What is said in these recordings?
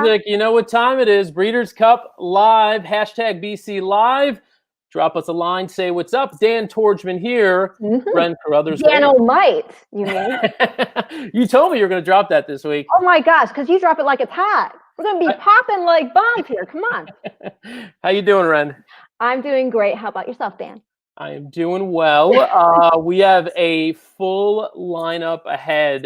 music. You know what time it is. Breeders Cup Live, hashtag BC Live. Drop us a line, say what's up. Dan Tordjman here. Ren Carothers. Dano-mite, you mean? You told me you were going to drop that this week. Oh my gosh, because you drop it like it's hot. We're going to be popping like bombs here. Come on. How you doing, Ren? I'm doing great. How about yourself, Dan? I am doing well. We have a full lineup ahead.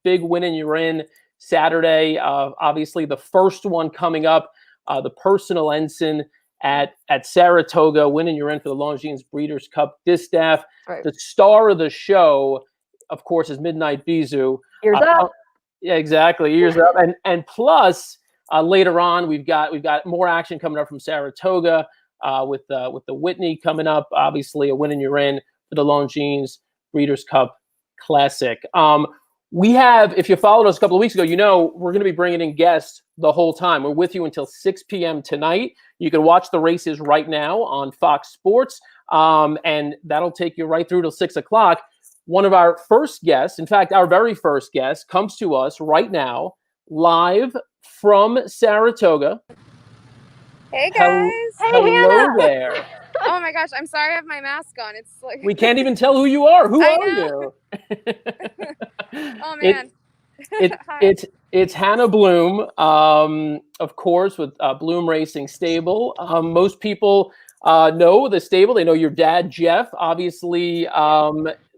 Big win and you're in Saturday. Obviously, the first one coming up, the Personal Ensign at Saratoga, winning you're in for the Longines Breeders Cup Distaff. Right. The star of the show, of course, is Midnight Bisou. Ears up. Yeah, exactly. Ears up. And plus, later on, we've got more action coming up from Saratoga with the Whitney coming up. Obviously, a win and you're in for the Longines Breeders Cup Classic. We have, if you followed us a couple of weeks ago, you know we're going to be bringing in guests the whole time. We're with you until 6 p.m. tonight. You can watch the races right now on Fox Sports, and that'll take you right through till 6 o'clock. One of our first guests, in fact, our very first guest, comes to us right now, live from Saratoga. Hey, guys. Hello there. Oh, my gosh. I'm sorry I have my mask on. It's like... We can't even tell who you are. Who are you? Oh, man. It's Hannah Bloom, of course, with Bloom Racing Stable. Most people know the stable. They know your dad, Jeff. Obviously,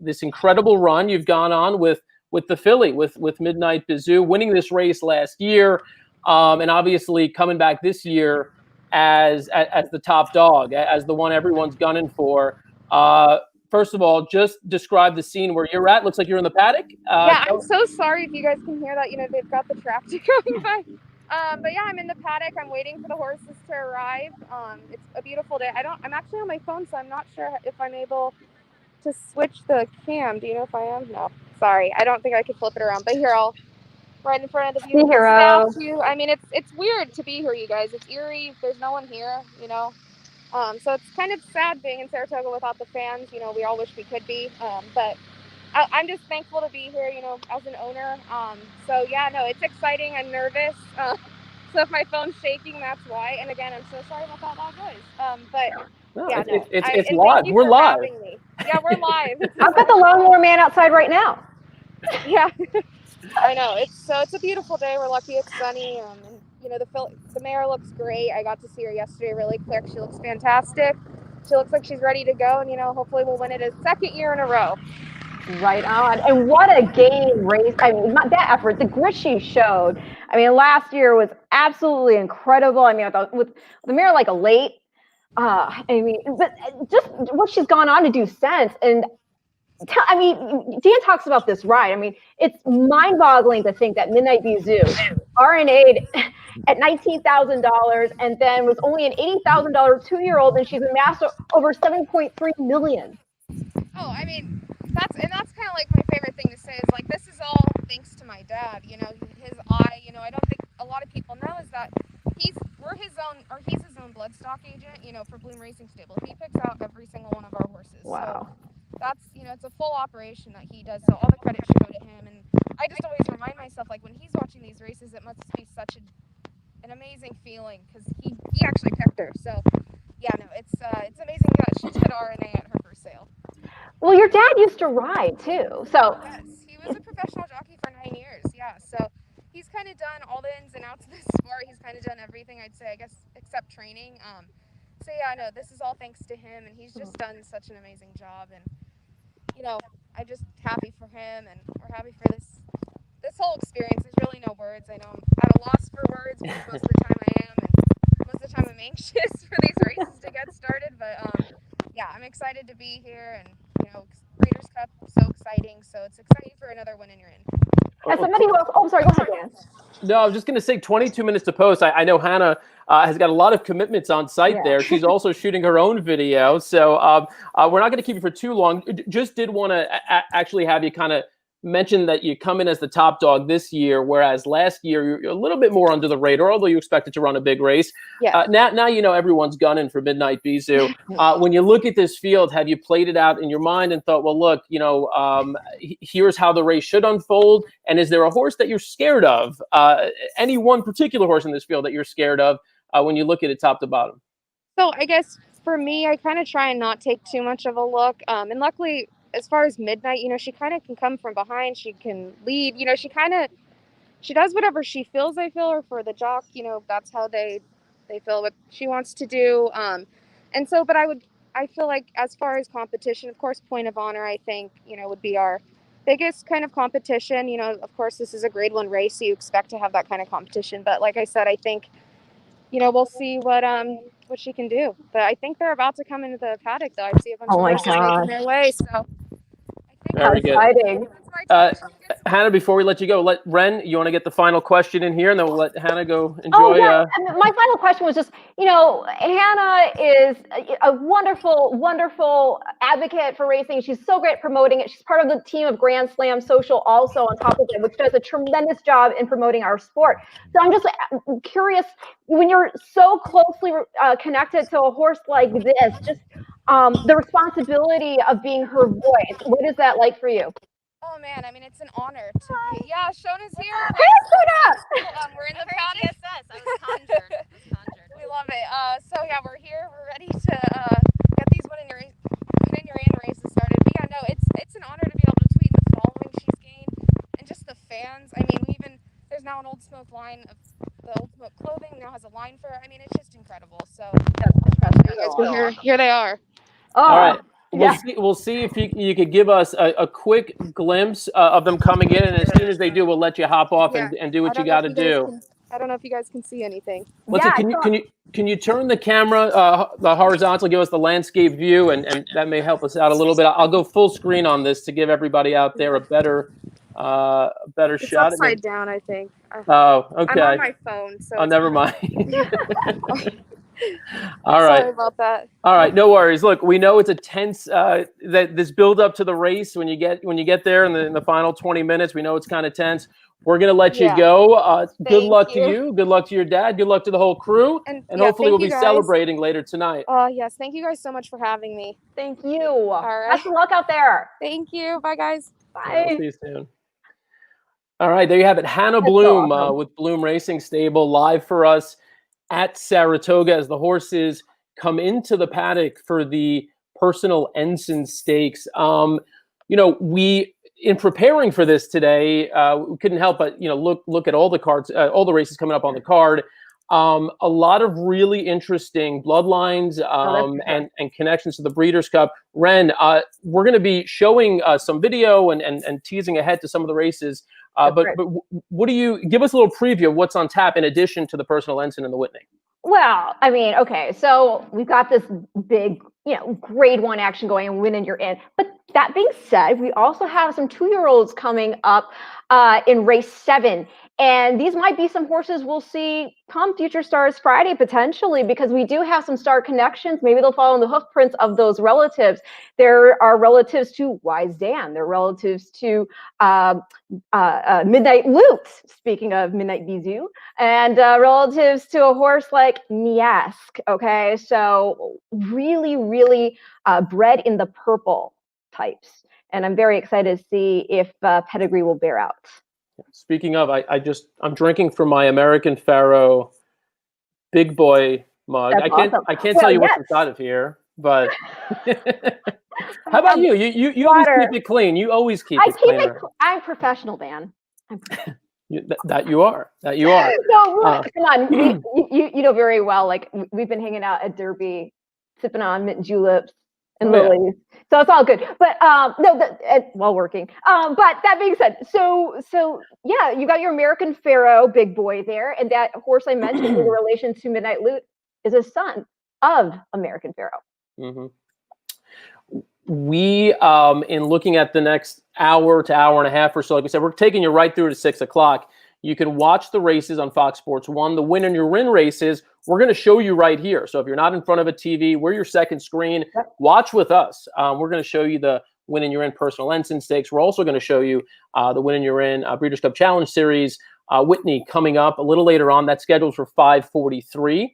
this incredible run you've gone on with the filly, with Midnight Bisou, winning this race last year, and obviously coming back this year as the top dog, as the one everyone's gunning for. First of all, just describe the scene where you're at. Looks like you're in the paddock. Yeah, I'm so sorry if you guys can hear that. You know, they've got the traffic going by. But yeah, I'm in the paddock. I'm waiting for the horses to arrive. It's a beautiful day. I'm actually on my phone, so I'm not sure if I'm able to switch the cam. Do you know if I am? No, sorry. I don't think I could flip it around. But here, I'll right in front of the beautiful statue. I mean, it's weird to be here, you guys. It's eerie. There's no one here, you know. So it's kind of sad being in Saratoga without the fans. You know, we all wish we could be. But I'm just thankful to be here, you know, as an owner. So yeah, no, it's exciting. I'm nervous. So if my phone's shaking, that's why. And again, I'm so sorry about that loud noise. But yeah, it's live. We're live. Yeah, we're live. I've got the lawnmower man outside right now. Yeah, I know. It's a beautiful day. We're lucky it's sunny. And you know, the mare looks great. I got to see her yesterday really quick. She looks fantastic. She looks like she's ready to go. And, you know, hopefully we'll win it a second year in a row. Right on. And what a game race. I mean, that effort, the grit she showed. I mean, last year was absolutely incredible. I mean, I thought with the mare like a late, I mean, but just what she's gone on to do since. And I mean, Dan talks about this ride. I mean, it's mind-boggling to think that Midnight Bisou RNA'd at $19,000 and then was only an $80,000 2-year-old, and she's amassed over $7.3 million. Oh, I mean, that's kind of like my favorite thing to say is like, this is all thanks to my dad. You know, his eye. You know, I don't think a lot of people know is that he's his own bloodstock agent. You know, for Bloom Racing Stable, he picks out every single one of our horses. Wow. So that's, you know, it's a full operation that he does. So all the credit should go to him. And I just always remind myself, like, when he's watching these races, it must be such an amazing feeling because he actually picked her. So yeah, no, it's amazing that she did RNA at her first sale. Well, your dad used to ride too, so yes, he was a professional jockey for 9 years. Yeah, so he's kind of done all the ins and outs of the sport. He's kind of done everything, I'd say, I guess, except training. So yeah, no, this is all thanks to him, and he's just done such an amazing job. And you know, I'm just happy for him, and we're happy for this whole experience. There's really no words. I know I'm at a loss for words because most of the time I am, and most of the time I'm anxious for these races to get started. But yeah, I'm excited to be here, and you know, Breeders' Cup, so exciting. So it's exciting for another win and you're in. As somebody who else, oh, sorry, go ahead, Dan. No, I was just going to say 22 minutes to post. I know Hannah has got a lot of commitments on site there. She's also shooting her own video. So we're not going to keep you for too long. Just did want to actually have you kind of mentioned that you come in as the top dog this year, whereas last year you're a little bit more under the radar, although you expected to run a big race. Yeah. Now you know everyone's gunning for Midnight Bisou. When you look at this field, have you played it out in your mind and thought, well, look, here's how the race should unfold? And is there a horse that you're scared of? Any one particular horse in this field that you're scared of when you look at it top to bottom? So I guess for me, I kind of try and not take too much of a look. And luckily, as far as Midnight, she kind of can come from behind. She can lead. She does whatever she feels, I feel, or for the jock, that's how they feel what she wants to do. But I feel like as far as competition, of course, Point of Honor, I think, would be our biggest kind of competition. Of course, this is a grade 1 race, so you expect to have that kind of competition. But like I said, I think, we'll see what she can do. But I think they're about to come into the paddock, though. I see a bunch of horses making their way, so I think Very good. Exciting. Hannah, before we let you go, let Ren, you want to get the final question in here, and then we'll let Hannah go enjoy. And my final question was just, Hannah is a wonderful, wonderful advocate for racing. She's so great at promoting it. She's part of the team of Grand Slam Social also on top of it, which does a tremendous job in promoting our sport. So I'm just curious, when you're so closely connected to a horse like this, just the responsibility of being her voice, what is that like for you? Oh man, it's an honor to be. Yeah, Shona's here. Hey, Shona! We're in the paddock. I was conjured. We love it. So yeah, we're here. We're ready to get these win in your hand races started. But yeah, no, it's an honor to be able to tweet the following she's gained, and just the fans. There's now an Old Smoke line of the Old Smoke clothing now has a line for her. It's just incredible. So here they are. Oh. All right. We'll see if you could give us a quick glimpse of them coming in, and as soon as they do, we'll let you hop off and do what you got to do. I don't know if you guys can see anything. Can you turn the camera the horizontal, give us the landscape view, and that may help us out a little bit. I'll go full screen on this to give everybody out there a better it's shot. Upside down, I think. Oh, okay. I'm on my phone, so. Oh, never mind. All right. Sorry about that. All right, no worries. Look, we know it's a tense this build up to the race when you get there in the final 20 minutes. We know it's kind of tense. We're gonna let you go. Good luck to you. Good luck to your dad. Good luck to the whole crew. And hopefully we'll be celebrating later tonight. Yes. Thank you guys so much for having me. Thank you. All right. Best of luck out there. Thank you. Bye, guys. Bye. We'll see you soon. All right, there you have it. Hannah Bloom with Bloom Racing Stable live for us at Saratoga as the horses come into the paddock for the Personal Ensign Stakes. We in preparing for this today, we couldn't help but look at all the cards, all the races coming up on the card. A lot of really interesting bloodlines and connections to the Breeders' Cup. Ren, we're going to be showing some video and teasing ahead to some of the races. But what do you give us a little preview of what's on tap in addition to the Personal Ensign and the Whitney? Well, okay, so we've got this big, grade 1 action going and win and you're in. But that being said, we also have some 2-year-olds coming up in race 7. And these might be some horses we'll see come Future Stars Friday, potentially, because we do have some star connections. Maybe they'll follow in the hoof prints of those relatives. There are relatives to Wise Dan. There are relatives to Midnight Lute, speaking of Midnight Bisou, and relatives to a horse like Miask. Okay, so really, really bred in the purple types. And I'm very excited to see if pedigree will bear out. Speaking of, I'm drinking from my American Pharoah Big Boy mug. I can't tell you what's inside of here, but how about you? You always keep it clean. You always keep it clean. I'm professional, Dan. That you are. No, come on. You know very well. Like we've been hanging out at Derby, sipping on mint juleps and lilies. So it's all good. But while working. But that being said, so yeah, you got your American Pharoah Big Boy there, and that horse I mentioned in relation to Midnight Lute is a son of American Pharoah. Mm-hmm. We, in looking at the next hour to hour and a half or so, like we said, we're taking you right through to 6 o'clock. You can watch the races on Fox Sports 1. The Win and Your Win races, we're going to show you right here. So if you're not in front of a TV, we're your second screen. Watch with us. We're going to show you the Win and You're In Personal Ensign Stakes. We're also going to show you the Win and You're In Breeders' Cup Challenge Series. Whitney coming up a little later on. That's scheduled for 5:43.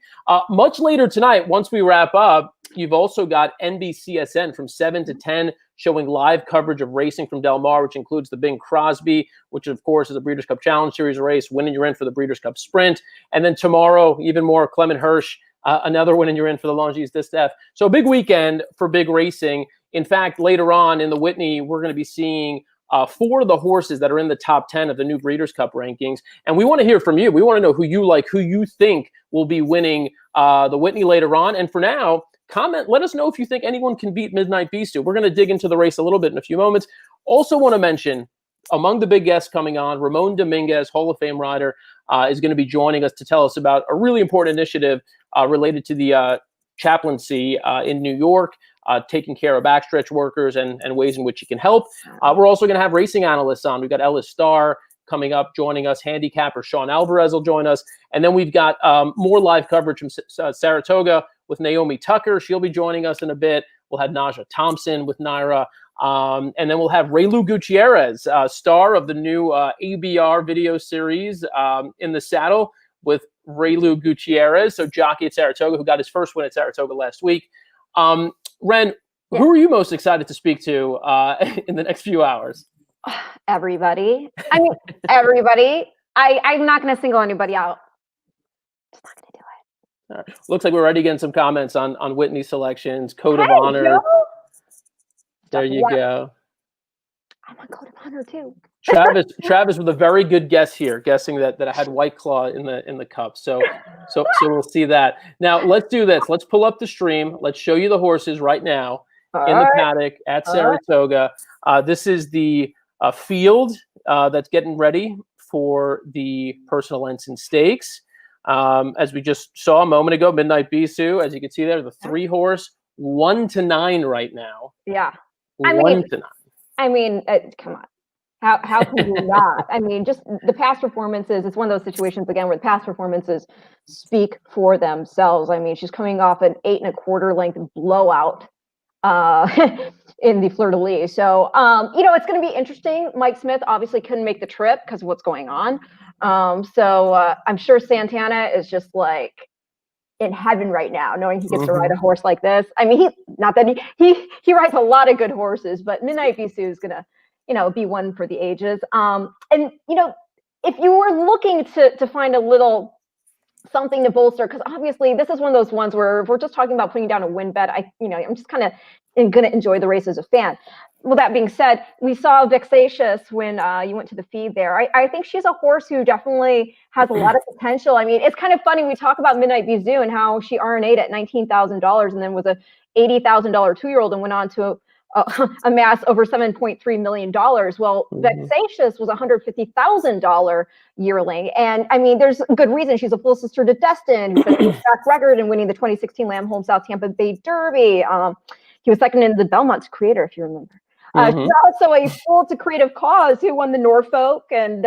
Much later tonight, once we wrap up, you've also got NBCSN from 7 to 10 showing live coverage of racing from Del Mar, which includes the Bing Crosby, which of course is a Breeders' Cup Challenge Series race. Win and You're In for the Breeders' Cup Sprint. And then tomorrow, even more, Clement Hirsch, another Win and You're In for the Longines Distaff. So a big weekend for big racing. In fact, later on in the Whitney, we're going to be seeing 4 of the horses that are in the top 10 of the new Breeders' Cup rankings. And we want to hear from you. We want to know who you like, who you think will be winning the Whitney later on. And for now, comment, let us know if you think anyone can beat Midnight Bisou. We're going to dig into the race a little bit in a few moments. Also want to mention, among the big guests coming on, Ramon Dominguez, Hall of Fame rider, is going to be joining us to tell us about a really important initiative related to the chaplaincy in New York, taking care of backstretch workers and ways in which you can help. We're also going to have racing analysts on. We've got Ellis Starr coming up, joining us. Handicapper Sean Alvarez will join us. And then we've got more live coverage from Saratoga with Naomi Tucker. She'll be joining us in a bit. We'll have Naja Thompson with Naira. And then we'll have Raylu Gutierrez, star of the new ABR video series, In the Saddle with Raylu Gutierrez, so jockey at Saratoga, who got his first win at Saratoga last week. Ren, who are you most excited to speak to in the next few hours? Everybody. I mean, everybody. I'm not going to single anybody out. Just not going to do it. All right. Looks like we're already getting some comments on Whitney selections, Code of Honor. Joe? There you go. I'm on Code of Honor too. Travis with a very good guess here, guessing that I had White Claw in the cup. So we'll see that. Now let's do this. Let's pull up the stream. Let's show you the horses right now in the paddock at Saratoga. This is the field that's getting ready for the Personal Ensign Stakes. As we just saw a moment ago, Midnight Bisou, as you can see there, the 3-horse, 1 to 9 right now. Yeah. 1 to 9. I mean, come on. How can you not? I mean, just the past performances, it's one of those situations, again, where the past performances speak for themselves. I mean, she's coming off an 8 1/4 length blowout in the Fleur-de-Lis. So, it's going to be interesting. Mike Smith obviously couldn't make the trip because of what's going on. So I'm sure Santana is just like in heaven right now, knowing he gets to ride a horse like this. I mean, he rides a lot of good horses, but Midnight Bisou is going to, be one for the ages. And, if you were looking to find a little something to bolster, because obviously this is one of those ones where if we're just talking about putting down a win bet, I'm just kind of going to enjoy the race as a fan. Well, that being said, we saw Vexatious when you went to the feed there. I think she's a horse who definitely has a lot of potential. I mean, it's kind of funny. We talk about Midnight Bisou and how she RNA'd at $19,000 and then was a $80,000 2-year-old and went on to amass over $7.3 million. Well, Vexatious was a $150,000 yearling. And I mean, there's good reason. She's a full sister to Destin, who's got a track record in winning the 2016 Lamb Home South Tampa Bay Derby. He was second in the Belmont's Creator, if you remember. She's also a full to Creative Cause who won the Norfolk, and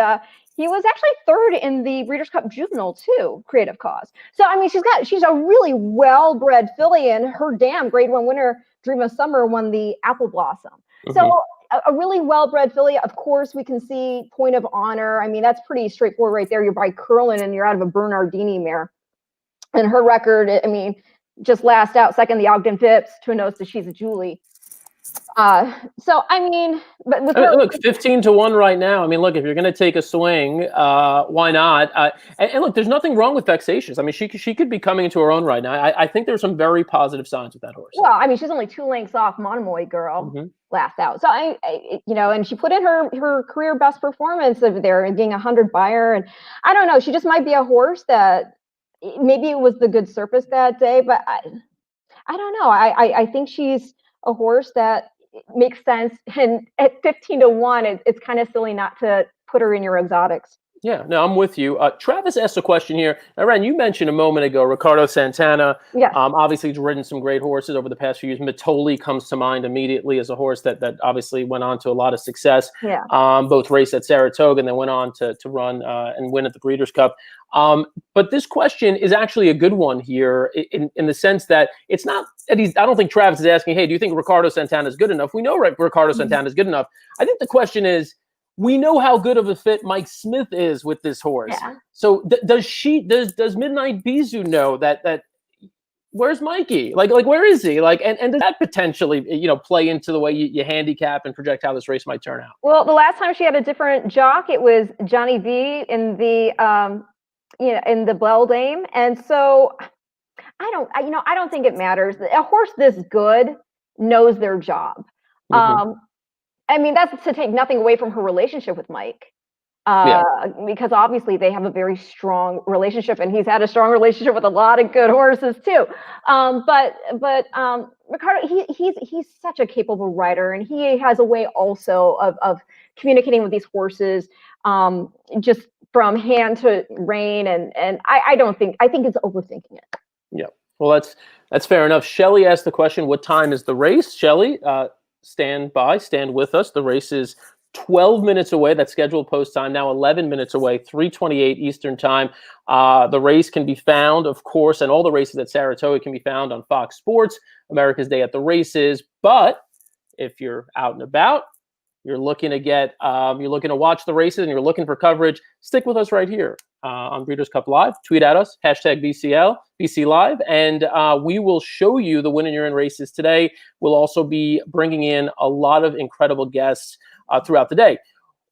he was actually 3rd in the Breeders' Cup Juvenile too, Creative Cause. So I mean, she's a really well-bred filly, and her dam Grade 1 winner Dream of Summer won the Apple Blossom. So a really well-bred filly. Of course, we can see Point of Honor. I mean, that's pretty straightforward right there. You're by Curlin, and you're out of a Bernardini mare, and her record, I mean, just last out second the Ogden Phipps to a nose that she's a Julie. So I mean, but with her, look, 15 to 1 right now. I mean, look, if you're going to take a swing, why not? And look, there's nothing wrong with Vexatious. I mean, she could be coming into her own right now. I think there's some very positive signs with that horse. Well, I mean, she's only 2 lengths off Monomoy Girl last out. So I and she put in her career best performance over there and being 100 buyer. And I don't know, she just might be a horse that maybe it was the good surface that day, but I don't know. I think she's a horse that makes sense. And at 15 to 1, it's kind of silly not to put her in your exotics. Yeah, no, I'm with you. Travis asked a question here. Now, Ren, you mentioned a moment ago Ricardo Santana. Yes. Obviously, he's ridden some great horses over the past few years. Mitoli comes to mind immediately as a horse that obviously went on to a lot of success. Yeah. Both raced at Saratoga and then went on to run and win at the Breeders' Cup. But this question is actually a good one here in the sense that it's not that I don't think Travis is asking, hey, do you think Ricardo Santana is good enough? We know Ricardo Santana is good enough. I think the question is, we know how good of a fit Mike Smith is with this horse. Yeah. So does Midnight Bisou know that where's Mikey? Like where is he? And does that potentially, play into the way you handicap and project how this race might turn out? Well, the last time she had a different jock, it was Johnny V in the in the Beldame. And so I don't think it matters. A horse this good knows their job. Mm-hmm. I mean, that's to take nothing away from her relationship with Mike, because obviously they have a very strong relationship, and he's had a strong relationship with a lot of good horses too. But Ricardo, he's such a capable rider, and he has a way also of communicating with these horses, just from hand to rein, and I think it's overthinking it. Yeah, well, that's fair enough. Shelley asked the question, what time is the race? Shelley, stand with us. The race is 12 minutes away. That's scheduled post time, now 11 minutes away, 3:28 Eastern time. The race can be found, of course, and all the races at Saratoga can be found on Fox Sports, America's Day at the Races. But if you're out and about, you're looking to watch the races and you're looking for coverage, stick with us right here on Breeders' Cup Live. Tweet at us, #BC Live, and we will show you the Win and You're In races today. We'll also be bringing in a lot of incredible guests throughout the day.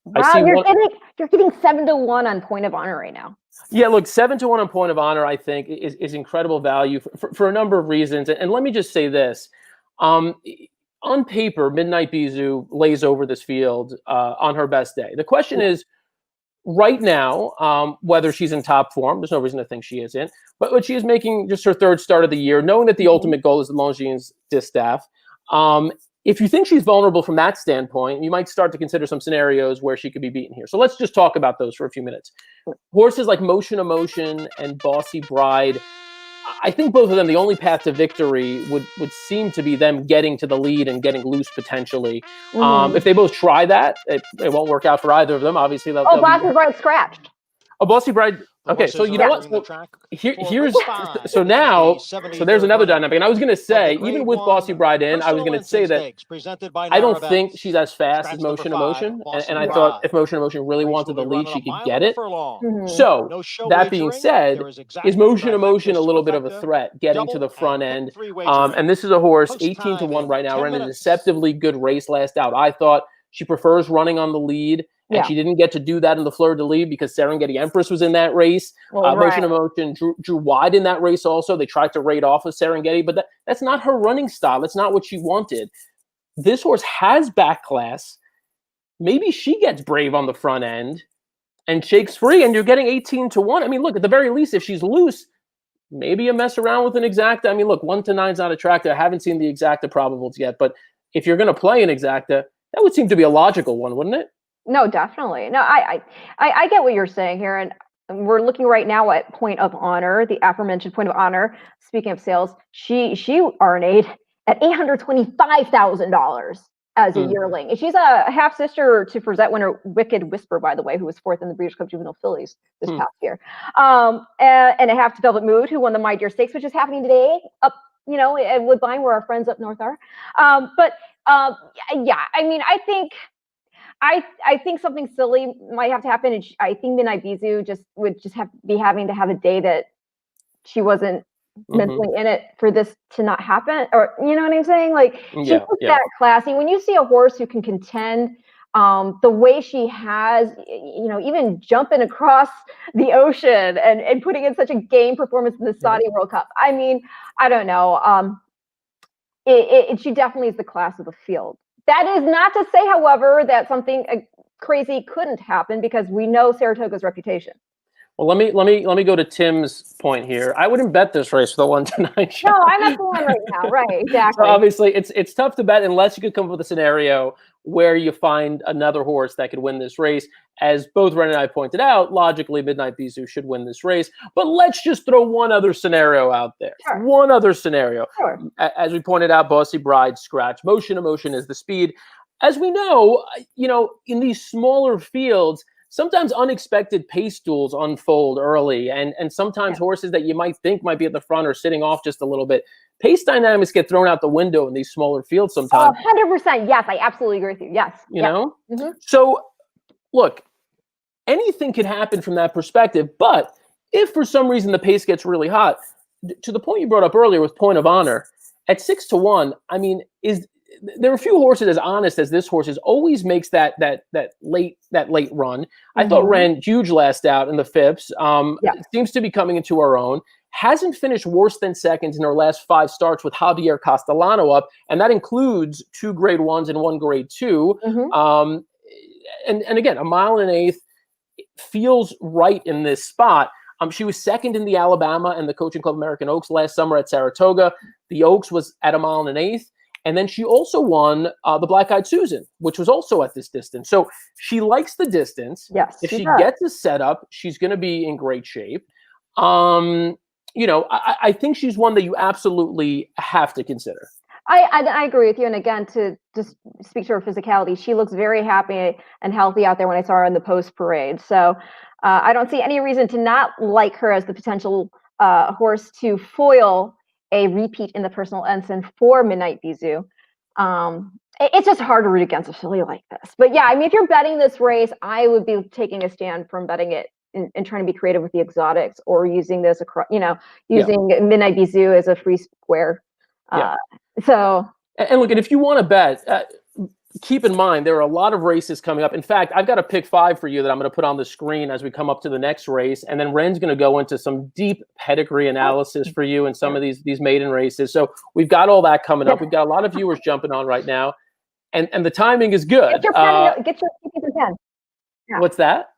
Wow, you're getting 7-1 on Point of Honor right now. Yeah, look, 7-1 on Point of Honor, I think, is incredible value for a number of reasons. And let me just say this. On paper, Midnight Bisou lays over this field on her best day. The question is, right now, whether she's in top form, there's no reason to think she isn't, but she is making just her third start of the year, knowing that the ultimate goal is the Longines Distaff. If you think she's vulnerable from that standpoint, you might start to consider some scenarios where she could be beaten here. So let's just talk about those for a few minutes. Horses like Motion Emotion and Bossy Bride, I think both of them, the only path to victory would seem to be them getting to the lead and getting loose potentially. If they both try that, it won't work out for either of them. Obviously, Bossy Bride scratched. Oh, Bossy Bride. Okay, so you know what? So there's another dynamic. And I was going to say, even with Bossy Bride in, I was going to say that I don't think she's as fast as Motion Emotion. And I thought if Motion Emotion really wanted the lead, she could get it. So that being said, is Motion Emotion a little bit of a threat getting to the front end? And this is a horse 18-1 right now. Ran a deceptively good race last out. I thought she prefers running on the lead. And she didn't get to do that in the Fleur de Lis because Serengeti Empress was in that race. Motion Emotion drew wide in that race also. They tried to raid off of Serengeti, but that's not her running style. That's not what she wanted. This horse has back class. Maybe she gets brave on the front end and shakes free, and you're getting 18-1. I mean, look, at the very least, if she's loose, maybe you mess around with an exacta. I mean, look, 1-9 is not attractive. I haven't seen the exacta probables yet, but if you're going to play an exacta, that would seem to be a logical one, wouldn't it? No, definitely. No, I get what you're saying here. And we're looking right now at Point of Honor, the aforementioned Point of Honor. Speaking of sales, she RNA'd at $825,000 as a yearling. And she's a half sister to Frazette winner Wicked Whisper, by the way, who was fourth in the Breeders' Cup Juvenile Fillies this past year. And a half to Velvet Mood, who won the My Dear Stakes, which is happening today up, at Woodbine, where our friends up north are. Yeah, I mean, I think something silly might have to happen. And I think Midnight Bisou would be having to have a day that she wasn't mentally in it for this to not happen. Or, you know what I'm saying? Like, she's that classy. When you see a horse who can contend the way she has, even jumping across the ocean and putting in such a game performance in the Saudi World Cup. I mean, I don't know. She definitely is the class of the field. That is not to say, however, that something crazy couldn't happen, because we know Saratoga's reputation. Well, let me go to Tim's point here. I wouldn't bet this race for the 1-9 shot. No, I'm not the one right now. Right, exactly. So obviously, it's tough to bet unless you could come up with a scenario where you find another horse that could win this race. As both Ren and I pointed out, logically, Midnight Bisou should win this race. But let's just throw one other scenario out there. Sure. One other scenario. Sure. As we pointed out, Bossy Bride, scratch. Motion Emotion is the speed. As we know, in these smaller fields, sometimes unexpected pace duels unfold early, and sometimes horses that you might think might be at the front are sitting off just a little bit. Pace dynamics get thrown out the window in these smaller fields sometimes. 100%. Yes, I absolutely agree with you. Yes. You know? Mm-hmm. So, look, anything could happen from that perspective, but if for some reason the pace gets really hot, to the point you brought up earlier with Point of Honor, at 6-1, I mean, there are a few horses as honest as this horse is, always makes that late run. I thought Ren huge last out in the Phipps. Seems to be coming into her own. Hasn't finished worse than seconds in her last 5 starts with Javier Castellano up, and that includes 2 grade 1s and 1 grade 2. And again, 1 1/8 feels right in this spot. She was second in the Alabama and the Coaching Club American Oaks last summer at Saratoga. The Oaks was at 1 1/8. And then she also won the Black Eyed Susan, which was also at this distance. So she likes the distance. Yes. If she gets a setup, she's going to be in great shape. I think she's one that you absolutely have to consider. I agree with you. And again, to just speak to her physicality, she looks very happy and healthy out there when I saw her in the post parade. So I don't see any reason to not like her as the potential horse to foil a repeat in the Personal Ensign for Midnight Bisou. It's just hard to root against a filly like this. But yeah, I mean, if you're betting this race, I would be taking a stand from betting it and trying to be creative with the exotics, or using this across, using Midnight Bisou as a free square. So. And look, and if you want to bet, keep in mind there are a lot of races coming up. In fact, I've got a pick 5 for you that I'm going to put on the screen as we come up to the next race, and then Ren's going to go into some deep pedigree analysis for you in some of these maiden races. So we've got all that coming up. We've got a lot of viewers jumping on right now, and the timing is good. Get your pen. Get your pen. Yeah. What's that?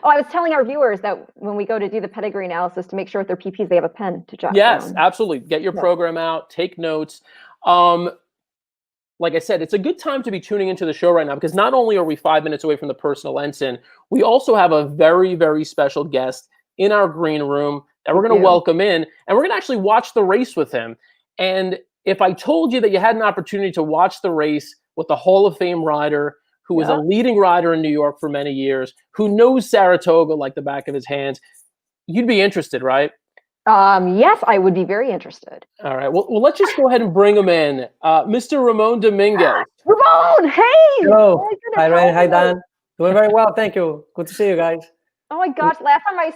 Oh, I was telling our viewers that when we go to do the pedigree analysis, to make sure with their PPs they have a pen to jot Yes, down. absolutely. Get your program out, take notes. Like I said, it's a good time to be tuning into the show right now, because not only are we 5 minutes away from the Personal Ensign, we also have a very, very special guest in our green room that we're going to welcome in, and we're going to actually watch the race with him. And if I told you that you had an opportunity to watch the race with the Hall of Fame rider, who was a leading rider in New York for many years, who knows Saratoga like the back of his hands, you'd be interested, right? Yes, I would be very interested. All right. Well, let's just go ahead and bring him in. Mr. Ramon Dominguez. Ramon, hey! Hello. Hi, Ren. Hi, Dan. Doing very well. Thank you. Good to see you guys. Oh my gosh, last time I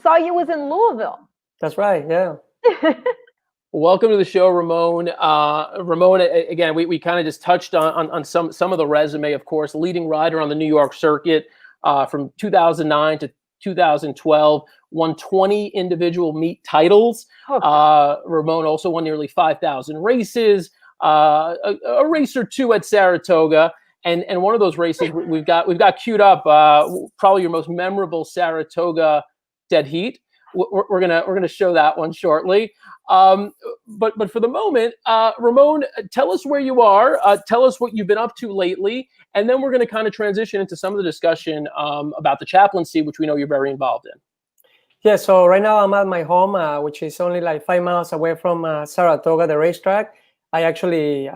saw you was in Louisville. That's right. Yeah. Welcome to the show, Ramon. Ramon, again, we kind of just touched on some of the resume, of course. Leading rider on the New York circuit from 2009 to 2012, won 20 individual meet titles. Ramon also won nearly 5,000 races, a race or two at Saratoga. And one of those races we've got queued up, probably your most memorable Saratoga dead heat. We're gonna show that one shortly. But for the moment, Ramon, tell us where you are. Tell us what you've been up to lately, and then we're going to kind of transition into some of the discussion about the chaplaincy, which we know you're very involved in. Yeah. So right now I'm at my home, which is only like 5 miles away from Saratoga, the racetrack. I actually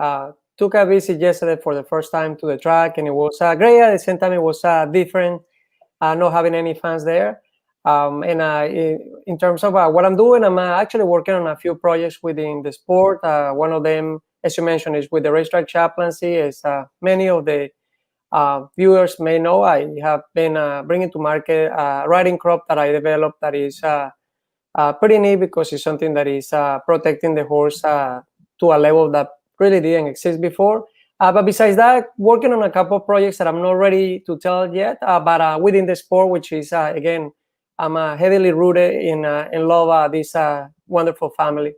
took a visit yesterday for the first time to the track, and it was great. At the same time, it was different, not having any fans there. In terms of what I'm doing, I'm actually working on a few projects within the sport. One of them, as you mentioned, is with the racetrack chaplaincy. As many of the viewers may know, I have been bringing to market a riding crop that I developed that is pretty neat, because it's something that is protecting the horse to a level that really didn't exist before. But besides that, working on a couple of projects that I'm not ready to tell yet, but within the sport, which is, again, I'm heavily rooted in love this wonderful family.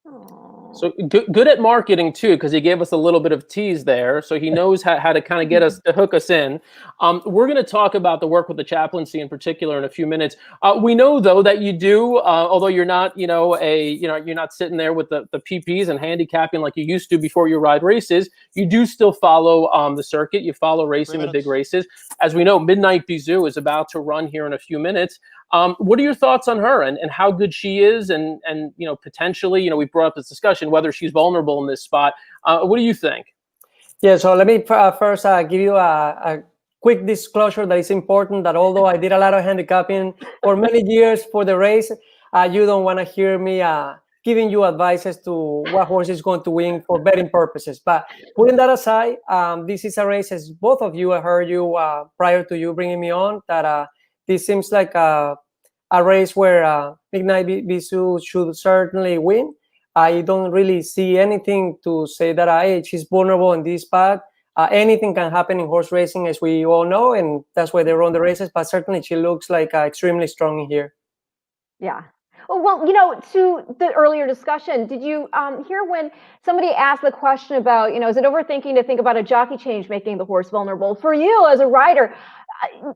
Aww. So good at marketing too, because he gave us a little bit of tease there. So he knows how to kind of get us to hook us in. We're going to talk about the work with the chaplaincy in particular in a few minutes. We know though that you do, although you're not, you're not sitting there with the PPs and handicapping like you used to before you ride races. You do still follow the circuit. You follow racing the big races. As we know, Midnight Bizou is about to run here in a few minutes. What are your thoughts on her and how good she is and potentially, we brought up this discussion, whether she's vulnerable in this spot. What do you think? Yeah, so let me first give you a quick disclosure that it's important that although I did a lot of handicapping for many years for the race, you don't want to hear me giving you advices to what horse is going to win for betting purposes. But putting that aside, this is a race, as both of you, I heard you prior to you bringing me on, that this seems like a race where Midnight Bizou should certainly win. I don't really see anything to say that she's vulnerable in this spot. Anything can happen in horse racing, as we all know, and that's why they run the races. But certainly she looks like extremely strong in here. Yeah. Well, to the earlier discussion, did you hear when somebody asked the question about, is it overthinking to think about a jockey change making the horse vulnerable? For you as a rider,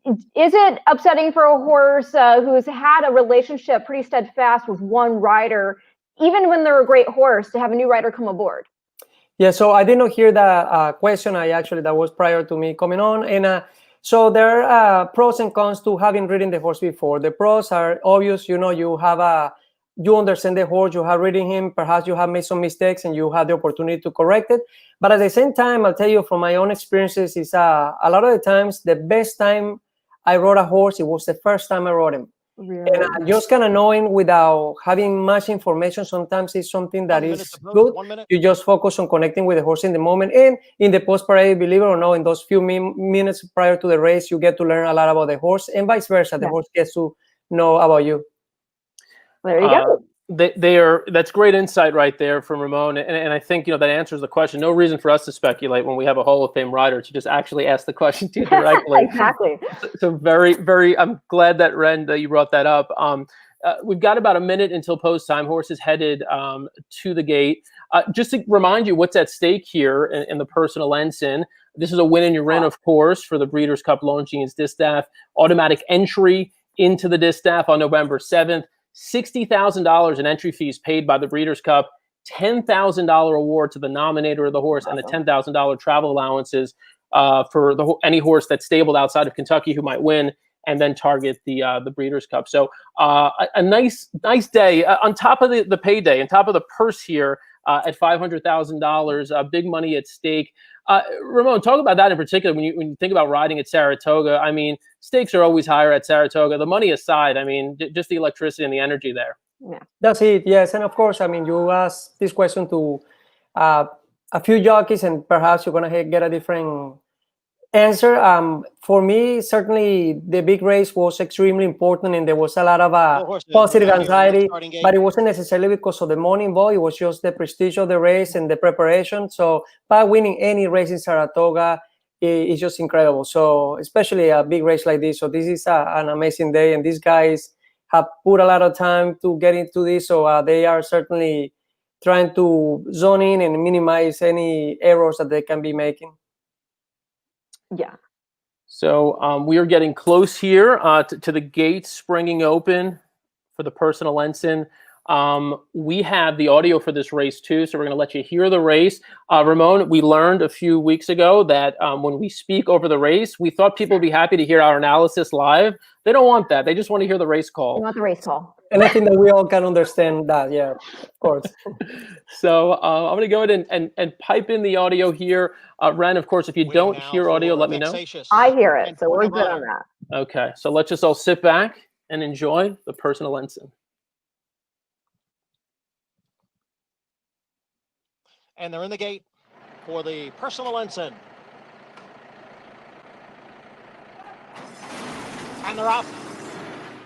is it upsetting for a horse who's had a relationship pretty steadfast with one rider, even when they're a great horse, to have a new rider come aboard? Yeah, so I did not hear the question. That was prior to me coming on. And so there are pros and cons to having ridden the horse before. The pros are obvious. You understand the horse, you have ridden him, perhaps you have made some mistakes and you have the opportunity to correct it. But at the same time, I'll tell you from my own experiences, is a lot of the times the best time I rode a horse, it was the first time I rode him. Really? And just kind of knowing without having much information, sometimes it's something that is good. You just focus on connecting with the horse in the moment. And in the post-parade, believe it or not, in those few minutes prior to the race, you get to learn a lot about the horse, and vice versa. The horse gets to know about you. There you go. That's great insight right there from Ramon, and I think that answers the question. No reason for us to speculate when we have a Hall of Fame rider to just actually ask the question to you directly. Exactly. So very, very. I'm glad that Ren that you brought that up. We've got about a minute until post time. Horse is headed to the gate. Just to remind you, what's at stake here in the Personal Ensign. This is a win in your Ren, of course, for the Breeders' Cup Longines Distaff. Automatic entry into the Distaff on November 7th. $60,000 in entry fees paid by the Breeders' Cup, $10,000 award to the nominator of the horse, and a $10,000 travel allowances for any horse that's stabled outside of Kentucky who might win, and then target the Breeders' Cup. So a nice day on top of the payday, on top of the purse here at $500,000, big money at stake. Ramon, talk about that in particular. When you think about riding at Saratoga, I mean, stakes are always higher at Saratoga. The money aside, I mean, just the electricity and the energy there. Yeah, that's it. Yes, and of course, I mean, you asked this question to a few jockeys, and perhaps you're gonna get a different answer. For me, certainly the big race was extremely important, and there was a lot of positive anxiety, but it wasn't necessarily because of the money involved. It was just the prestige of the race and the preparation. So by winning any race in Saratoga is just incredible. So especially a big race like this. So this is an amazing day, and these guys have put a lot of time to get into this. So they are certainly trying to zone in and minimize any errors that they can be making. Yeah. So we are getting close here to the gates springing open for the Personal Ensign. We have the audio for this race too, so we're going to let you hear the race. Ramon, we learned a few weeks ago that when we speak over the race, we thought people would be happy to hear our analysis live. They don't want that. They just want to hear the race call. They want the race call. And I think that we all can understand that. Yeah, of course. So I'm going to go ahead and pipe in the audio here. Ren, of course, if you don't hear audio, let me know. I hear it, so we're good on that. Okay, so let's just all sit back and enjoy the Personal Ensign. And they're in the gate for the Personal Ensign. And they're off.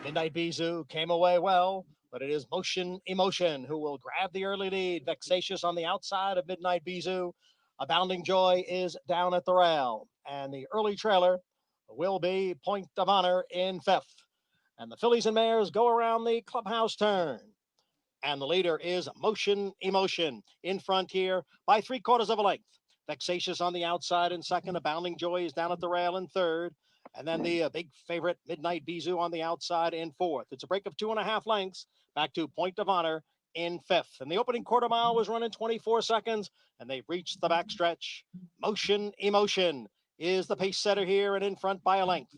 Midnight Bizou came away well, but it is Motion Emotion who will grab the early lead. Vexatious on the outside of Midnight Bizou. Abounding Joy is down at the rail. And the early trailer will be Point of Honor in fifth. And the fillies and mares go around the clubhouse turn. And the leader is Motion Emotion in front here by 3/4 of a length. Vexatious on the outside in second. Abounding Joy is down at the rail in third. And then the big favorite Midnight Bijou on the outside in fourth. It's a break of 2.5 lengths back to Point of Honor in fifth. And the opening quarter mile was running 24 seconds, and they've reached the backstretch. Motion Emotion is the pace setter here and in front by a length.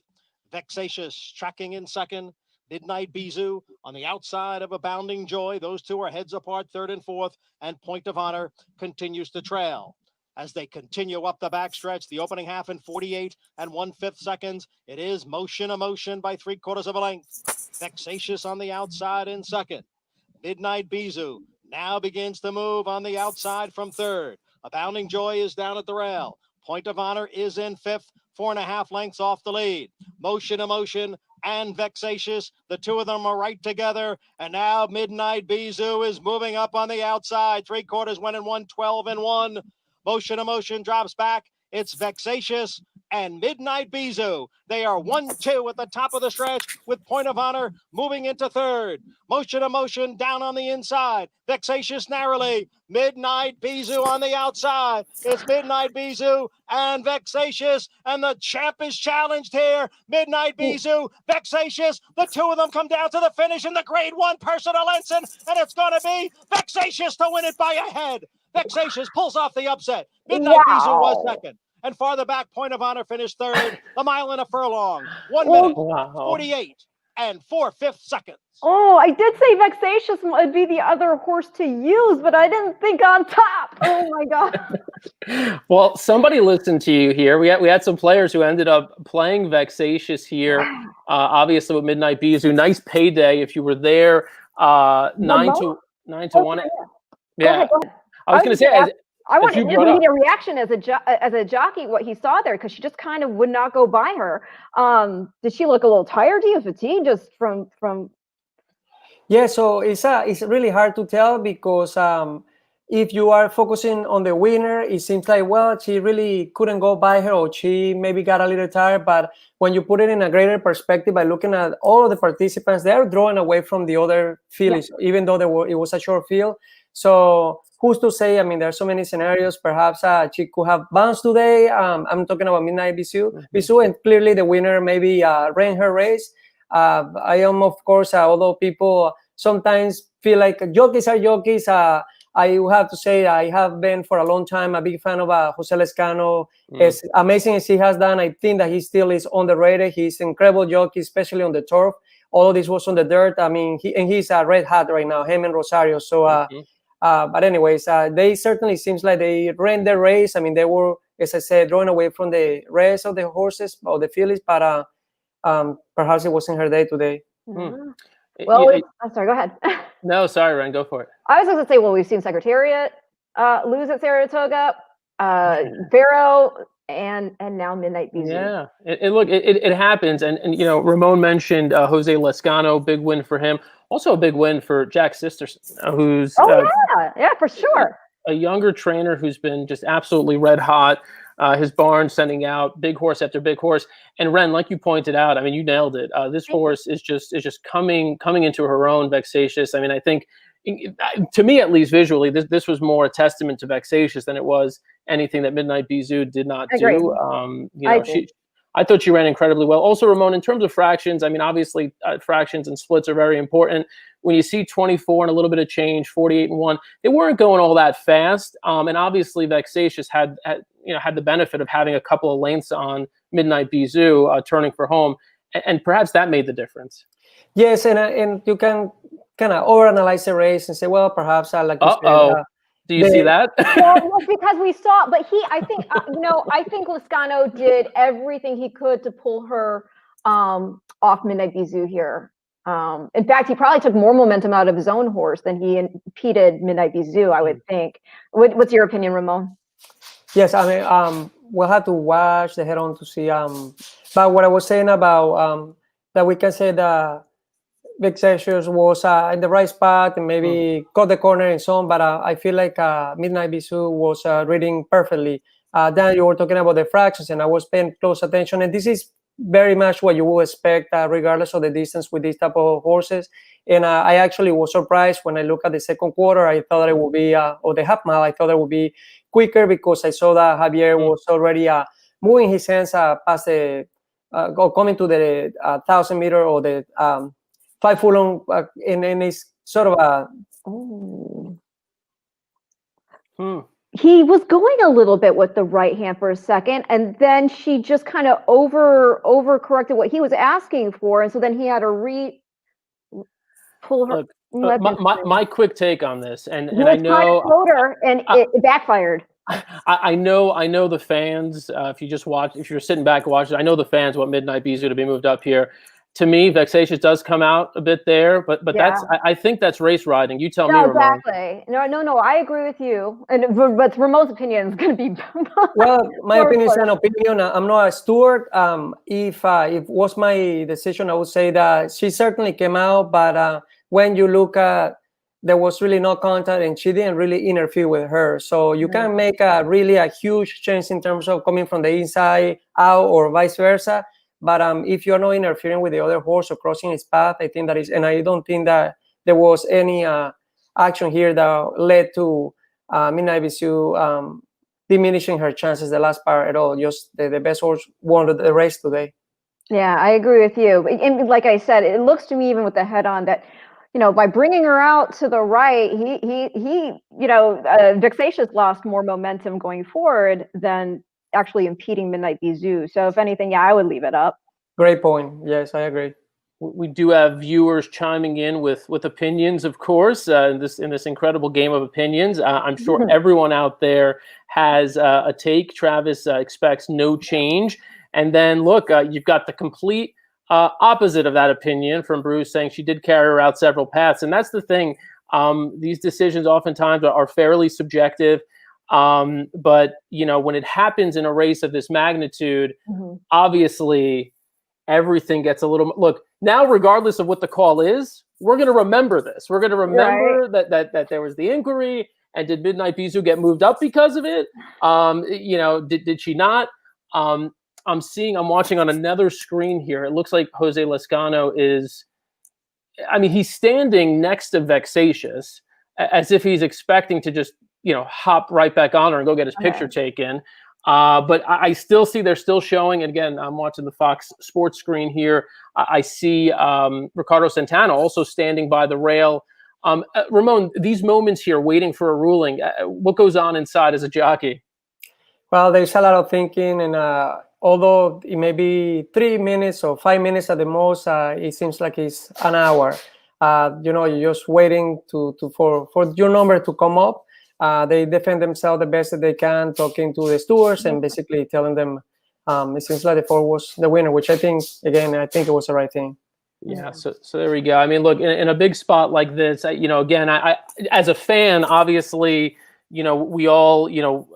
Vexatious tracking in second. Midnight Bijou on the outside of Abounding Joy. Those two are heads apart, third and fourth, and Point of Honor continues to trail. As they continue up the backstretch, the opening half in 48 1/5 seconds. It is Motion Emotion by 3/4 of a length. Vexatious on the outside in second. Midnight Bijou now begins to move on the outside from third. Abounding Joy is down at the rail. Point of Honor is in fifth, 4.5 lengths off the lead. Motion Emotion and Vexatious, the two of them are right together. And now Midnight Bijou is moving up on the outside. 3/4 went in 1:12 and 1. Motion Emotion drops back. It's Vexatious and Midnight Bijou. They are 1-2 at the top of the stretch with Point of Honor moving into third. Motion Emotion down on the inside. Vexatious narrowly. Midnight Bijou on the outside. It's Midnight Bijou and Vexatious, and the champ is challenged here. Midnight Bijou, Vexatious. The two of them come down to the finish in the Grade 1 Personal Ensign, and it's going to be Vexatious to win it by a head. Vexatious pulls off the upset. Midnight Bijou was second. And farther back, Point of Honor finished third. A mile and a furlong. 1 minute, 48 4/5 seconds. Oh, I did say Vexatious would be the other horse to use, but I didn't think on top. Oh my God. Well, somebody listened to you here. We had some players who ended up playing Vexatious here. Obviously with Midnight Bijou. Nice payday if you were there. 9 to 1. Yeah. Go ahead. I was going to say, I want to need a reaction as a jockey, what he saw there, because she just kind of would not go by her. Did she look a little tired? Do you fatigue just from? Yeah, so it's really hard to tell because if you are focusing on the winner, it seems like, well, she really couldn't go by her, or she maybe got a little tired. But when you put it in a greater perspective by looking at all of the participants, they're drawing away from the other fields, even though it was a short field. So who's to say? I mean, there are so many scenarios. Perhaps she could have bounced today. I'm talking about Midnight Bijou, and clearly the winner maybe ran her race. I am, of course, although people sometimes feel like jockeys are jockeys, I will have to say I have been for a long time a big fan of Jose Lescano. As amazing as he has done, I think that he still is underrated. He's an incredible jockey, especially on the turf. Although this was on the dirt, I mean, he's a red hat right now, him and Rosario. So. But anyways, they certainly seems like they ran their race. I mean, they were, as I said, drawing away from the rest of the horses or the fillies, but perhaps it wasn't her day today. Well, I'm sorry, go ahead. No, sorry, Ren, go for it. I was going to say, well, we've seen Secretariat lose at Saratoga, Vero, and now Midnight Bijou. Yeah, it happens, and you know, Ramon mentioned Jose Lescano, big win for him. Also a big win for Jack Sisters, who's yeah, for sure, a younger trainer who's been just absolutely red hot. His barn sending out big horse after big horse. And Ren, like you pointed out, I mean, you nailed it. This horse is just coming into her own, Vexatious. I mean, I think, to me at least visually, this was more a testament to Vexatious than it was anything that Midnight Bijou did not do. You know, I thought she ran incredibly well. Also, Ramon, in terms of fractions, I mean, obviously fractions and splits are very important. When you see 24 and a little bit of change, 48 and 1, they weren't going all that fast. And obviously, Vexatious had the benefit of having a couple of lengths on Midnight Bijou turning for home, and perhaps that made the difference. Yes, and you can kind of overanalyze the race and say, well, perhaps like you said. Do you see that? Well, because we saw, but I think, I think Lescano did everything he could to pull her off Midnight Bijou here. In fact, he probably took more momentum out of his own horse than he impeded Midnight Bijou, I would think. What's your opinion, Ramon? Yes, I mean, we'll have to watch the head-on to see. But what I was saying about that we can say that Vexatious was in the right spot and maybe got the corner and so on, but I feel like Midnight Bijou was reading perfectly. Dan, you were talking about the fractions, and I was paying close attention, and this is very much what you would expect, regardless of the distance with these type of horses. And I actually was surprised when I look at the second quarter. I thought it would be, or the half mile, I thought it would be quicker because I saw that Javier was already moving his hands past the, coming to the 1,000 meter or the 5 furlong, and it's sort of a. He was going a little bit with the right hand for a second, and then she just kind of over-corrected what he was asking for, and so then he had to pull her. Look, my quick take on this, and I know and it backfired. I know the fans. If you're sitting back and watching, I know the fans want Midnight Bisou to be moved up here. To me, Vexatious does come out a bit there, but yeah. I think that's race riding. You tell me, Ramon. Exactly. No, I agree with you. But Ramon's opinion is going to be. Well, my opinion is an opinion. I'm not a steward. If it was my decision, I would say that she certainly came out, but when you look at, there was really no contact, and she didn't really interfere with her. So you can make really a huge change in terms of coming from the inside out or vice versa. But if you're not interfering with the other horse or crossing his path, I think that is, and I don't think that there was any action here that led to Midnight Bisou diminishing her chances the last part at all. Just the best horse won the race today. Yeah, I agree with you. And like I said, it looks to me, even with the head on, that by bringing her out to the right, he Vexatious lost more momentum going forward than actually impeding Midnight Bisou. So if anything, I would leave it up. Great point. Yes, I agree. We do have viewers chiming in with opinions, of course, in this incredible game of opinions. I'm sure everyone out there has a take. Travis expects no change. And then look, you've got the complete opposite of that opinion from Bruce, saying she did carry her out several paths. And that's the thing. These decisions oftentimes are fairly subjective. But when it happens in a race of this magnitude, obviously everything gets a little look now, regardless of what the call is, we're going to remember this. We're going to remember that there was the inquiry, and did Midnight Bisou get moved up because of it? Did she not? I'm watching on another screen here. It looks like Jose Lescano he's standing next to Vexatious as if he's expecting to just hop right back on her and go get his picture taken. But I still see they're still showing. And again, I'm watching the Fox Sports screen here. I see Ricardo Santana also standing by the rail. Ramon, these moments here waiting for a ruling, what goes on inside as a jockey? Well, there's a lot of thinking, and although it may be 3 minutes or 5 minutes at the most, it seems like it's an hour. You're just waiting for your number to come up. They defend themselves the best that they can, talking to the stewards and basically telling them it seems like the four was the winner, which I think it was the right thing. Yeah, so there we go. I mean, look, in a big spot like this, again, I as a fan, obviously, we all,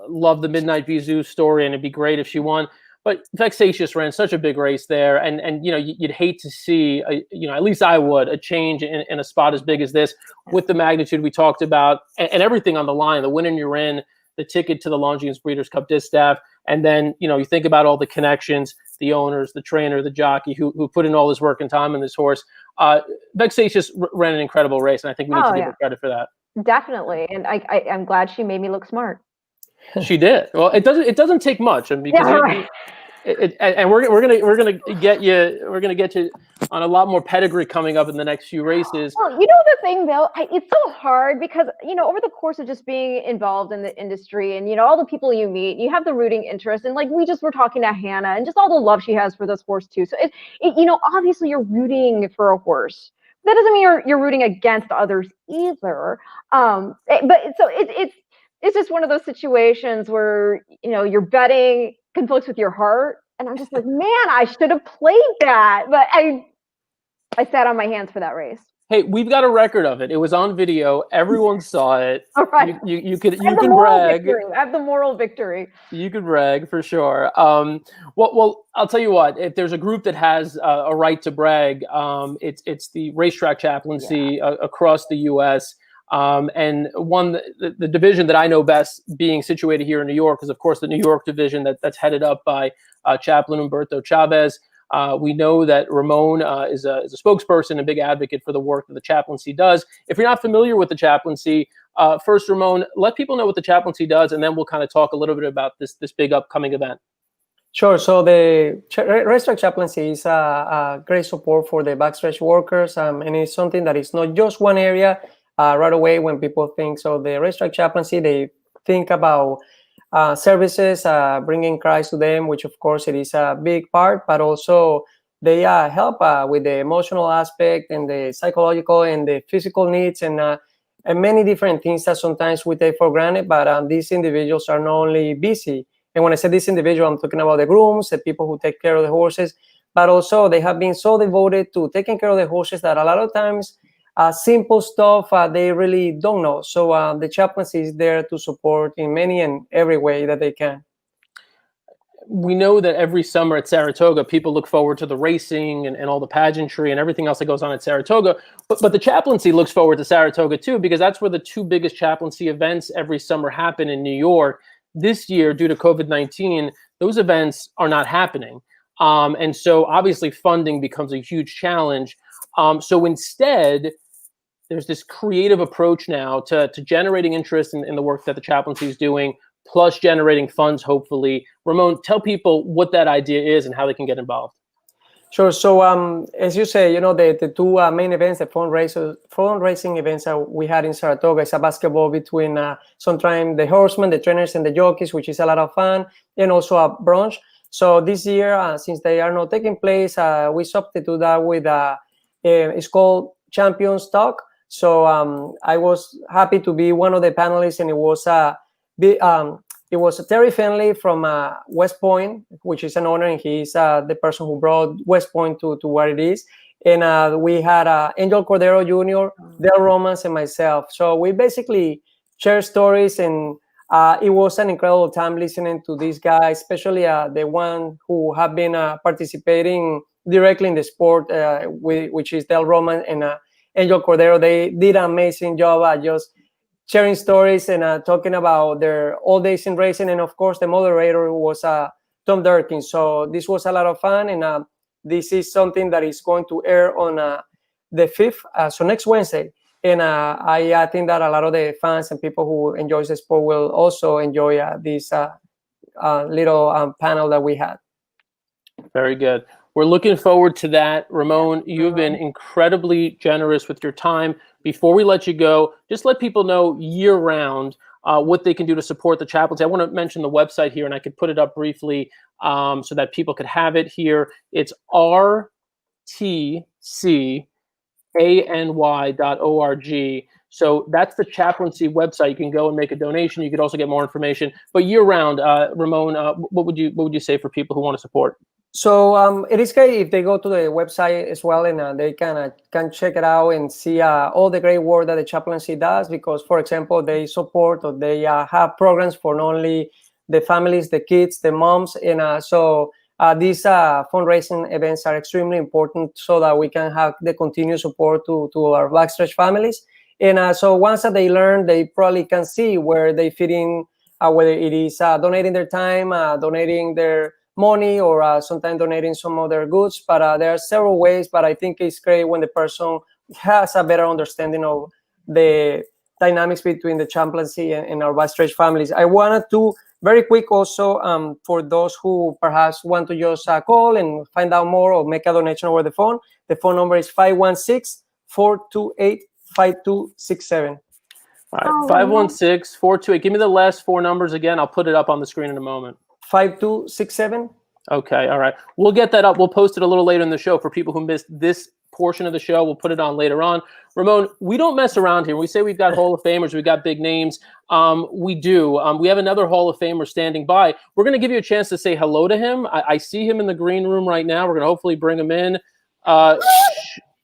love the Midnight Bisou story, and it'd be great if she won. But Vexatious ran such a big race there, and you'd hate to see, at least I would, a change in a spot as big as this, with the magnitude we talked about, and everything on the line, the win you're in, the ticket to the Longines Breeders Cup Distaff, and then you think about all the connections, the owners, the trainer, the jockey who put in all this work and time in this horse. Vexatious ran an incredible race, and I think we need to give her credit for that. Definitely, and I'm glad she made me look smart. She did. Well, it doesn't take much, and because and we're gonna get you on a lot more pedigree coming up in the next few races. Well, the thing though, it's so hard because over the course of just being involved in the industry and all the people you meet, you have the rooting interest, and like we just were talking to Hannah and just all the love she has for this horse too. So obviously you're rooting for a horse. That doesn't mean you're rooting against others either. It's just one of those situations where, you're betting conflicts with your heart. And I'm just like, man, I should have played that. But I sat on my hands for that race. Hey, we've got a record of it. It was on video. Everyone saw it. All right. You can brag. I have the moral victory. You can brag for sure. Well, I'll tell you what. If there's a group that has a right to brag, it's the racetrack chaplaincy across the U.S. And the division that I know best, being situated here in New York, is of course the New York division that's headed up by Chaplain Humberto Chavez. We know that Ramon is a spokesperson, a big advocate for the work that the chaplaincy does. If you're not familiar with the chaplaincy, first, Ramon, let people know what the chaplaincy does, and then we'll kind of talk a little bit about this big upcoming event. Sure. So the racetrack chaplaincy is a great support for the backstretch workers, and it's something that is not just one area. Right away, when people think so, the racetrack chaplaincy, they think about services, bringing Christ to them, which of course it is a big part, but also they help with the emotional aspect and the psychological and the physical needs and many different things that sometimes we take for granted. But these individuals are not only busy. And when I say this individual, I'm talking about the grooms, the people who take care of the horses, but also they have been so devoted to taking care of the horses that a lot of times simple stuff they really don't know. So the chaplaincy is there to support in many and every way that they can. We know that every summer at Saratoga, people look forward to the racing and all the pageantry and everything else that goes on at Saratoga. But the chaplaincy looks forward to Saratoga too, because that's where the two biggest chaplaincy events every summer happen in New York. This year, due to COVID-19, those events are not happening. And so obviously funding becomes a huge challenge. So instead, there's this creative approach now to generating interest in the work that the chaplaincy is doing, plus generating funds, hopefully. Ramon, tell people what that idea is and how they can get involved. Sure. So as you say, the two main events, the fundraising events that we had in Saratoga is a basketball between sometimes the horsemen, the trainers, and the jockeys, which is a lot of fun, and also a brunch. So this year, since they are not taking place, we substitute that with it's called Champions Talk. So I was happy to be one of the panelists, and it was Terry Finley from West Point, which is an honor, and he's the person who brought West Point to where it is. And we had Angel Cordero Jr., Del Romans, and myself. So we basically share stories, and it was an incredible time listening to these guys, especially the one who have been participating directly in the sport, which is Del Roman and Angel Cordero. They did an amazing job at just sharing stories and talking about their old days in racing. And of course, the moderator was Tom Durkin. So this was a lot of fun. And this is something that is going to air on the 5th, so next Wednesday. And I think that a lot of the fans and people who enjoy the sport will also enjoy this little panel that we had. Very good. We're looking forward to that. Ramon, you've been incredibly generous with your time. Before we let you go, just let people know year-round what they can do to support the chaplaincy. I want to mention the website here, and I could put it up briefly so that people could have it here. It's rtcany.org. So that's the chaplaincy website. You can go and make a donation. You could also get more information. But year-round, Ramon, what would you say for people who want to support? So it is great if they go to the website as well, and they can check it out and see all the great work that the chaplaincy does. Because, for example, they support or they have programs for not only the families, the kids, the moms, and so these fundraising events are extremely important so that we can have the continued support to our backstretch families. And so once that they learn, they probably can see where they fit in, whether it is donating their time, donating their money, or sometimes donating some other goods. But there are several ways. But I think it's great when the person has a better understanding of the dynamics between the chaplaincy and our backstretch families. I wanted to very quick also for those who perhaps want to just call and find out more or make a donation over the phone. The phone number is 516-428-5267. All right, 516-428. Give me the last four numbers again. I'll put it up on the screen in a moment. 5267. Okay, all right. We'll get that up. We'll post it a little later in the show for people who missed this portion of the show. We'll put it on later on. Ramon, we don't mess around here. We say we've got Hall of Famers, we've got big names. We do. We have another Hall of Famer standing by. We're going to give you a chance to say hello to him. I see him in the green room right now. We're going to hopefully bring him in.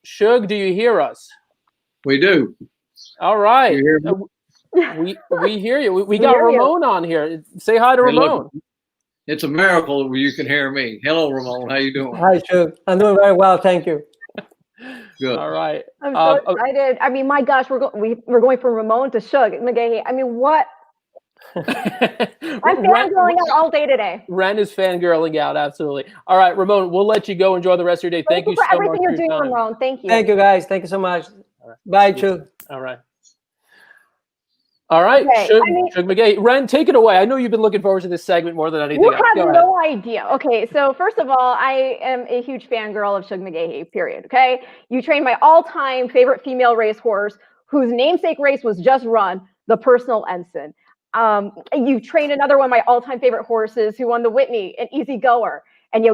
Shug, do you hear us? We do. All right. You hear me? We hear you. We got Ramon on here. Say hi to Ramon. It's a miracle you can hear me. Hello, Ramon. How you doing? Hi, Shug. I'm doing very well. Thank you. Good. All right. I'm so excited. I mean, my gosh, we're going from Ramon to Shug. I mean, what I'm fangirling out all day today. Ren is fangirling out, absolutely. All right, Ramon, we'll let you go. Enjoy the rest of your day. Thank you for so everything much you're for your doing, time. Ramon. Thank you. Thank you, guys. Thank you so much. Right. Bye, Chu. All right. All right, Okay, Shug McGay. Ren, take it away. I know you've been looking forward to this segment more than anything You else. have no idea. Okay, so first of all, I am a huge fangirl of Shug McGahee, period. Okay, you trained my all-time favorite female racehorse, whose namesake race was just run, the Personal Ensign. You trained another one of my all-time favorite horses, who won the Whitney, an Easy Goer, and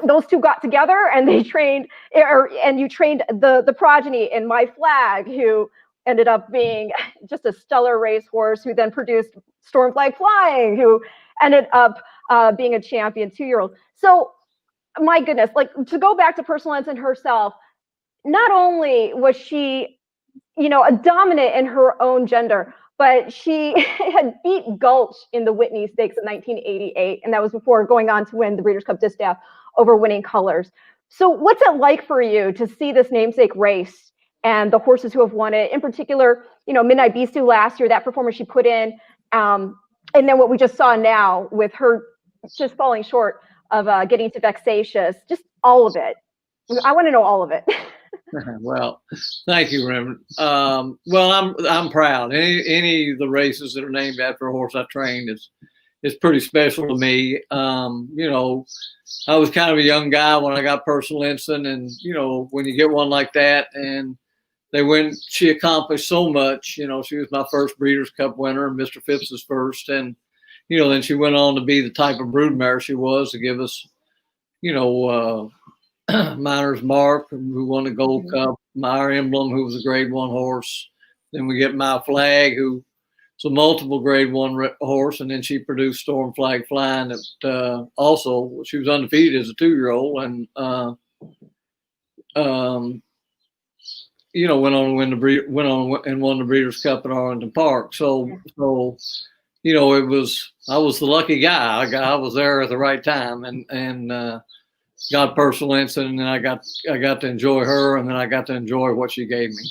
those two got together and they trained, and you trained the progeny in My Flag, who ended up being just a stellar racehorse, who then produced Storm Flag Flying, who ended up being a champion 2-year-old. So, my goodness, like, to go back to Personal Ensign herself, not only was she, a dominant in her own gender, but she had beat Gulch in the Whitney Stakes in 1988, and that was before going on to win the Breeders' Cup Distaff over Winning Colors. So, what's it like for you to see this namesake race and the horses who have won it? In particular, Midnight Bisou last year, that performance she put in, and then what we just saw now with her just falling short of getting to Vexatious, just all of it. I want to know all of it. Well, thank you, Reverend. Well, I'm proud. Any of the races that are named after a horse I trained is pretty special to me. I was kind of a young guy when I got Personal Ensign, and when you get one like that, and she accomplished so much. She was my first Breeders' Cup winner, and Mr. Phipps's first, and then she went on to be the type of broodmare she was, to give us, Miner's Mark, who won the Gold Cup, Meyer Emblem, who was a Grade 1 horse. Then we get My Flag, who's a multiple Grade 1 horse, and then she produced Storm Flag Flying. That also, she was undefeated as a 2-year-old, and went on to won the Breeders' Cup at Arlington Park. So I was the lucky guy. I was there at the right time, and got Personal Ensign, and then I got to enjoy her, and then I got to enjoy what she gave me.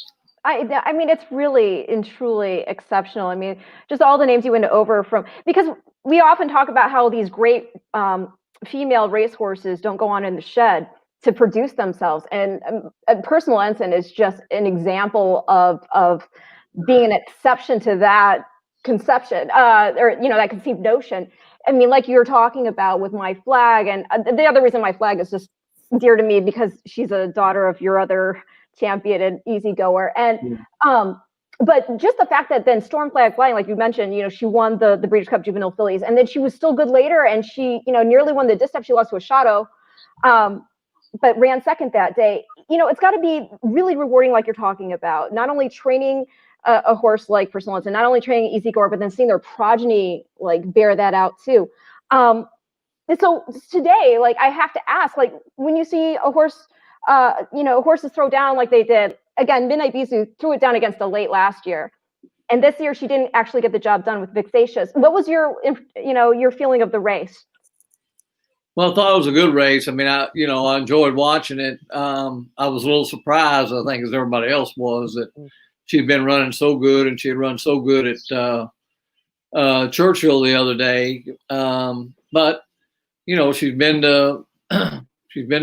I mean, it's really and truly exceptional. I mean, just all the names you went over because we often talk about how these great female racehorses don't go on in the shed to produce themselves, and Personal Ensign is just an example of being an exception to that conception, or that conceived notion. I mean, like you're talking about with My Flag, and the other reason My Flag is just dear to me because she's a daughter of your other champion and Easy Goer, and but just the fact that then Storm Flag Flying, like you mentioned, she won the Breeders' Cup Juvenile Fillies, and then she was still good later, and she nearly won the Distaff. She lost to a Shadow, but ran second that day. It's got to be really rewarding, like you're talking about, not only training a horse like Personal Ensign, not only training Easy Goer, but then seeing their progeny like bear that out too. And so today, like, I have to ask, like, when you see a horse, horses throw down like they did again, Midnight Bisou threw it down against a late last year, and this year she didn't actually get the job done with Vexatious. What was your feeling of the race? Well, I thought it was a good race. I mean, I enjoyed watching it. I was a little surprised, I think, as everybody else was, that she'd been running so good, and she had run so good at Churchill the other day. But she's been to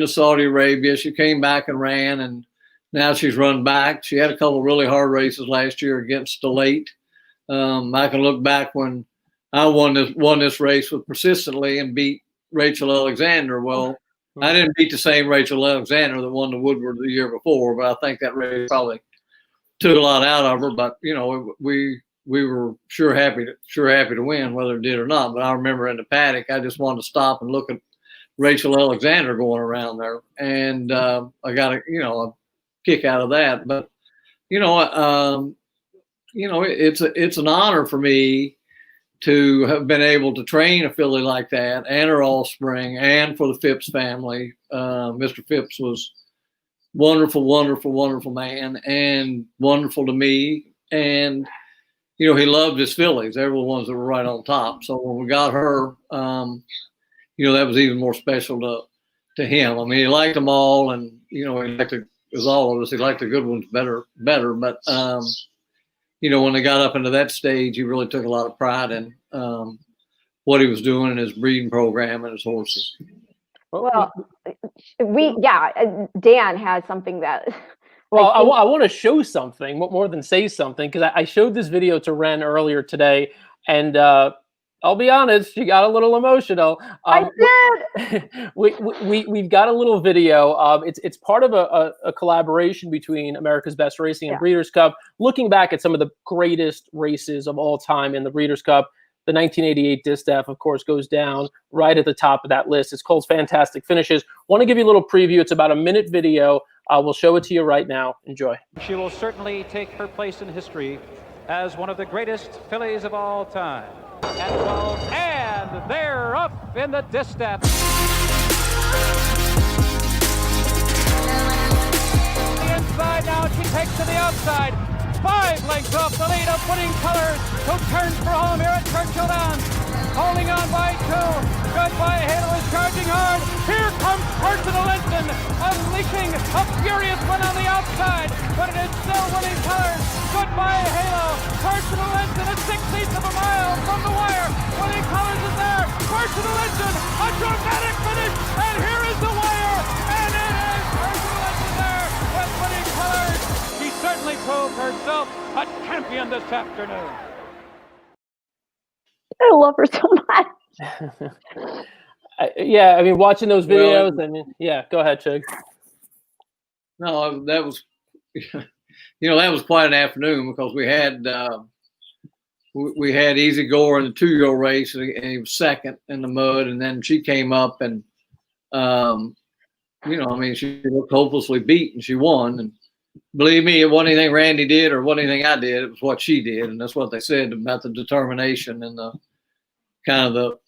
Saudi Arabia. She came back and ran, and now she's run back. She had a couple of really hard races last year against Delate. I can look back when I won this race with Persistently and beat Rachel Alexander. Well, I didn't beat the same Rachel Alexander that won the Woodward the year before, but I think that race probably took a lot out of her. But we were sure happy to win, whether it did or not. But I remember in the paddock, I just wanted to stop and look at Rachel Alexander going around there, and I got a kick out of that. But it's an honor for me to have been able to train a filly like that, and her offspring, and for the Phipps family. Mr. Phipps was wonderful, wonderful, wonderful man, and wonderful to me. And he loved his fillies. They were the ones that were right on top. So when we got her, that was even more special to him. I mean, he liked them all, and he liked as all of us, he liked the good ones better. But when they got up into that stage, he really took a lot of pride in what he was doing in his breeding program and his horses. Well, Dan has something that. Well, I want to show something more than say something, because I showed this video to Ren earlier today, and I'll be honest, she got a little emotional. I did. We've got a little video. It's part of a collaboration between America's Best Racing and Breeders' Cup, looking back at some of the greatest races of all time in the Breeders' Cup. The 1988 Distaff, of course, goes down right at the top of that list. It's called Fantastic Finishes. Want to give you a little preview. It's about a minute video. We'll show it to you right now. Enjoy. She will certainly take her place in history as one of the greatest fillies of all time. At 12, and they're up in the Distaff. The inside now, she takes to the outside. 5 lengths off the lead of Winning Colors, who turns for home here at Churchill Downs. Holding on by 2. Goodbye Halo is charging hard. Here comes Personal Ensign, unleashing a furious one on the outside, but it is still Winning Colors. Goodbye Halo. Personal Ensign at 6/8 of a mile from the wire. Winning Colors is there. Personal Ensign, a dramatic finish, and here is the wire, and it is Personal Ensign there with Winning Colors. She certainly proved herself a champion this afternoon. I love her so much. I mean, watching those videos, go ahead, Chig. No, that was, that was quite an afternoon, because we had Easy Gore in the 2-year-old race, and he was second in the mud, and then she came up and, she looked hopelessly beat, and she won. And believe me, it wasn't anything Randy did or wasn't anything I did. It was what she did, and that's what they said about the determination and the kind of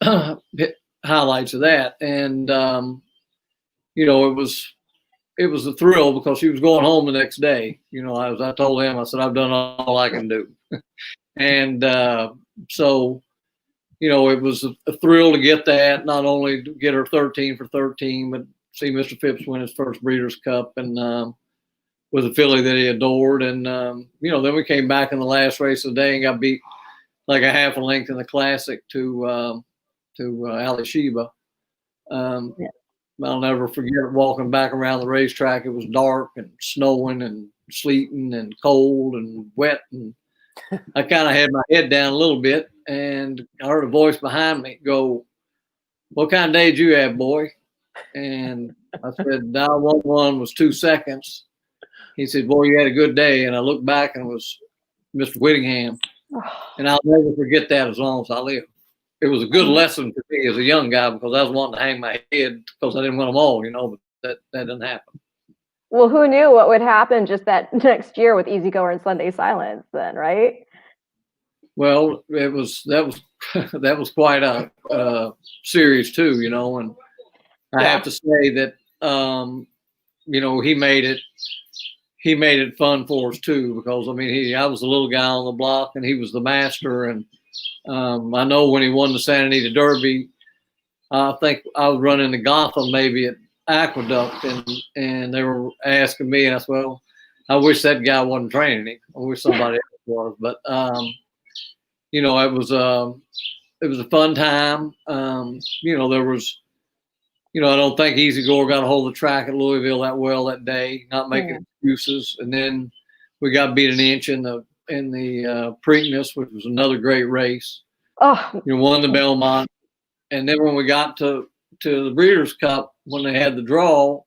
the highlights of that. And it was a thrill, because she was going home the next day. I told him, I said, I've done all I can do. And so it was a thrill to get that, not only to get her 13 for 13, but see Mr. Phipps win his first Breeders' Cup, and with a filly that he adored. And then we came back in the last race of the day and got beat like a half a length in the Classic to Ali Sheba. I'll never forget walking back around the racetrack. It was dark and snowing and sleeting and cold and wet, and I kind of had my head down a little bit, and I heard a voice behind me go, "What kind of day did you have, boy?" And I said, "Dial 11 was 2 seconds." He said, "Boy, you had a good day." And I looked back, and it was Mr. Whittingham. And I'll never forget that as long as I live. It was a good lesson to me as a young guy, because I was wanting to hang my head because I didn't win them all, but that didn't happen. Well, who knew what would happen just that next year with Easy Goer and Sunday Silence then, right? Well, that was quite a series too, and I have to say that he made it fun for us too, because I was the little guy on the block and he was the master. And I know when he won the Santa Anita Derby, I think I was running to Gotham maybe at Aqueduct, and they were asking me, and I said, "Well, I wish that guy wasn't training him. I wish somebody else was." But it was a fun time. There was, I don't think Easy Gore got a hold of the track at Louisville that well that day, not making excuses. And then we got beat an inch in the Preakness, which was another great race. Won the Belmont. And then when we got to the Breeders' Cup, when they had the draw,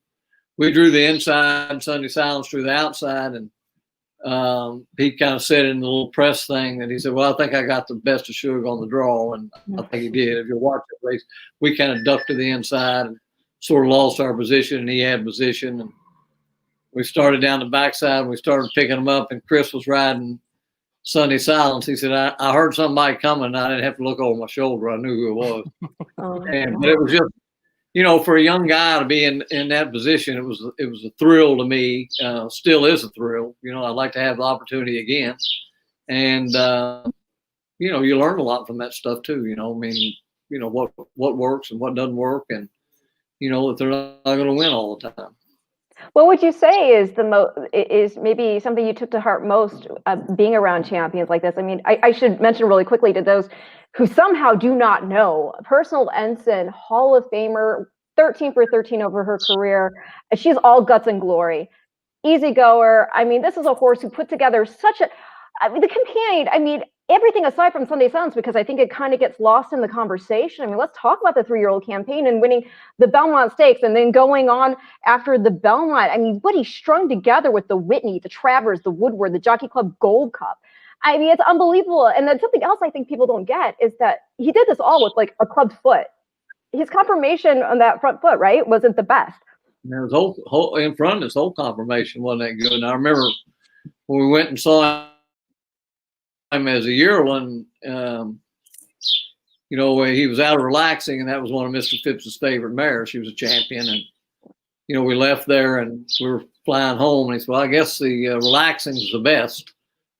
we drew the inside, Sunday Silence drew the outside, and he kind of said in the little press thing that he said, "Well, I think I got the best of Suge on the draw," and I think he did. If you watch the race, we kind of ducked to the inside and sort of lost our position, and he had position, and we started down the backside, and we started picking him up, and Chris was riding Sunday Silence. He said, I heard somebody coming, and I didn't have to look over my shoulder. I knew who it was. But it was just, for a young guy to be in that position, it was a thrill to me. Still is a thrill. I'd like to have the opportunity again. And, you learn a lot from that stuff too. What works and what doesn't work, and, that they're not going to win all the time. What would you say is is maybe something you took to heart most being around champions like this? I mean, I should mention really quickly to those who somehow do not know, Personal Ensign, Hall of Famer, 13 for 13 over her career. She's all guts and glory. Easy goer. I mean, this is a horse who put together such a, I mean, the companion, I mean, everything aside from Sunday Silence, because I think it kind of gets lost in the conversation. I mean, let's talk about the 3-year-old campaign and winning the Belmont Stakes and then going on after the Belmont. I mean, what he strung together with the Whitney, the Travers, the Woodward, the Jockey Club Gold Cup. I mean, it's unbelievable. And then something else I think people don't get is that he did this all with like a clubbed foot. His confirmation on that front foot, right, wasn't the best. There was whole in front of his whole confirmation wasn't that good. And I remember when we went and saw him as a yearling, you know, he was out relaxing, and that was one of Mr. Phipps's favorite mares. She was a champion, and you know, we left there and we were flying home, and he said, "Well, I guess the relaxing is the best."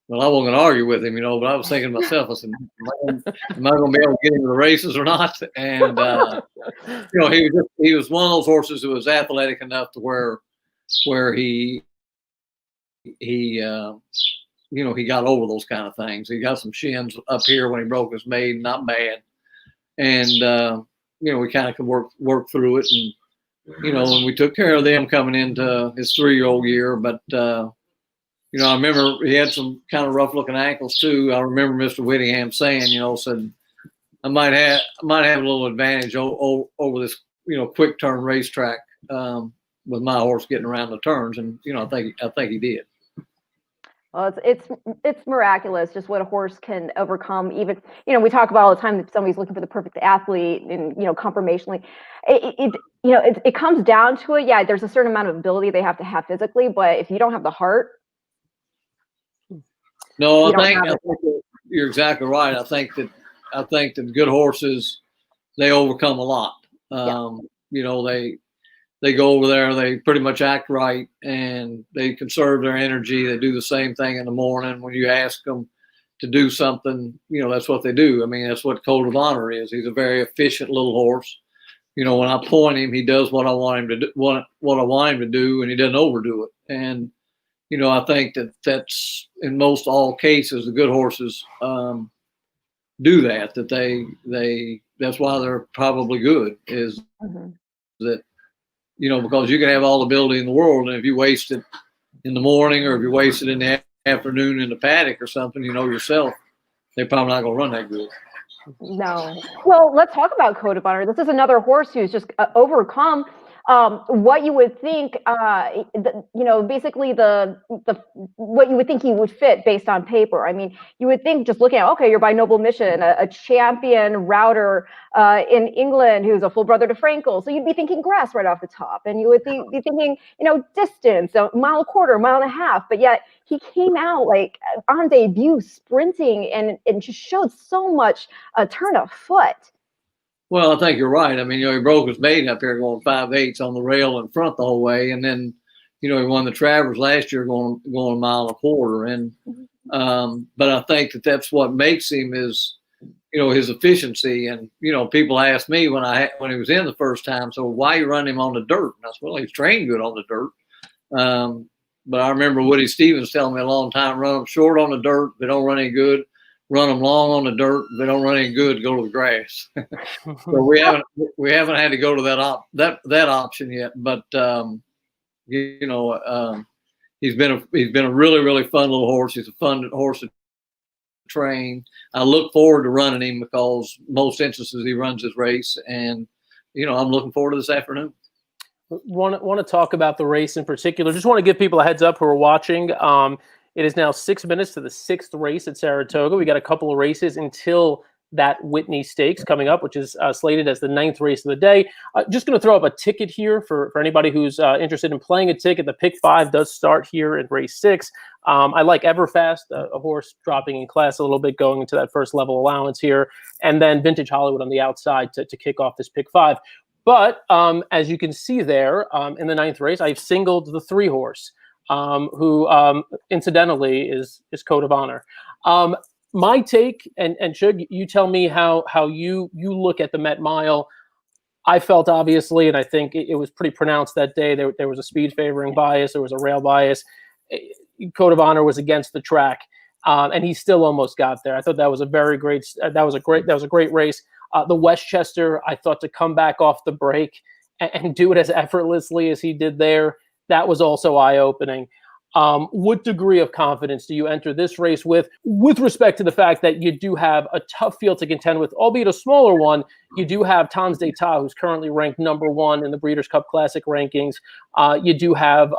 Well, I wasn't going to argue with him, you know, but I was thinking to myself, I said, am I going to be able to get into the races or not? And, you know, he was one of those horses who was athletic enough to where he you know, he got over those kind of things. He got some shins up here when he broke his maiden, not bad. And, you know, we kind of could work through it. And, you know, and we took care of them coming into his 3-year-old year. But, you know, I remember he had some kind of rough looking ankles too. I remember Mr. Whittingham saying, you know, said, I might have a little advantage over this, you know, quick turn racetrack with my horse getting around the turns. And, you know, I think he did. Well, it's miraculous just what a horse can overcome. Even, you know, we talk about all the time that somebody's looking for the perfect athlete and, you know, confirmationally. It comes down to it. Yeah, there's a certain amount of ability they have to have physically, but if you don't have the heart. No, I think you're exactly right. I think that good horses, they overcome a lot. You know, they go over there, they pretty much act right, and they conserve their energy. They do the same thing in the morning. When you ask them to do something, you know, that's what they do. I mean, that's what Code of Honor is. He's a very efficient little horse. You know, when I point him, he does what I want him to do, what I want him to do, and he doesn't overdo it. And you know, I think that's in most all cases, the good horses do that. That's why they're probably good. Is that, you know, because you can have all the ability in the world, and if you waste it in the morning or if you waste it in the afternoon in the paddock or something, you know yourself, they're probably not going to run that good. No. Well, let's talk about Code of Honor. This is another horse who's just overcome what you would think, you know, basically the what you would think he would fit based on paper. I mean, you would think just looking at, okay, you're by Noble Mission, a champion router in England who's a full brother to Frankel. So you'd be thinking grass right off the top, and you would be thinking, you know, distance, a mile and a quarter, mile and a half. But yet he came out like on debut sprinting and just showed so much turn of foot. Well, I think you're right. I mean, you know, he broke his maiden up here going 5/8 on the rail in front the whole way, and then, you know, he won the Travers last year going a mile and a quarter. And but I think that's what makes him is, you know, his efficiency. And you know, people asked me when he was in the first time, so why you run him on the dirt? And I said, well, he's trained good on the dirt. But I remember Woody Stevens telling me a long time, run them short on the dirt, they don't run any good. Run them long on the dirt. If they don't run any good, go to the grass. So we haven't had to go to that option yet. But you know, he's been a really, really fun little horse. He's a fun horse to train. I look forward to running him because most instances he runs his race, and you know, I'm looking forward to this afternoon. Want to talk about the race in particular? Just want to give people a heads up who are watching. It is now 6 minutes to the 6th race at Saratoga. We got a couple of races until that Whitney Stakes coming up, which is slated as the 9th race of the day. Just going to throw up a ticket here for anybody who's interested in playing a ticket. The pick 5 does start here at race 6. I like Everfast, a horse dropping in class a little bit, going into that first level allowance here, and then Vintage Hollywood on the outside to kick off this pick 5. But as you can see there, in the 9th race, I've singled the 3 horse. Who incidentally is Code of Honor. My take, and Shug, you tell me how you look at the Met Mile. I felt obviously, and I think it was pretty pronounced that day, there was a speed favoring bias, there was a rail bias. Code of Honor was against the track, and he still almost got there. I thought that was a very great. That was a great race. The Westchester, I thought, to come back off the break and do it as effortlessly as he did there, that was also eye-opening. What degree of confidence do you enter this race with respect to the fact that you do have a tough field to contend with, albeit a smaller one? You do have Tons d'Etat, who's currently ranked #1 in the Breeders' Cup Classic rankings. You do have,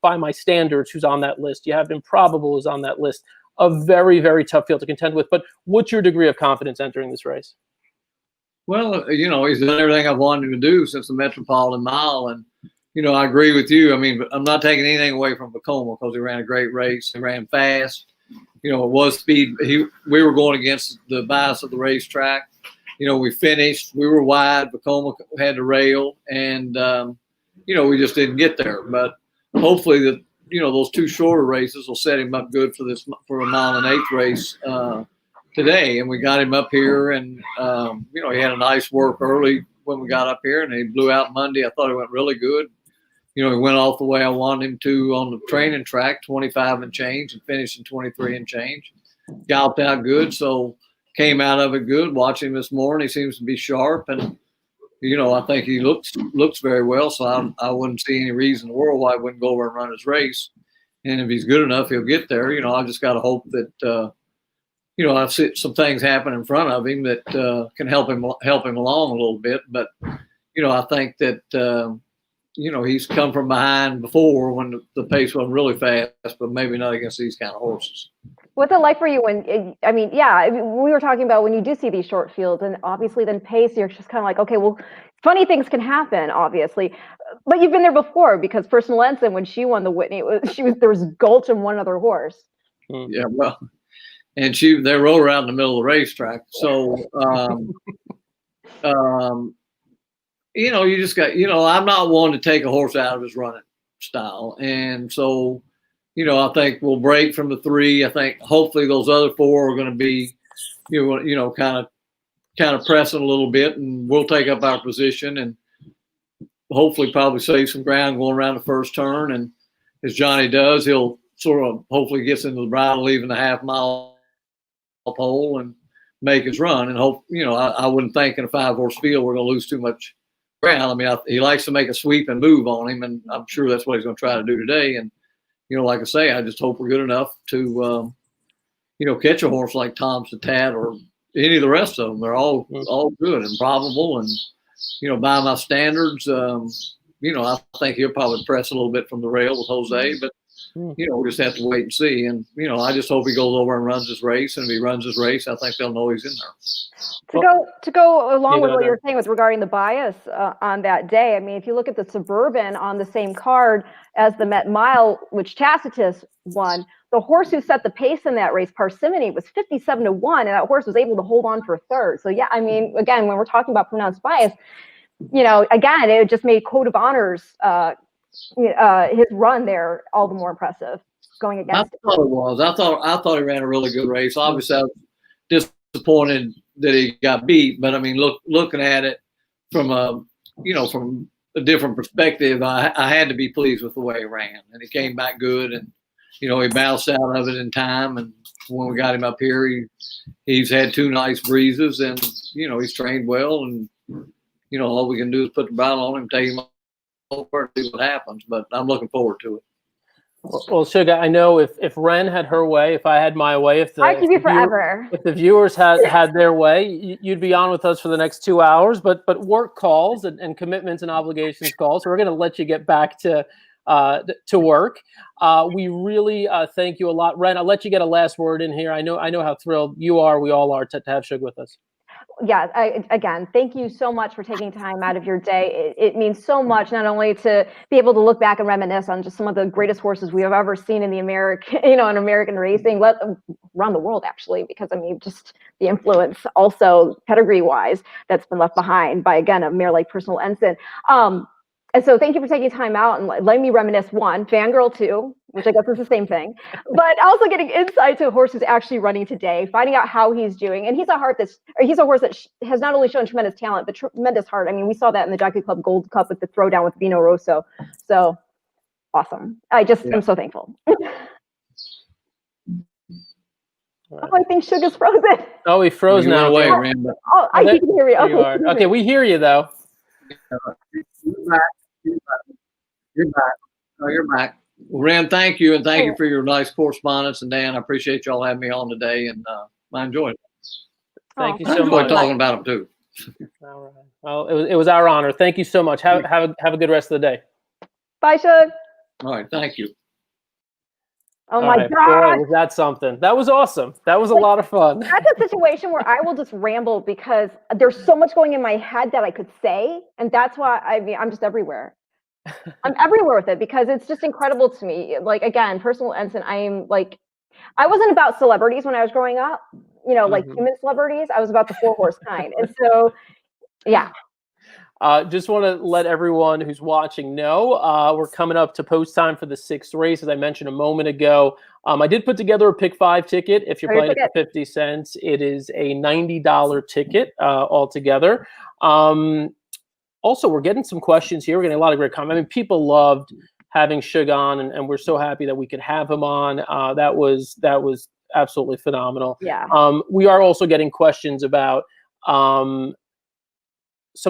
By My Standards, who's on that list. You have Improbable, who's on that list. A very, very tough field to contend with. But what's your degree of confidence entering this race? Well, he's done everything I've wanted him to do since the Metropolitan Mile, and I agree with you. I mean, I'm not taking anything away from Vekoma because he ran a great race. He ran fast. It was speed. We were going against the bias of the racetrack. We finished. We were wide. Vekoma had the rail, and we just didn't get there. But hopefully, those two shorter races will set him up good for a 1 1/8 race today. And we got him up here, and he had a nice work early when we got up here, and he blew out Monday. I thought he went really good. He went off the way I wanted him to on the training track, 25 and change, and finished in 23 and change. Galloped out good, so came out of it good. Watching him this morning, he seems to be sharp, and I think he looks very well. So I wouldn't see any reason in the world why I wouldn't go over and run his race. And if he's good enough, he'll get there. I just got to hope that I've seen some things happen in front of him that can help him along a little bit. But I think that. He's come from behind before when the pace wasn't really fast, but maybe not against these kind of horses. What's it like for you when, we were talking about when you do see these short fields and obviously then pace, you're just kind of like, okay, well, funny things can happen, obviously. But you've been there before because Personal Ensign, when she won the Whitney, there was Gulch and one other horse. Yeah, well, and they rode around in the middle of the racetrack. So, you just got, I'm not one to take a horse out of his running style. And so, I think we'll break from the 3. I think hopefully those other 4 are going to be, kind of pressing a little bit, and we'll take up our position and hopefully probably save some ground going around the first turn. And as Johnny does, he'll sort of hopefully gets into the bridle, leaving the half-mile pole and make his run. And hope, I wouldn't think in a 5-horse field we're going to lose too much ground. I mean, he likes to make a sweep and move on him, and I'm sure that's what he's going to try to do today. And like I say, I just hope we're good enough to catch a horse like Tons d'Etat or any of the rest of them. They're all good and probable, and by my standards, I think he'll probably press a little bit from the rail with Jose, but we'll just have to wait and see. And I just hope he goes over and runs his race, and if he runs his race, I think they'll know he's in there. To go along with what you're saying with regarding the bias on that day, I mean, if you look at the Suburban on the same card as the Met Mile, which Tacitus won, the horse who set the pace in that race, Parsimony, was 57-1, and that horse was able to hold on for 3rd. So yeah, I mean, again, when we're talking about pronounced bias, again, it just made Code of Honors his run there all the more impressive going against. I thought it was. I thought he ran a really good race. Obviously, I was disappointed that he got beat, but I mean, looking at it from a different perspective, I had to be pleased with the way he ran, and he came back good, and he bounced out of it in time. And when we got him up here, he's had 2 nice breezes, and he's trained well, and all we can do is put the bridle on him, take him over, and see what happens. But I'm looking forward to it. Well, Sugar, I know if Ren had her way, if I had my way, if the viewers had their way, you'd be on with us for the next 2 hours. But work calls and commitments and obligations calls. So we're going to let you get back to work. We really thank you a lot, Ren. I'll let you get a last word in here. I know how thrilled you are. We all are to have Sugar with us. Yeah, again, thank you so much for taking time out of your day. It means so much, not only to be able to look back and reminisce on just some of the greatest horses we have ever seen in the American racing, around the world, actually, because I mean, just the influence also pedigree-wise that's been left behind by, again, a mare like Personal Ensign. And so thank you for taking time out and letting me reminisce, one, fangirl two, which I guess is the same thing, but also getting insight to a horse who's actually running today, finding out how he's doing. And he's a horse that has not only shown tremendous talent, but tremendous heart. I mean, we saw that in the Jockey Club Gold Cup with the throwdown with Vino Rosso. So awesome. I'm so thankful. Oh, I think Sugar's frozen. Oh, he froze now. Away, Ren. Oh, you can hear me. Okay, okay, we hear you though. You're back. Oh, you're back. Ren, thank you, and thank you for your nice correspondence. And Dan, I appreciate y'all having me on today, and I enjoyed it. Thank you I so enjoyed much. talking about them too. All right. Well, it was our honor. Thank you so much. Have a good rest of the day. Bye, Shug. All right, thank you. Oh my God! God. Was that something? That was awesome. That was a lot of fun. That's a situation where I will just ramble because there's so much going in my head that I could say, and that's why I'm just everywhere. I'm everywhere with it because it's just incredible to me. Like, again, Personal Ensign, I wasn't about celebrities when I was growing up, like human celebrities. I was about the 4-horse kind. And so, yeah. Just want to let everyone who's watching know we're coming up to post time for the 6th race, as I mentioned a moment ago. I did put together a pick 5 ticket. If you're playing it for 50 cents, it is a $90 ticket altogether. Also, we're getting some questions here. We're getting a lot of great comments. I mean, people loved having Shug on, and we're so happy that we could have him on. That was absolutely phenomenal. Yeah. We are also getting questions about some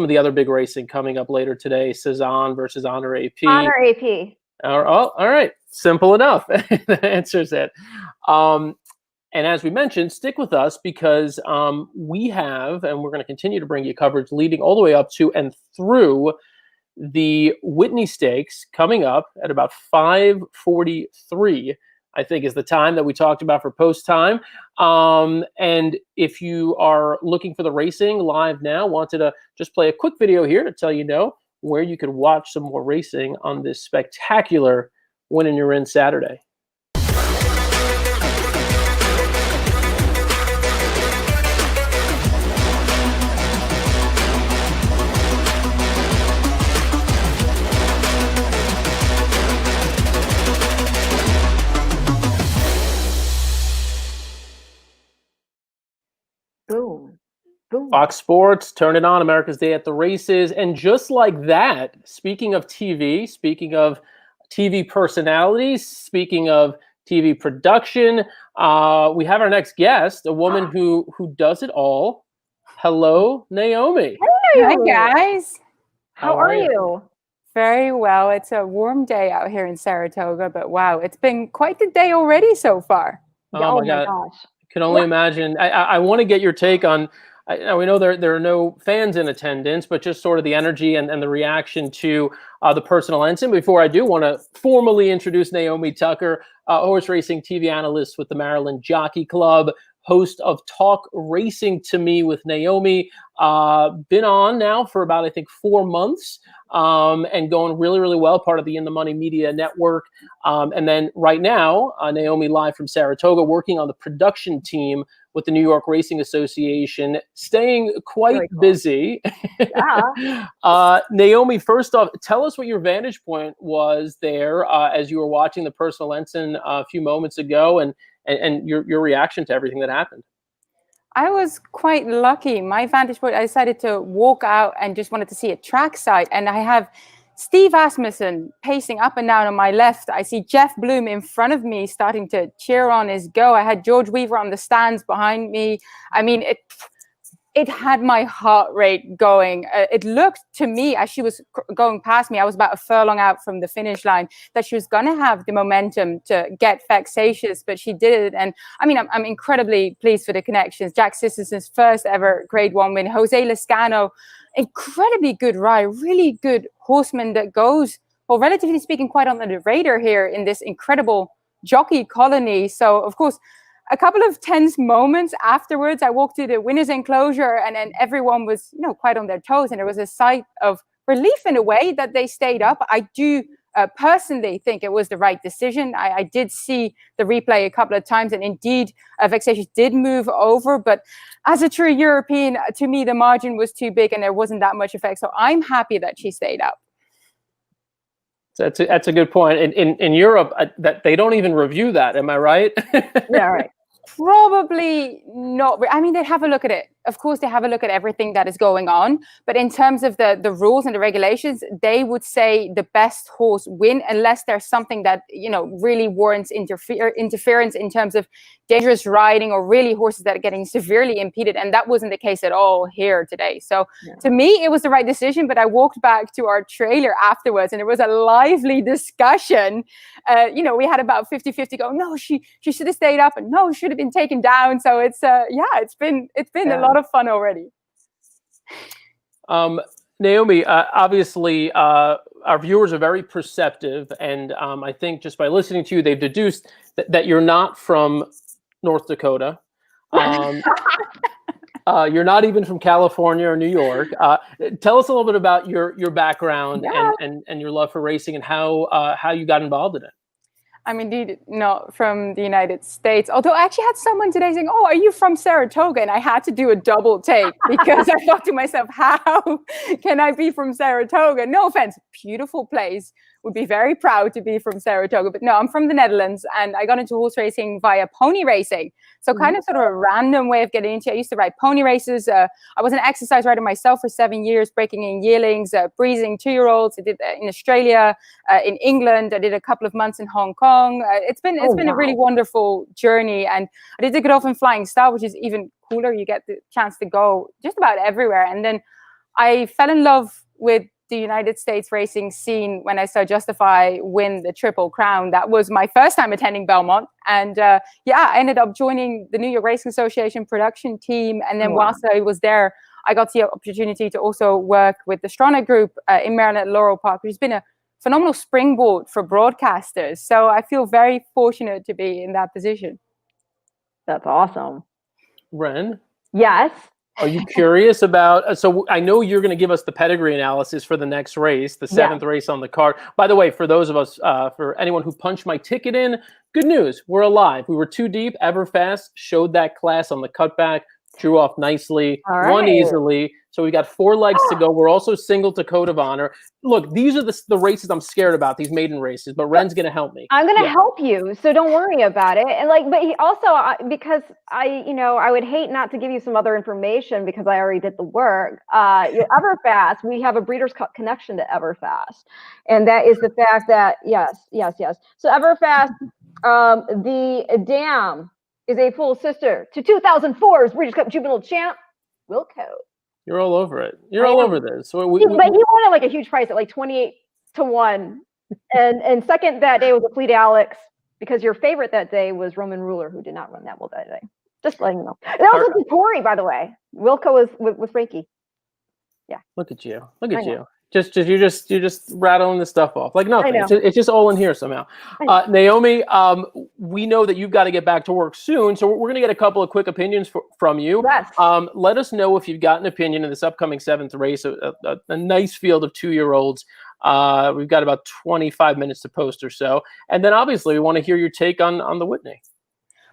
of the other big racing coming up later today. Cezanne versus Honor AP. Honor AP. All right. Simple enough. That answers it. And as we mentioned, stick with us because we have, and we're going to continue to bring you coverage leading all the way up to and through the Whitney Stakes coming up at about 5:43. I think is the time that we talked about for post time. And if you are looking for the racing live now, wanted to just play a quick video here to tell you where you could watch some more racing on this spectacular Winning You're In Saturday. Boom. Boom. Fox Sports, turn it on, America's Day at the Races. And just like that, speaking of TV personalities, speaking of TV production, we have our next guest, a woman who does it all. Hello, Naomi. Hey, hi, guys. How are you? Very well. It's a warm day out here in Saratoga, but wow, it's been quite the day already so far. Oh my gosh. Can only imagine. I want to get your take on. We know there are no fans in attendance, but just sort of the energy and the reaction to the Personal Ensign. Before I do, want to formally introduce Naomi Tucker, horse racing TV analyst with the Maryland Jockey Club, host of Talk Racing to Me with Naomi. Been on now for about, I think, 4 months and going really, really well, part of the In the Money Media Network. And then right now, Naomi live from Saratoga, working on the production team with the New York Racing Association, staying quite busy. Yeah. Naomi, first off, tell us what your vantage point was there as you were watching the Personal Ensign a few moments ago and your reaction to everything that happened. I was quite lucky. My vantage point, I decided to walk out and just wanted to see a trackside. And I have Steve Asmussen pacing up and down on my left. I see Jeff Bloom in front of me starting to cheer on his go. I had George Weaver on the stands behind me. I mean, it had my heart rate going. It looked to me as she was going past me, I was about a furlong out from the finish line, that she was going to have the momentum to get Vexatious, but she did it. And I mean, I'm incredibly pleased for the connections. Jack Sisterson's first ever Grade 1 win. Jose Lescano, incredibly good ride, really good horseman that goes, well, relatively speaking, quite under the radar here in this incredible jockey colony. So, of course, a couple of tense moments afterwards, I walked to the winner's enclosure and then everyone was, quite on their toes. And there was a sight of relief in a way that they stayed up. I do personally think it was the right decision. I did see the replay a couple of times and indeed Vexatious did move over. But as a true European, to me, the margin was too big and there wasn't that much effect. So I'm happy that she stayed up. That's a good point. In Europe, that they don't even review that. Am I right? Yeah, right. Probably not. I mean, they have a look at it. Of course, they have a look at everything that is going on. But in terms of the rules and the regulations, they would say the best horse win unless there's something that, really warrants interference in terms of dangerous riding or really horses that are getting severely impeded. And that wasn't the case at all here today. So to me, it was the right decision. But I walked back to our trailer afterwards and there was a lively discussion. We had about 50-50 go, no, she should have stayed up, and no, should have been taken down. So it's been a lot of fun already. Naomi, obviously our viewers are very perceptive, and I think just by listening to you, they've deduced that you're not from North Dakota. You're not even from California or New York. Tell us a little bit about your background and your love for racing and how you got involved in it. I'm indeed not from the United States, although I actually had someone today saying, oh, are you from Saratoga? And I had to do a double take because I thought to myself, how can I be from Saratoga? No offense, beautiful place. Would be very proud to be from Saratoga, but no, I'm from the Netherlands and I got into horse racing via pony racing. So kind of sort of a random way of getting into it. I used to ride pony races. I was an exercise rider myself for 7 years, breaking in yearlings, breezing 2-year-olds. I did in Australia, in England. I did a couple of months in Hong Kong. It's been a really wonderful journey. And I did the Godolphin Flying Style, which is even cooler. You get the chance to go just about everywhere. And then I fell in love with the United States racing scene when I saw Justify win the Triple Crown. That was my first time attending Belmont. And I ended up joining the New York Racing Association production team. And then whilst I was there, I got the opportunity to also work with the Stronach Group in Maryland at Laurel Park, which has been a phenomenal springboard for broadcasters. So I feel very fortunate to be in that position. That's awesome. Ren? Yes. Are you curious about, so I know you're going to give us the pedigree analysis for the next race, the 7th race on the card. By the way, for those of us, for anyone who punched my ticket in, good news, we're alive. We were too deep. Everfast showed that class on the cutback, drew off nicely, won easily. So we got 4 legs to go. We're also single to Code of Honor. Look, these are the races I'm scared about, these maiden races, but Ren's going to help me. I'm going to help you, so don't worry about it. And but he also, because I would hate not to give you some other information because I already did the work. Everfast, we have a Breeders' Cup connection to Everfast. And that is the fact that, yes. So Everfast, the dam is a full sister to 2004's Breeders' Cup Juvenile Champ, Wilco. You're all over it. You're all over this. So but he won at like a huge price at like 28-1. And second that day was a Fleet Alex, because your favorite that day was Roman Ruler, who did not run that well that day. Just letting you know. That was with Corey, by the way. Wilco was with Frankie. Yeah. Look at you. Look at you. You're just rattling the stuff off like nothing. It's just all in here somehow. Naomi, we know that you've got to get back to work soon, so we're going to get a couple of quick opinions from you. Yes. Let us know if you've got an opinion in this upcoming 7th race, a nice field of 2-year-olds. We've got about 25 minutes to post or so, and then obviously we want to hear your take on the Whitney.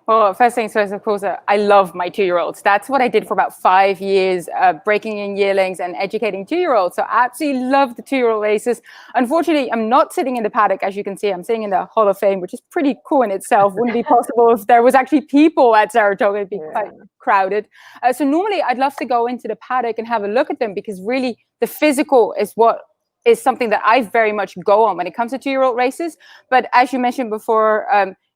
Well, first things first, of course, I love my 2-year-olds. That's what I did for about 5 years, breaking in yearlings and educating 2-year-olds. So I absolutely love the 2-year-old races. Unfortunately, I'm not sitting in the paddock, as you can see. I'm sitting in the Hall of Fame, which is pretty cool in itself. Wouldn't be possible if there was actually people at Saratoga. It'd be quite crowded. So normally I'd love to go into the paddock and have a look at them, because really the physical is what is something that I very much go on when it comes to 2-year-old races. But as you mentioned before,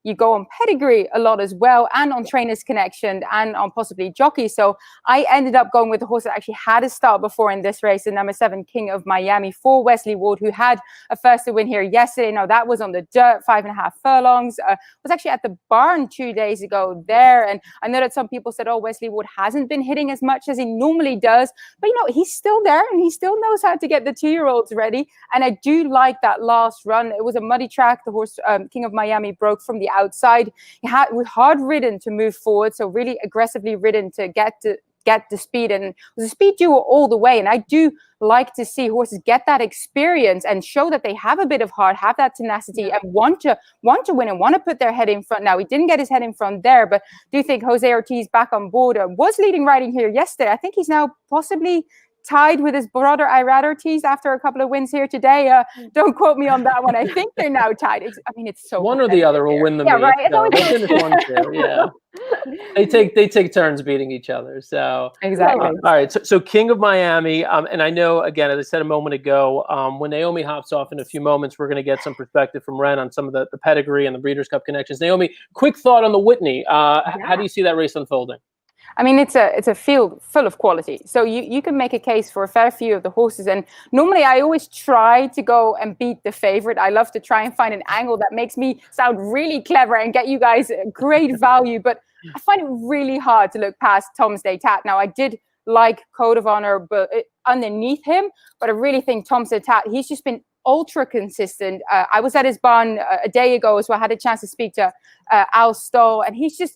you go on pedigree a lot as well, and on trainers connection, and on possibly jockey. So I ended up going with the horse that actually had a start before in this race, the number 7 King of Miami for Wesley Ward, who had a first to win here yesterday. Now that was on the dirt, 5.5 furlongs. Was actually at the barn 2 days ago there. And I know that some people said, oh, Wesley Ward hasn't been hitting as much as he normally does, but he's still there and he still knows how to get the 2-year-olds ready. And I do like that last run. It was a muddy track. The horse King of Miami broke from the outside. He was hard ridden to move forward, so really aggressively ridden to get the speed, and it was a speed duel all the way. And I do like to see horses get that experience and show that they have a bit of heart, have that tenacity, and want to win and want to put their head in front. Now, he didn't get his head in front there, but do you think Jose Ortiz back on board was leading riding here yesterday? I think he's now possibly tied with his brother Iradartes after a couple of wins here today. Don't quote me on that one. I think they're now tied. It's so one or the other will win the meet. Right. It's So always they'll finish 1-2. Yeah. They take turns beating each other. So exactly. All right. So King of Miami, and I know, again, as I said a moment ago, when Naomi hops off in a few moments, we're going to get some perspective from Ren on some of the pedigree and the Breeders' Cup connections. Naomi, quick thought on the Whitney. How do you see that race unfolding? I mean, it's a field full of quality. So you can make a case for a fair few of the horses. And normally I always try to go and beat the favorite. I love to try and find an angle that makes me sound really clever and get you guys great value. But I find it really hard to look past Tom's Day Tat. Now, I did like Code of Honor but underneath him, but I really think Tom's Day Tat, he's just been ultra consistent. I was at his barn a day ago, so I had a chance to speak to Al Stoll, and he says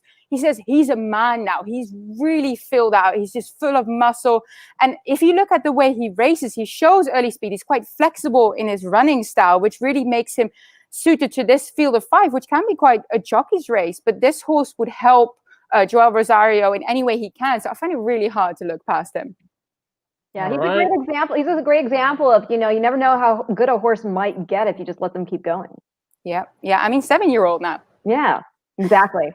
he's a man now. He's really filled out. He's just full of muscle. And if you look at the way he races, he shows early speed. He's quite flexible in his running style, which really makes him suited to this field of 5, which can be quite a jockey's race. But this horse would help Joel Rosario in any way he can. So I find it really hard to look past him. Yeah, he's a great example. He's a great example of, you never know how good a horse might get if you just let them keep going. Yeah. I mean, 7-year-old now. Yeah, exactly.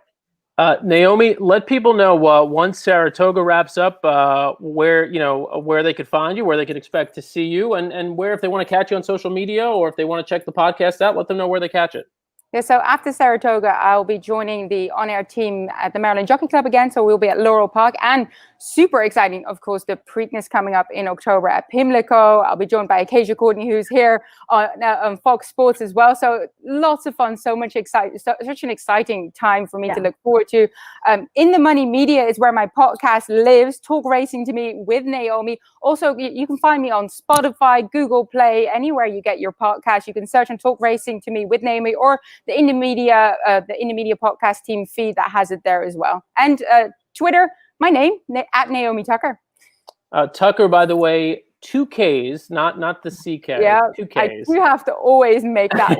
Naomi, let people know once Saratoga wraps up, where they could find you, where they could expect to see you, and where, if they want to catch you on social media or if they want to check the podcast out, let them know where they catch it. Yeah, so after Saratoga, I'll be joining the on-air team at the Maryland Jockey Club again. So we'll be at Laurel Park, and super exciting, of course, the Preakness coming up in October at Pimlico. I'll be joined by Acacia Courtney, who's here on Fox Sports as well. So lots of fun, such an exciting time for me to look forward to. In the Money Media is where my podcast lives, Talk Racing to Me with Naomi. Also, you can find me on Spotify, Google Play, anywhere you get your podcast. You can search on Talk Racing to Me with Naomi, or the In the Media podcast team feed that has it there as well. And Twitter, my name, at Naomi Tucker. Tucker, by the way, 2 Ks, not the CK. Yeah, 2 Ks. I do have to always make that.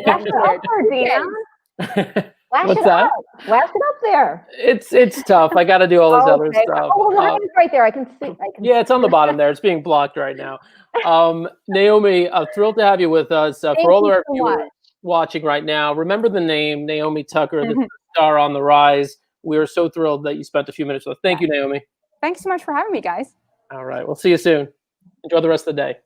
What's that? Lash it up there. It's tough. I got to do all this other stuff. Oh, the line is right there. I can see. Yeah, it's on the bottom there. It's being blocked right now. Naomi, thrilled to have you with us. For all of our viewers watching right now, remember the name Naomi Tucker, the star on the rise. We are so thrilled that you spent a few minutes with us. Thank you, Naomi. Thanks so much for having me, guys. All right, we'll see you soon. Enjoy the rest of the day.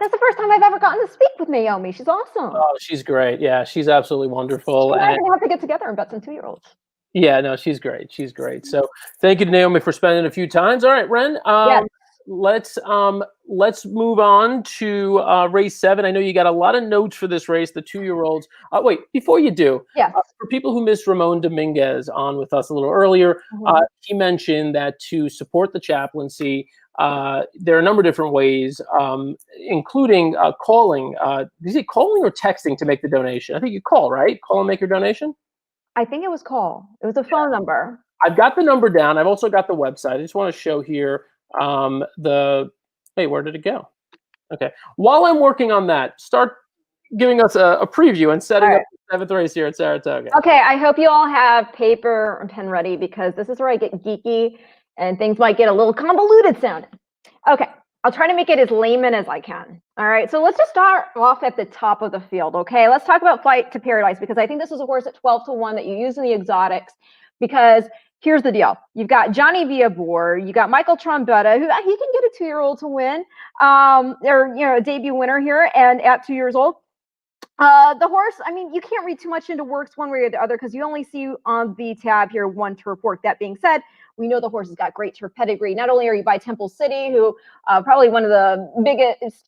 That's the first time I've ever gotten to speak with Naomi. She's awesome. Oh, she's great. Yeah, she's absolutely wonderful. We're going to have to get together and bet some 2-year-olds. Yeah, no, she's great. She's great. So thank you to Naomi for spending a few times. All right, Ren. Let's move on to race 7. I know you got a lot of notes for this race, the 2-year-olds. Wait, before you do, for people who missed Ramon Dominguez on with us a little earlier, he mentioned that to support the chaplaincy, there are a number of different ways, including calling. Is it calling or texting to make the donation? I think you call, right? Call and make your donation? I think it was call. It was a phone number. I've got the number down. I've also got the website. I just want to show here where did it go? Okay. While I'm working on that, start giving us a preview and setting up the 7th race here at Saratoga. Okay. I hope you all have paper and pen ready, because this is where I get geeky and things might get a little convoluted sounding. Okay. I'll try to make it as layman as I can. All right. So let's just start off at the top of the field. Okay. Let's talk about Flight to Paradise, because I think this is a horse at 12-1 that you use in the exotics, because here's the deal. You've got Johnny Viabor, you got Michael Trombetta, who he can get a 2-year-old to win, or a debut winner here, and at 2 years old. The horse, I mean, you can't read too much into works one way or the other, because you only see on the tab here 1 turf work. That being said, we know the horse has got great turf pedigree. Not only are you by Temple City, who probably one of the biggest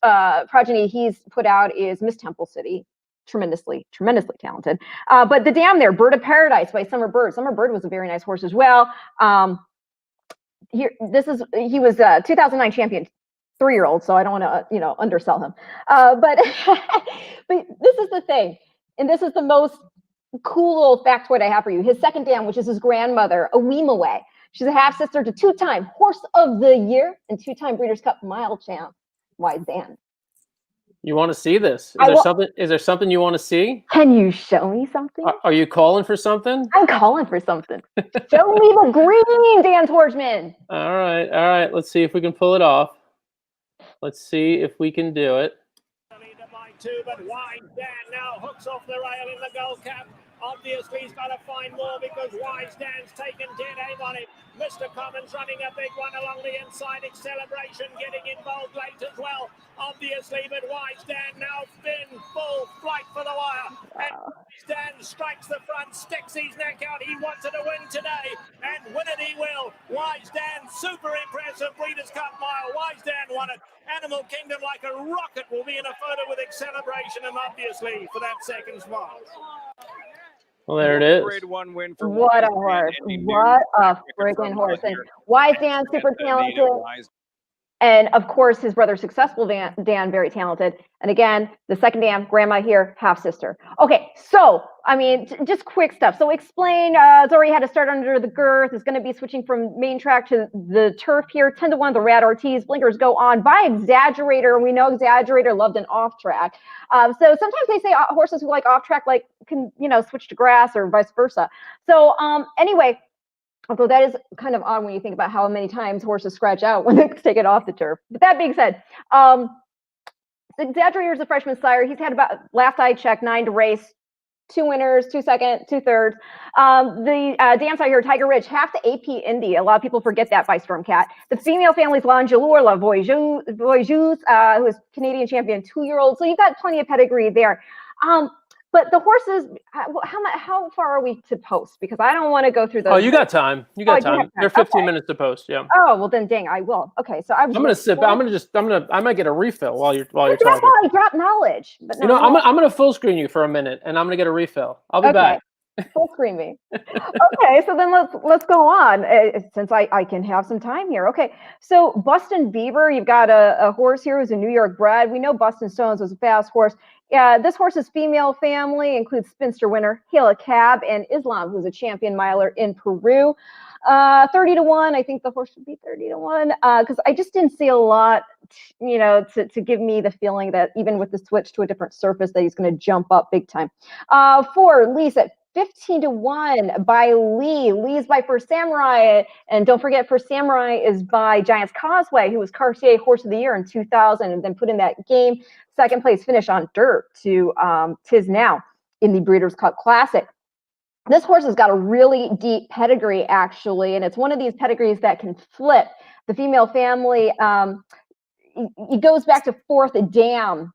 progeny he's put out is Miss Temple City. Tremendously talented. But the dam there, Bird of Paradise by Summer Bird. Summer Bird was a very nice horse as well. He was a 2009 champion 3-year-old, so I don't want to, undersell him. But this is the thing, and this is the most cool little factoid I have for you. His second dam, which is his grandmother, Awimaway. She's a half sister to 2-time Horse of the Year and 2-time Breeders' Cup Mile champ, Wise Dan. You want to see this? Is there something you want to see? Can you show me something? Are you calling for something? I'm calling for something. Show me the green, Dan Tordjman. All right. Let's see if we can pull it off. Let's see if we can do it. Leader by 2, but Wise Dan now hooks off the rail in the gold cap. Obviously, he's got to find more because Wise Dan's taken dead aim on him. Mr. Commons running a big one along the inside. Celebration getting involved late as well, obviously, but Wise Dan now been full flight for the wire. And Wise Dan strikes the front, sticks his neck out. He wanted to win today, and win it he will. Wise Dan, super impressive Breeders' Cup Mile. Wise Dan won it. Animal Kingdom, like a rocket, will be in a photo with Celebration, and obviously for that second spot. Well, there it is. Grade 1 win for What a horse. What a freaking horse. And Wise Dan, super talented. And of course, his brother, Successful Dan, very talented. And again, the second dam, grandma here, half sister. Okay, so, I mean, just quick stuff. So explain, Zori had to start under the girth, is going to be switching from main track to the turf here. 10-1, the Rad Ortiz, blinkers go on by Exaggerator. We know Exaggerator loved an off track. So sometimes they say horses who like off track, like, can, you know, switch to grass or vice versa. So anyway, although that is kind of odd when you think about how many times horses scratch out when they take it off the turf. But that being said, Exaggerator is a freshman sire. He's had about, last I checked, 9 to race, 2 winners, 2 seconds, 2 thirds. The dam sire here, Tiger Ridge, half the AP Indy. A lot of people forget that by Stormcat. The female family's L'Angelure, La Voyageuse, who is Canadian champion, 2-year-old. So you've got plenty of pedigree there. But the horses, how far are we to post? Because I don't want to go through those. Oh, you got time. You got time. They're 15 minutes to post. Yeah. Oh, well then, dang, I will. Okay, so I'm gonna sip. I might get a refill while you're talking. That's how I drop knowledge. But no, you know, I'm gonna full screen you for a minute, and I'm gonna get a refill. I'll be back. Full screen me. Okay, so then let's go on since I can have some time here. Okay, so Bustin' Beaver, you've got a horse here who's a New York bred. We know Bustin' Stones was a fast horse. This horse's female family includes spinster winner Hila Cab and Islam, who's a champion miler in Peru. 30-1. I think the horse would be 30-1 because I just didn't see a lot, you know, to give me the feeling that even with the switch to a different surface that he's going to jump up big time. 4, Lee's at 15-1 by Lee. Lee's by First Samurai, and don't forget, First Samurai is by Giants Causeway, who was Cartier Horse of the Year in 2000, and then put in that game second place finish on dirt to Tis Now in the Breeders' Cup Classic. This horse has got a really deep pedigree, actually, and it's one of these pedigrees that can flip. The female family, it goes back to 4th Dam.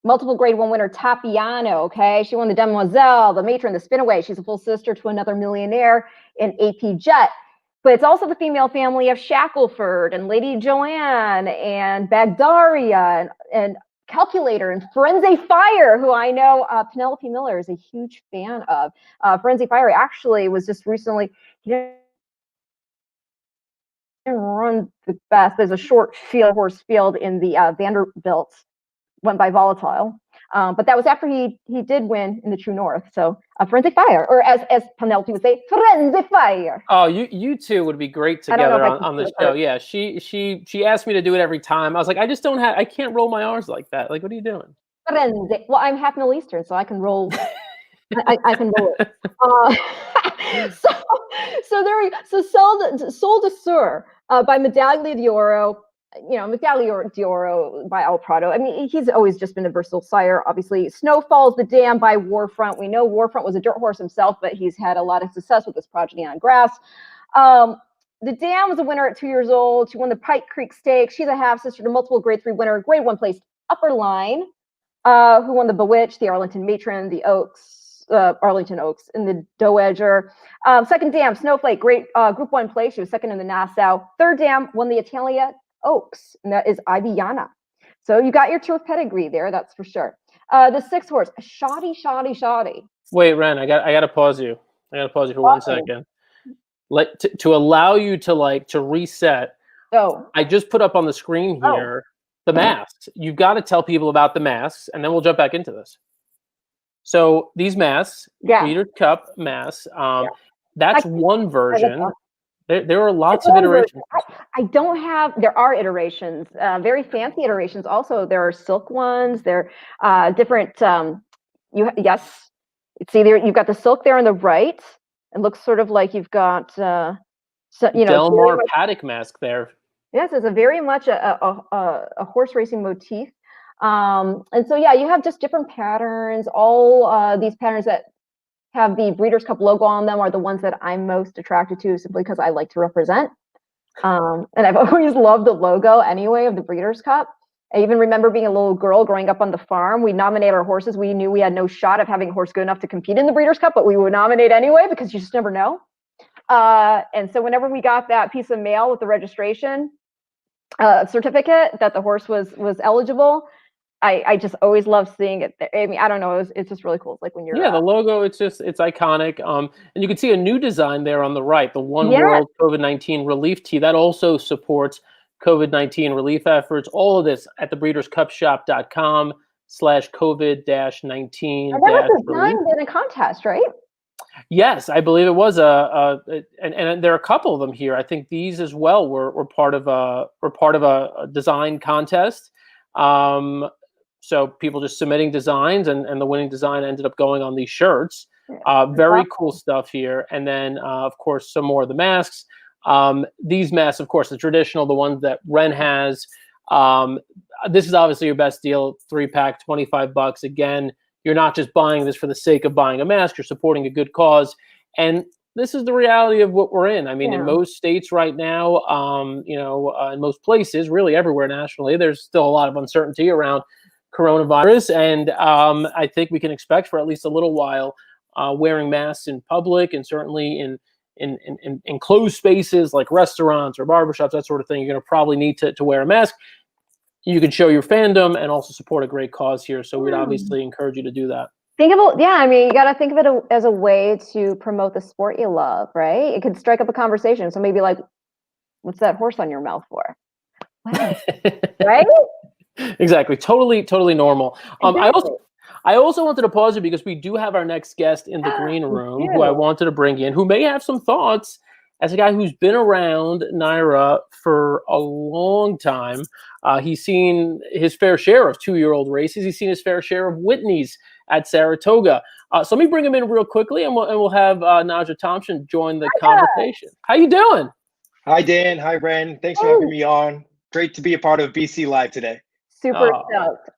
Multiple grade 1 winner, Tapiano, okay? She won the Demoiselle, the Matron, the Spinaway. She's a full sister to another millionaire in AP Jet. But it's also the female family of Shackleford and Lady Joanne and Bagdaria and Calculator and Frenzy Fire, who I know Penelope Miller is a huge fan of. Frenzy Fire actually was just recently, he didn't run the best. There's a short horse field in the Vanderbilt, went by Volatile. But that was after he did win in the True North. So Frenzy Fire, or as Penelope would say, Frenzy Fire. Oh, you two would be great together on the show. Yeah, she asked me to do it every time. I was like, I can't roll my R's like that. Like, what are you doing? Frenzy. Well, I'm half Middle Eastern, so I can roll. I can roll it. So there we go. So Sol de Sur by Medaglia d'Oro. You know, Medaglia d'Oro by El Prado. I mean, he's always just been a versatile sire, obviously. Snowfall's the Dam by Warfront. We know Warfront was a dirt horse himself, but he's had a lot of success with this progeny on grass. The Dam was a winner at 2 years old. She won the Pike Creek Stakes. She's a half-sister to multiple grade 3 winner, grade 1 placed Upper Line, who won the Bewitched, the Arlington Matron, the Oaks, Arlington Oaks, and the Dowager. Second Dam, Snowflake, great group 1 place. She was second in the Nassau. Third Dam won the Italia Oaks, and that is Iviana. So you got your turf pedigree there, that's for sure. The 6th horse, Shoddy. Wait, Ren, I got to pause you. I got to pause you for 1 second. To allow you to reset. Oh. I just put up on the screen here the masks. You've got to tell people about the masks, and then we'll jump back into this. So these masks, Breeders' Cup masks, that's one version. There are lots of iterations. I don't have, there are iterations, very fancy iterations. Also, there are silk ones. There are different, yes, it's either, you've got the silk there on the right. It looks sort of like you've got, Delmar paddock mask there. Yes, it's a very much a horse racing motif. And so, yeah, you have just different patterns. All these patterns that have the Breeders' Cup logo on them are the ones that I'm most attracted to, simply because I like to represent. And I've always loved the logo anyway of the Breeders' Cup. I even remember being a little girl growing up on the farm. We nominated our horses. We knew we had no shot of having a horse good enough to compete in the Breeders' Cup, but we would nominate anyway because you just never know. And so whenever we got that piece of mail with the registration certificate that the horse was eligible, I just always love seeing it there. I mean, I don't know, it's just really cool. It's like when you're the logo, it's iconic. And you can see a new design there on the right, the One World COVID-19 Relief Tee that also supports COVID-19 relief efforts. All of this at the breederscupshop.com/COVID-19. And that was designed in a contest, right? Yes, I believe it was and there are a couple of them here. I think these as well were part of a design contest. So people just submitting designs, and the winning design ended up going on these shirts. Very cool stuff here. And then of course some more of the masks. These masks, of course, the traditional, the ones that Ren has. This is obviously your best deal, 3-pack, $25. Again, you're not just buying this for the sake of buying a mask, you're supporting a good cause. And this is the reality of what we're in. I mean, in most states right now, in most places, really everywhere nationally, there's still a lot of uncertainty around coronavirus. And I think we can expect for at least a little while wearing masks in public, and certainly in closed spaces like restaurants or barbershops, that sort of thing. You're going to probably need to wear a mask. You can show your fandom and also support a great cause here. So we'd obviously encourage you to do that. Think about, I mean, you got to think of it as a way to promote the sport you love, right? It could strike up a conversation. So maybe like, what's that horse on your mouth for? Right? Exactly. Totally normal. Exactly. I also wanted to pause it because we do have our next guest in the green room who I wanted to bring in, who may have some thoughts as a guy who's been around NYRA for a long time. He's seen his fair share of 2-year-old races. He's seen his fair share of Whitneys at Saratoga. So let me bring him in real quickly, and we'll have Naja Thompson join the conversation. How you doing? Hi, Dan. Hi, Ren. Thanks for having me on. Great to be a part of BC Live today. Super stoked.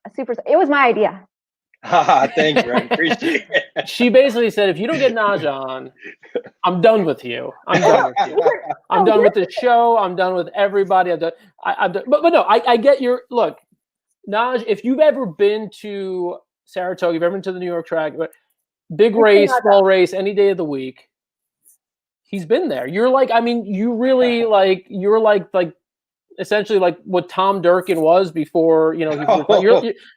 It was my idea. Thanks, Ren. Appreciate it. She basically said, if you don't get Naja on, I'm done with you. I'm done with you. I'm done with the show. I'm done with everybody. I'm done. But no, I get your look. Naj, if you've ever been to Saratoga, you've ever been to the New York track, big race, small race, any day of the week, he's been there. You're like, I mean, you really you're like essentially like what Tom Durkin was before, you're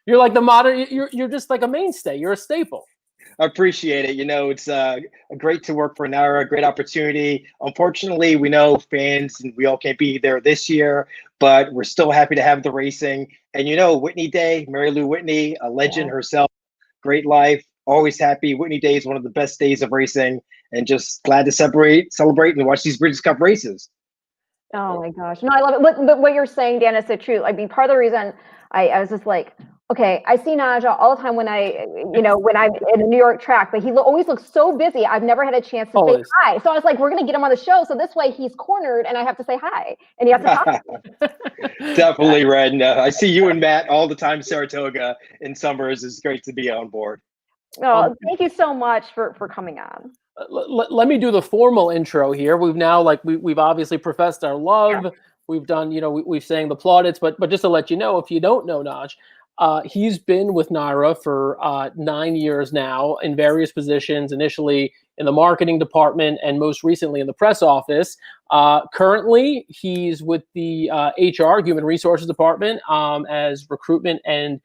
like the modern, you're just like a mainstay. You're a staple. I appreciate it. It's great to work for NYRA, great opportunity. Unfortunately, we know fans and we all can't be there this year, but we're still happy to have the racing. And Whitney Day, Mary Lou Whitney, a legend herself, great life, always happy. Whitney Day is one of the best days of racing, and just glad to celebrate and watch these Breeders' Cup races. Oh my gosh. No, I love it. But what you're saying, Dan, is so true. I mean, part of the reason I was just like, okay, I see Naja all the time when when I'm in a New York track, but he always looks so busy. I've never had a chance to say hi. So I was like, we're going to get him on the show. So this way he's cornered and I have to say hi and he has to talk to me. Definitely, Ren. I see you and Matt all the time, Saratoga in summers. It's great to be on board. Oh, thank you so much for coming on. Let me do the formal intro here. We've now we've obviously professed our love. Yeah. We've done, we've sang the plaudits, but just to let you know, if you don't know Naj, he's been with NYRA for 9 years now in various positions, initially in the marketing department and most recently in the press office. Currently, he's with the HR, Human Resources Department, as recruitment and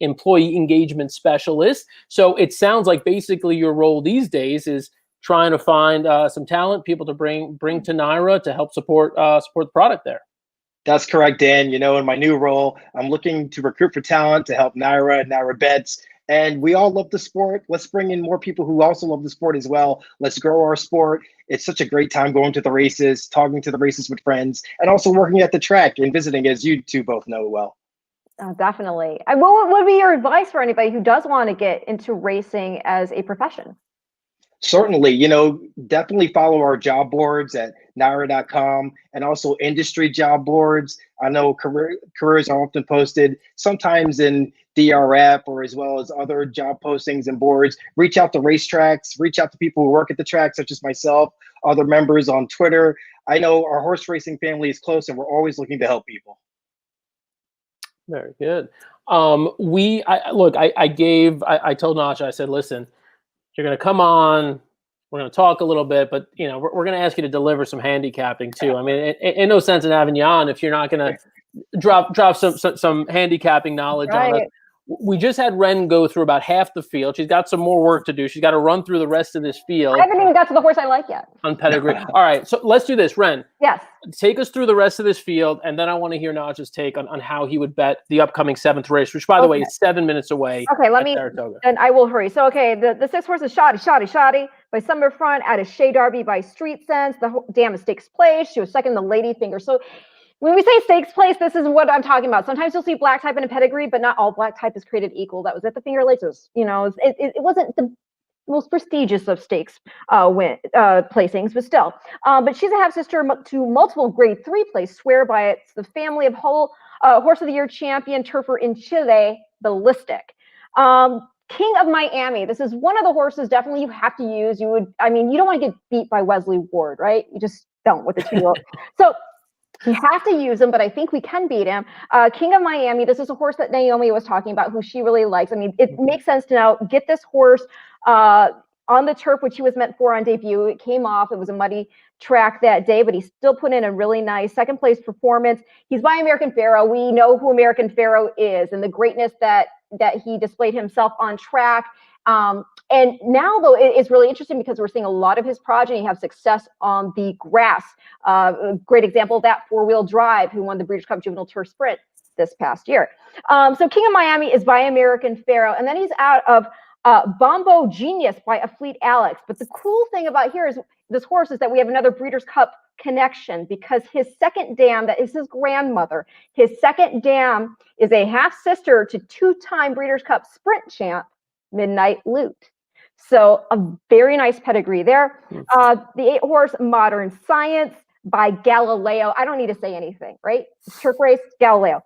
employee engagement specialist. So it sounds like basically your role these days is trying to find some talent, people to bring to NYRA to help support the product there. That's correct, Dan. In my new role, I'm looking to recruit for talent to help NYRA bets. And we all love the sport. Let's bring in more people who also love the sport as well. Let's grow our sport. It's such a great time going to the races, talking to the races with friends, and also working at the track and visiting, as you two both know well. Oh, definitely. What would be your advice for anybody who does want to get into racing as a profession? Certainly, you know, definitely follow our job boards at naira.com and also industry job boards. I know careers are often posted sometimes in DRF or as well as other job postings and boards. Reach out to racetracks, reach out to people who work at the track, such as myself, other members on Twitter. I know our horse racing family is close and we're always looking to help people. Very good. I told Nacha, I said, listen, you're going to come on, we're going to talk a little bit, but you know, we're going to ask you to deliver some handicapping too. I mean, in no sense in having you on if you're not going to drop some handicapping knowledge on us. We just had Ren go through about half the field. She's got some more work to do. She's got to run through the rest of this field. I haven't even got to the horse I like yet. On pedigree. All right, so let's do this, Ren. Yes. Take us through the rest of this field, and then I want to hear Nacha's take on how he would bet the upcoming 7th race, which, by the way, is 7 minutes away. Okay, let me, Saratoga. and I will hurry. So, okay, the 6th horse is Shoddy by Summer Front, out of Shea Darby by Street Sense. The dam is Stakes Place. She was second in the Lady Finger. So, when we say Stakes Place, this is what I'm talking about. Sometimes you'll see black type in a pedigree, but not all black type is created equal. That was at the Finger Lakes. You know, it wasn't the most prestigious of stakes placings, but still. But she's a half-sister to multiple grade 3 place swear by it. It's the family of Horse of the Year champion turfer in Chile, Ballistic. King of Miami. This is one of the horses definitely you have to use. You don't want to get beat by Wesley Ward, right? You just don't with the 2-year-old. So you have to use him, but I think we can beat him. King of Miami, this is a horse that Naomi was talking about, who she really likes. I mean, it makes sense to now get this horse on the turf, which he was meant for on debut. It came off. It was a muddy track that day, but he still put in a really nice 2nd place performance. He's by American Pharoah. We know who American Pharoah is and the greatness that he displayed himself on track. And now, though, it's really interesting because we're seeing a lot of his progeny have success on the grass. A great example of that, 4-wheel drive, who won the Breeders' Cup Juvenile Turf Sprint this past year. So King of Miami is by American Pharoah, and then he's out of Bombo Genius by A Fleet Alex. But the cool thing about this horse is that we have another Breeders' Cup connection, because his second dam, that is his grandmother, his second dam is a half-sister to 2-time Breeders' Cup Sprint champ, Midnight Loot. So a very nice pedigree there. The 8-horse Modern Science by Galileo. I don't need to say anything, right? Turf race, Galileo.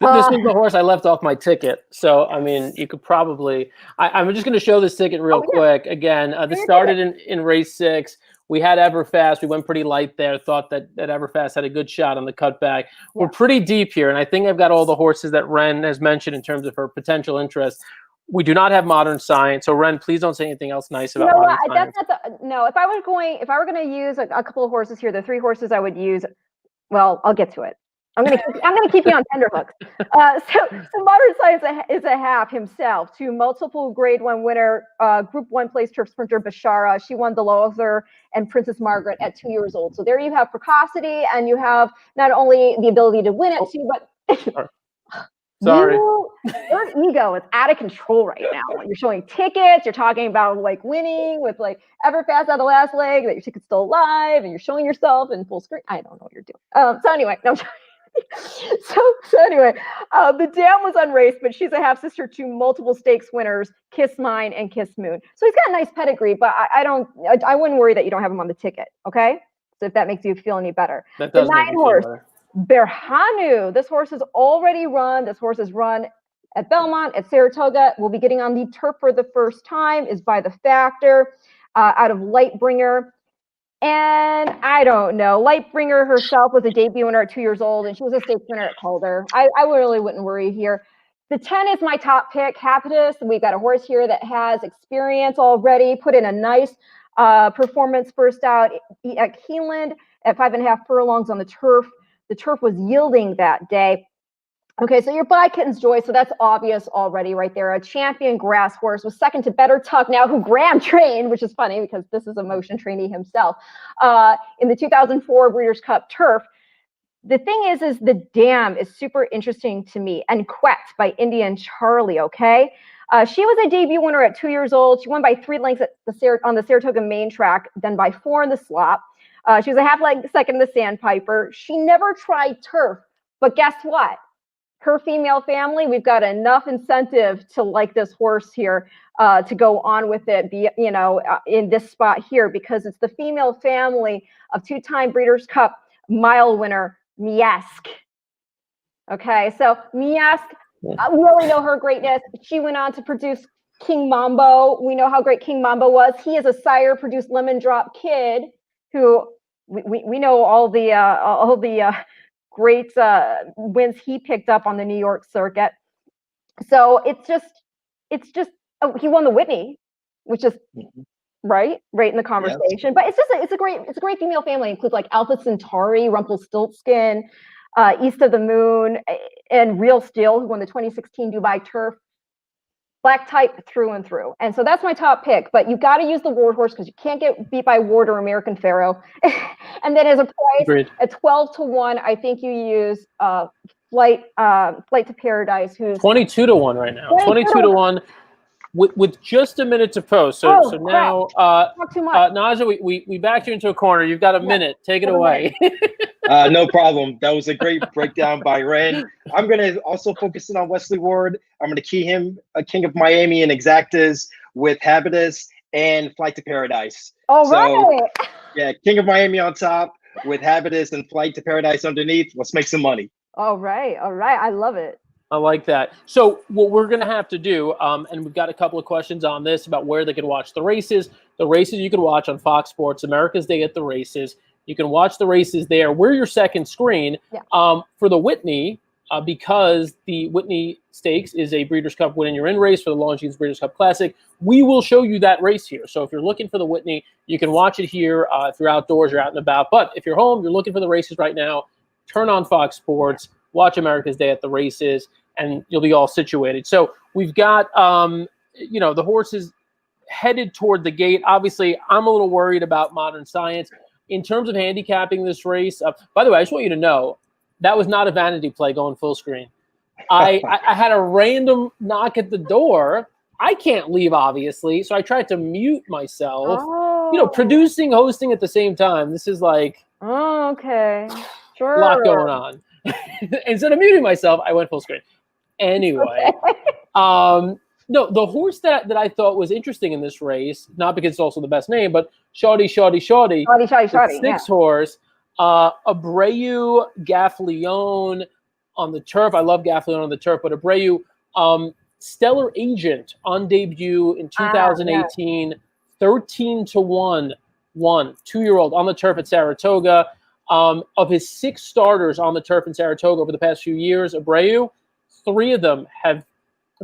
This is the horse I left off my ticket. So, I mean, you could probably... I'm just going to show this ticket real quick. Again, this started in race 6. We had Everfast. We went pretty light there. Thought that Everfast had a good shot on the cutback. We're pretty deep here, and I think I've got all the horses that Ren has mentioned in terms of her potential interest. We do not have Modern Science. So, Ren, please don't say anything else nice about Modern Science. No, if I were going to use a couple of horses here, the 3 horses I would use, well, I'll get to it. I'm gonna keep you on tenterhooks. So Modern Science is a half himself to multiple Grade 1 winner, Group 1 place turf sprinter Bashara. She won the Lothar and Princess Margaret at 2 years old. So there you have precocity, and you have not only the ability to win at 2, but Sorry. Your ego is out of control right now. You're showing tickets. You're talking about like winning with like Everfast on the last leg, that your ticket's still alive, and you're showing yourself in full screen. I don't know what you're doing. So anyway, no. So anyway, the dam was unraced, but she's a half sister to multiple stakes winners, Kiss Mine and Kiss Moon. So he's got a nice pedigree, but I wouldn't worry that you don't have him on the ticket. Okay, so if that makes you feel any better. That does the 9-horse. Berhanu. This horse is already run. This horse is run at Belmont, at Saratoga. Will be getting on the turf for the first time. Is by the Factor, out of Lightbringer. And I don't know. Lightbringer herself was a debut winner at 2 years old, and she was a stakes winner at Calder. I really wouldn't worry here. The 10 is my top pick, Habitus. We've got a horse here that has experience already. Put in a nice performance first out at Keeneland at 5.5 furlongs on the turf. The turf was yielding that day. Okay, so you're by Kitten's Joy, so that's obvious already right there. A champion grass horse, was second to Better Tuck, now who Graham trained, which is funny because this is a motion trainee himself, in the 2004 Breeders' Cup Turf. The thing is the dam is super interesting to me, and Quet by Indian Charlie, okay? She was a debut winner at 2 years old. She won by 3 lengths on the Saratoga main track, then by 4 in the slop. She was a half leg second in the Sandpiper. She never tried turf, but guess what? her female family, we've got enough incentive to like this horse here, to go on with it, in this spot here, because it's the female family of 2-time Breeders' Cup mile winner, Miask. Okay, so Miask, we already know her greatness. She went on to produce King Mambo. We know how great King Mambo was. He is a sire-produced Lemon Drop Kid, who we know all the great wins he picked up on the New York circuit. So it's just he won the Whitney, which is right in the conversation. Yes. But it's a great female family. It includes like Alpha Centauri, Rumpelstiltskin, East of the Moon, and Real Steel, who won the 2016 Dubai Turf. Black type through and through. And so that's my top pick, but you got to use the Ward horse because you can't get beat by Ward or American Pharaoh. And then as a price at 12-1, I think you use Flight to Paradise, who's 22-1 right now. 22-1 with just a minute to post. So now, not too much. Naja, we backed you into a corner. You've got a minute. Take it away. No problem. That was a great breakdown by Ren. I'm going to also focus in on Wesley Ward. I'm going to key him a King of Miami and Exactas with Habitus and Flight to Paradise. Right. Yeah, King of Miami on top with Habitus and Flight to Paradise underneath. Let's make some money. All right. I love it. I like that. So what we're going to have to do, and we've got a couple of questions on this about where they can watch the races. The races you can watch on Fox Sports, America's Day at the Races. You can watch the races there. We're your second screen for the Whitney, because the Whitney Stakes is a Breeders' Cup win and you're in race for the Longines Breeders' Cup Classic. We will show you that race here. So if you're looking for the Whitney, you can watch it here if you're outdoors, you're out and about. But if you're home, you're looking for the races right now, turn on Fox Sports, watch America's Day at the Races, and you'll be all situated. So we've got, the horses headed toward the gate. Obviously, I'm a little worried about Modern Science. In terms of handicapping this race, by the way, I just want you to know, that was not a vanity play going full screen. I had a random knock at the door. I can't leave, obviously, so I tried to mute myself. Producing, hosting at the same time. This is like okay, sure, a lot going on. Instead of muting myself, I went full screen. Anyway, no, the horse that I thought was interesting in this race, not because it's also the best name, but Shawty. Six horse, Abreu Gaffleon on the turf. I love Gaffleon on the turf, but Abreu, Stellar Agent on debut in 2018, 13-1, won, 2-year-old on the turf at Saratoga. Of his 6 starters on the turf in Saratoga over the past few years, Abreu, 3 of them have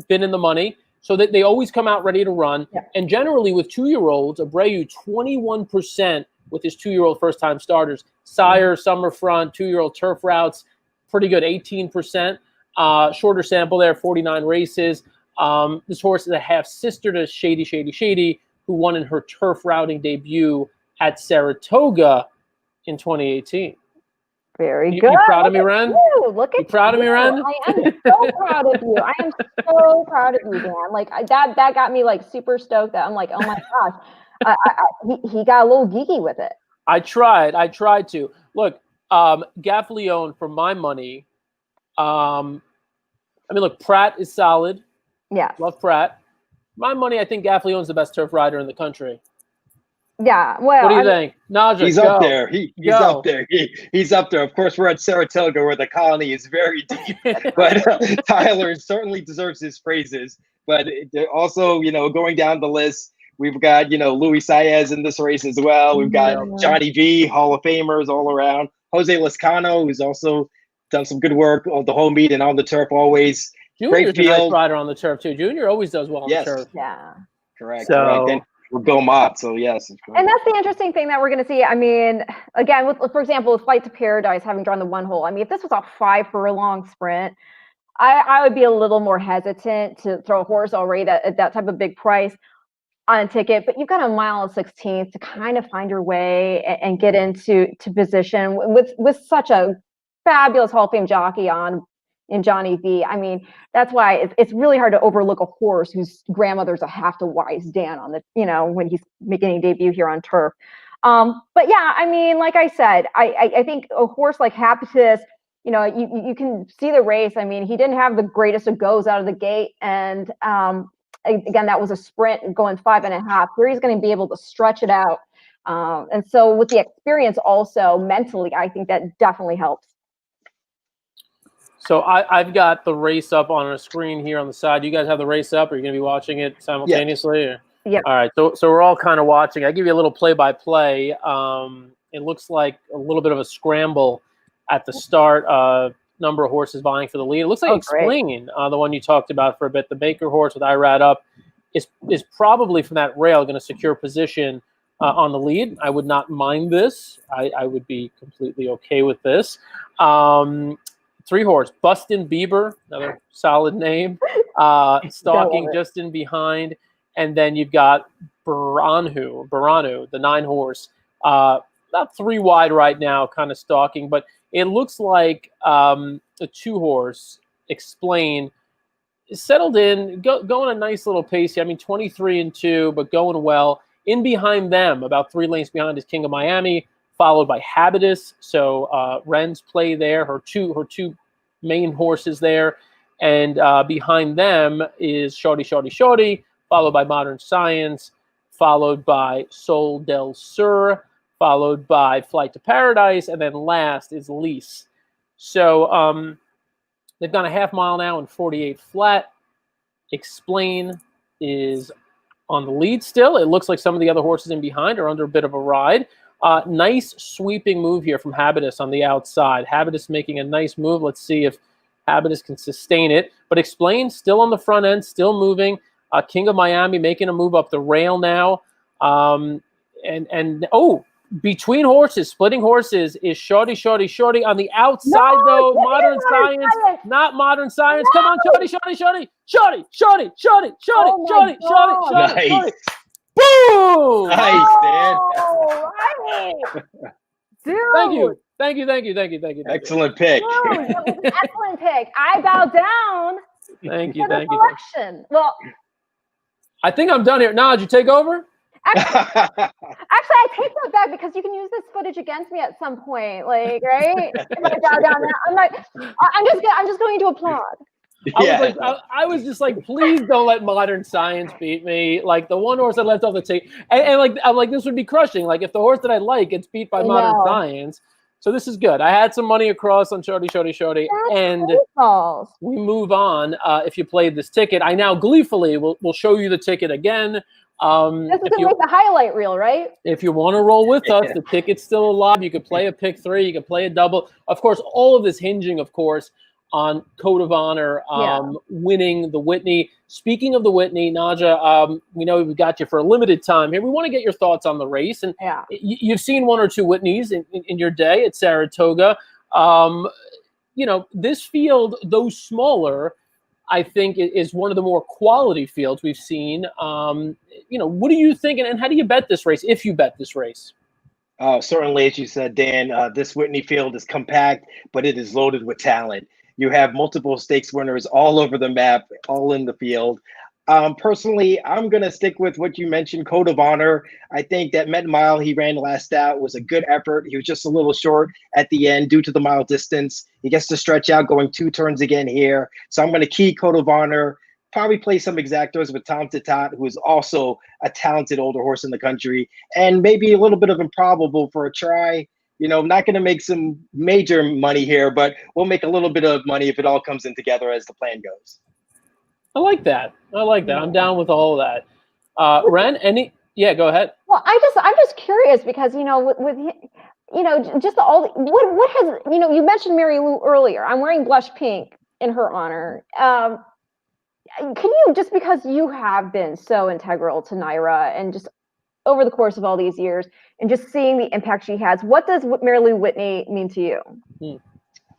been in the money. So that they always come out ready to run. Yeah. And generally with 2-year-olds, Abreu 21% with his 2-year-old first-time starters. Sire, Summerfront, 2-year-old turf routes, pretty good, 18%. Shorter sample there, 49 races. This horse is a half-sister to Shady, who won in her turf routing debut at Saratoga in 2018. Very good. You proud of me, Ren? Look at you. Proud of me, Ren? I am so proud of you. I am so proud of you, Dan. Like that got me like super stoked. That I'm like, oh my gosh, he got a little geeky with it. I tried to. Look, Gaffleon, for my money. Look, Pratt is solid. Yeah, love Pratt. My money, I think Gaffleon's the best turf rider in the country. Yeah, well, what do you think? Naja, he's up there. He's up there. He's up there. Of course, we're at Saratoga, where the colony is very deep. But Tyler certainly deserves his praises. But also, going down the list, we've got Luis Saez in this race as well. We've got Johnny V, Hall of Famers all around. Jose Lescano, who's also done some good work on the home meet and on the turf always. Junior's a nice rider on the turf too. Junior always does well on the turf. Yeah. Correct. And we're Bill Mott, so yes. And that's the interesting thing that we're going to see. I mean, again, for example, with Flight to Paradise having drawn the 1 hole. I mean, if this was a 5-furlong sprint, I would be a little more hesitant to throw a horse already at that type of big price on a ticket. But you've got a mile and 16th to kind of find your way and get into position with such a fabulous Hall of Fame jockey in Johnny V. I mean, that's why it's really hard to overlook a horse whose grandmother's a half the wise Dan on the, when he's making a debut here on turf. But yeah, I mean, like I said, I think a horse like Habitus you know, you can see the race. I mean, he didn't have the greatest of goes out of the gate, and again, that was a sprint going 5.5. Here he's going to be able to stretch it out, and so with the experience, also mentally, I think that definitely helps. So I've got the race up on a screen here on the side. You guys have the race up? Are you going to be watching it simultaneously? Yes. Yep. All right. So we're all kind of watching. I give you a little play-by-play. It looks like a little bit of a scramble at the start. Number of horses vying for the lead. It looks like Explain, the one you talked about for a bit. The Baker horse with Irad up is probably from that rail going to secure position on the lead. I would not mind this. I would be completely okay with this. 3-horse, Bustin Bieber, another solid name. Stalking just in behind. And then you've got Baranu, the 9-horse. About 3 wide right now, kind of stalking. But it looks like a 2-horse, Explain, settled in, going a nice little pace here. I mean, 23-2, but going well. In behind them, about 3 lengths behind, is King of Miami, followed by Habitus. So Ren's play there, her two main horses there. And behind them is Shorty, followed by Modern Science, followed by Sol del Sur, followed by Flight to Paradise, and then last is Lease. So they've gone a half mile now in 48 flat. Explain is on the lead still. It looks like some of the other horses in behind are under a bit of a ride. Nice sweeping move here from Habitus on the outside. Habitus making a nice move. Let's see if Habitus can sustain it. But Explain still on the front end, still moving. King of Miami making a move up the rail now. Between horses, splitting horses is Shorty. On the outside, though, Modern Science, not Modern Science. No. Come on, Shorty. Nice. Boom! Nice, Dan. Oh, right. Dude. Thank you. Excellent pick. Dude, that was an excellent pick. I bow down. Thank you. Well, I think I'm done here. Naj, you take over? Actually, I take that back because you can use this footage against me at some point, like, right? If I bow down, I'm just going to applaud. I was just like, please don't let Modern Science beat me. Like the one horse I left off the tape, and I'm like, this would be crushing. Like if the horse that I like gets beat by Modern Science, so this is good. I had some money across on Shorty, and we move on. If you played this ticket, I now gleefully will show you the ticket again. This is going to make the highlight reel, right? If you want to roll with us, the ticket's still alive. You could play a pick 3. You could play a double. Of course, all of this hinging, of course, on Code of Honor winning the Whitney. Speaking of the Whitney, Naja, we know we've got you for a limited time here. We want to get your thoughts on the race. And you've seen 1 or 2 Whitneys in your day at Saratoga. This field, though smaller, I think is one of the more quality fields we've seen. What do you think, and how do you bet this race, if you bet this race? Certainly, as you said, Dan, this Whitney field is compact, but it is loaded with talent. You have multiple stakes winners all over the map, all in the field. Personally, I'm going to stick with what you mentioned, Code of Honor. I think that Met Mile he ran last out was a good effort. He was just a little short at the end due to the mile distance. He gets to stretch out going 2 turns again here. So I'm going to key Code of Honor, probably play some exactos with Tom Tatat, who is also a talented older horse in the country, and maybe a little bit of improbable for a try. Not going to make some major money here, but we'll make a little bit of money if it all comes in together as the plan goes. I like that. I'm down with all of that. Ren, go ahead. Well, I'm just curious because, just all what has, you mentioned Mary Lou earlier. I'm wearing blush pink in her honor. Can you, just because you have been so integral to Naira and just over the course of all these years and just seeing the impact she has, what does Mary Lou Whitney mean to you?